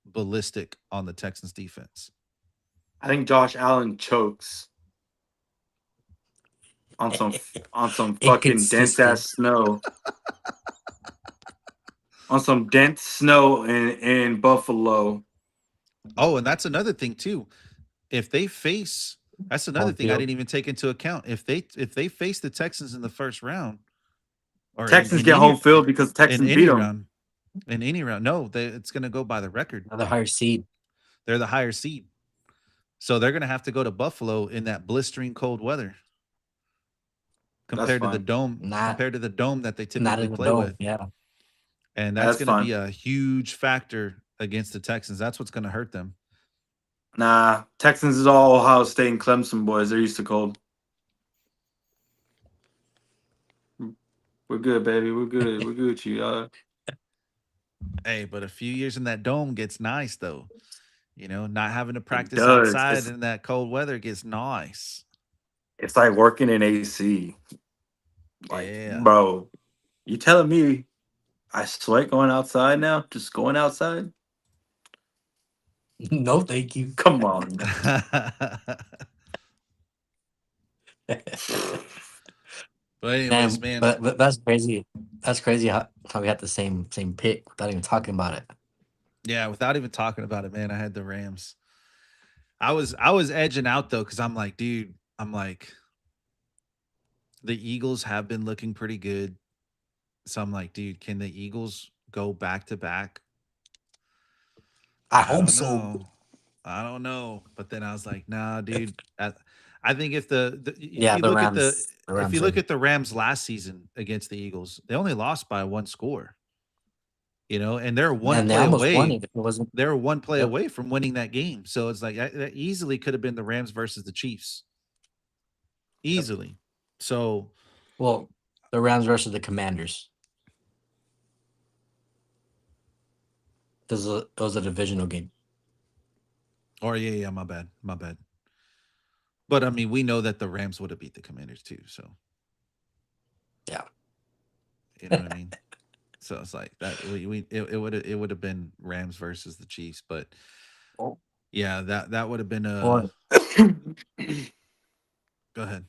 ballistic on the Texans defense.
I think Josh Allen chokes on some fucking dense ass
Inconsistent.
snow. On some dense snow in Buffalo.
Oh, and that's another thing too. If they face That's another
Home
thing I
field.
didn't even take into account. If they face the Texans in the first round or
Texans get home field because
in
Texans beat
any
them.
round, in any round, no, it's going to go by the record.
Another higher seed.
They're the higher seed. So they're going to have to go to Buffalo in that blistering cold weather
That's
compared to the
fine.
dome,
Not
compared to the dome that they
not
typically
in the
play
dome.
with.
Yeah.
and that's
That's
going to be
fine.
a huge factor against the Texans. That's what's going to hurt them.
Nah, Texans is all Ohio State and Clemson boys. They're used to cold. We're good, baby. We're good. We're Gucci.
Hey, but a few years in that dome gets nice though. Not having to
It
practice
does.
outside in that cold weather gets nice.
It's like working in AC. Like,
Yeah.
bro, you telling me I sweat going outside now? Just going outside?
No, thank you.
Come on.
But anyways,
Man,
man.
but that's crazy. That's crazy how we had the same pick without even talking about it.
Yeah, without even talking about it, man, I had the Rams. I was edging out though, because I'm like, dude, I'm like, the Eagles have been looking pretty good. So I'm like, dude, can the Eagles go back to back?
I
I
hope
don't
so.
know. I don't know. But then I was like, nah, dude. I think if if
Yeah,
you look at
The
if you
Rams
look
are.
at the Rams last season against the Eagles, they only lost by one score. And they're one
And they
play
almost won
away.
it if it wasn't.
They're one play
Yep.
away from winning that game. So it's like that easily could have been the Rams versus the Chiefs.
Yep.
Easily. So
Well, the Rams versus the Commanders. It was a divisional game.
or yeah, my bad. My bad. But I mean, we know that the Rams would have beat the Commanders too. So
Yeah.
you know what I mean? So it's like that it would have been Rams versus the Chiefs, but
Oh.
yeah, that would have been
Or
go ahead.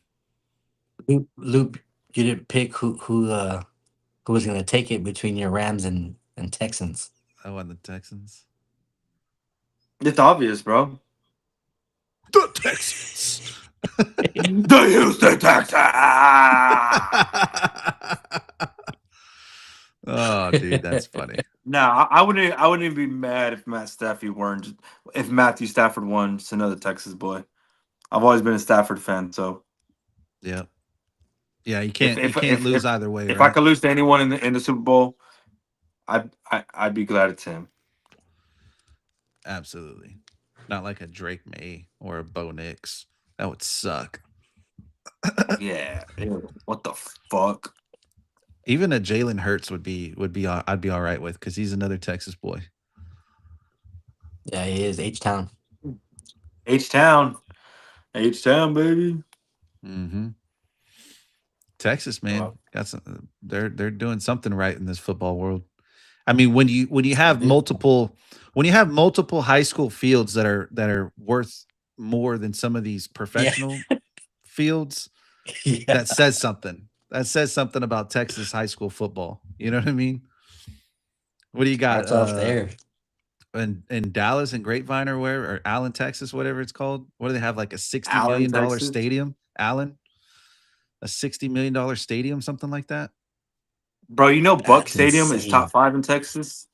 Luke, you didn't pick who was going to take it between your Rams and Texans.
I won the Texans.
It's obvious, bro.
The Texans.
The Houston Texans.
Oh, dude, that's funny.
Nah, I wouldn't. I wouldn't even be mad if if Matthew Stafford won. Just another Texas boy. I've always been a Stafford fan, so
Yeah. Yeah, you
if
can't lose either way,
if I
right?
could lose to anyone in the Super Bowl, I'd be glad it's him.
Absolutely. Not like a Drake May or a Bo Nix. That would suck.
Yeah. Ew, what the fuck?
Even a Jalen Hurts would be I'd be all right with, because he's another Texas boy.
Yeah, he is H-Town.
H-Town, baby.
Mm-hmm. Texas, man,
Wow.
got some. They're doing something right in this football world. I mean, when you have
Dude.
multiple high school fields that are worth more than some of these professional fields,
Yeah.
that says something. That says something about Texas high school football. You know what I mean? What do you got?
That's off there.
In Dallas and Grapevine or where, or Allen, Texas, whatever it's called. What do they have, like a $60
Allen,
million
Texas.
stadium? Allen, a $60 million stadium, something like that.
Bro, you know Buck
That's
Stadium is
insane.
top 5 in Texas.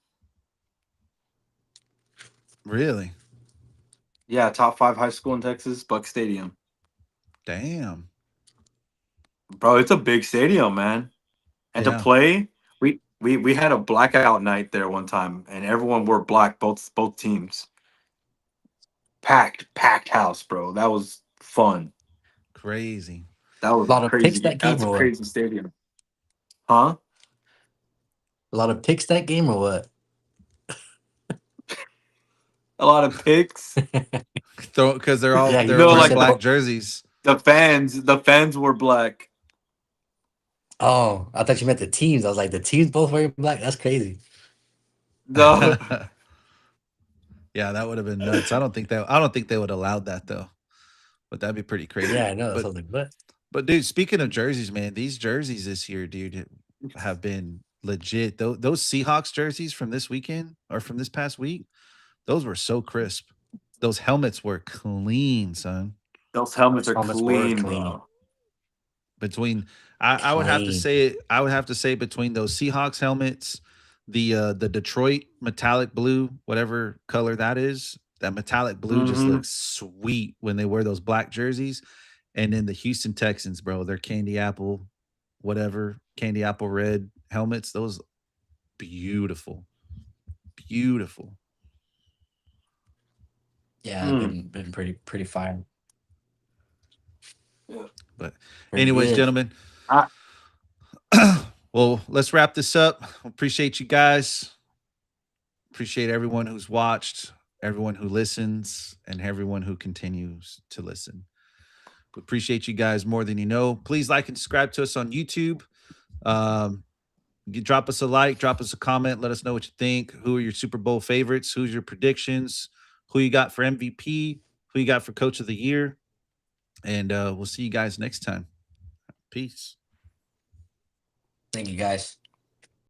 Really?
Yeah, top 5 high school in Texas, Buck Stadium.
Damn.
Bro, it's a big stadium, man. And to
Yeah.
play, we had a blackout night there one time, and everyone wore black, both teams. Packed house, bro. That was fun.
Crazy.
That was
A lot of picks
crazy.
that game
That's a
or what?
crazy stadium. Huh?
A lot of picks that game or what?
A lot of picks.
Because they're all
Yeah, you
they're
know,
wearing
like
black
the-
jerseys.
The fans were black.
Oh, I thought you meant the teams. I was like, the teams both wearing black. That's crazy.
The
Yeah, that would have been nuts. I don't think they would allowed that though. But that'd be pretty crazy.
Yeah, I know.
But
So I was like, what?
But dude, speaking of jerseys, man, these jerseys this year, dude, have been legit. Those Seahawks jerseys from this weekend or from this past week, those were so crisp. Those helmets were clean, son.
those helmets are
Helmets were
clean,
clean.
bro.
Between I would have to
Clean.
say between those Seahawks helmets, the Detroit metallic blue, whatever color that is, that metallic blue just
Mhm.
looks sweet when they wear those black jerseys. And then the Houston Texans, bro, their candy apple, whatever, candy apple red helmets, those beautiful. Beautiful.
Yeah, been pretty fire.
But
Pretty
anyways,
good.
gentlemen,
Ah.
well, let's wrap this up. Appreciate you guys. Appreciate everyone who's watched, everyone who listens, and everyone who continues to listen. We appreciate you guys more than you know. Please like and subscribe to us on YouTube. You drop us a like, drop us a comment, let us know what you think. Who are your Super Bowl favorites? Who's your predictions? Who you got for MVP? Who you got for Coach of the Year? And we'll see you guys next time. Peace.
Thank you, guys.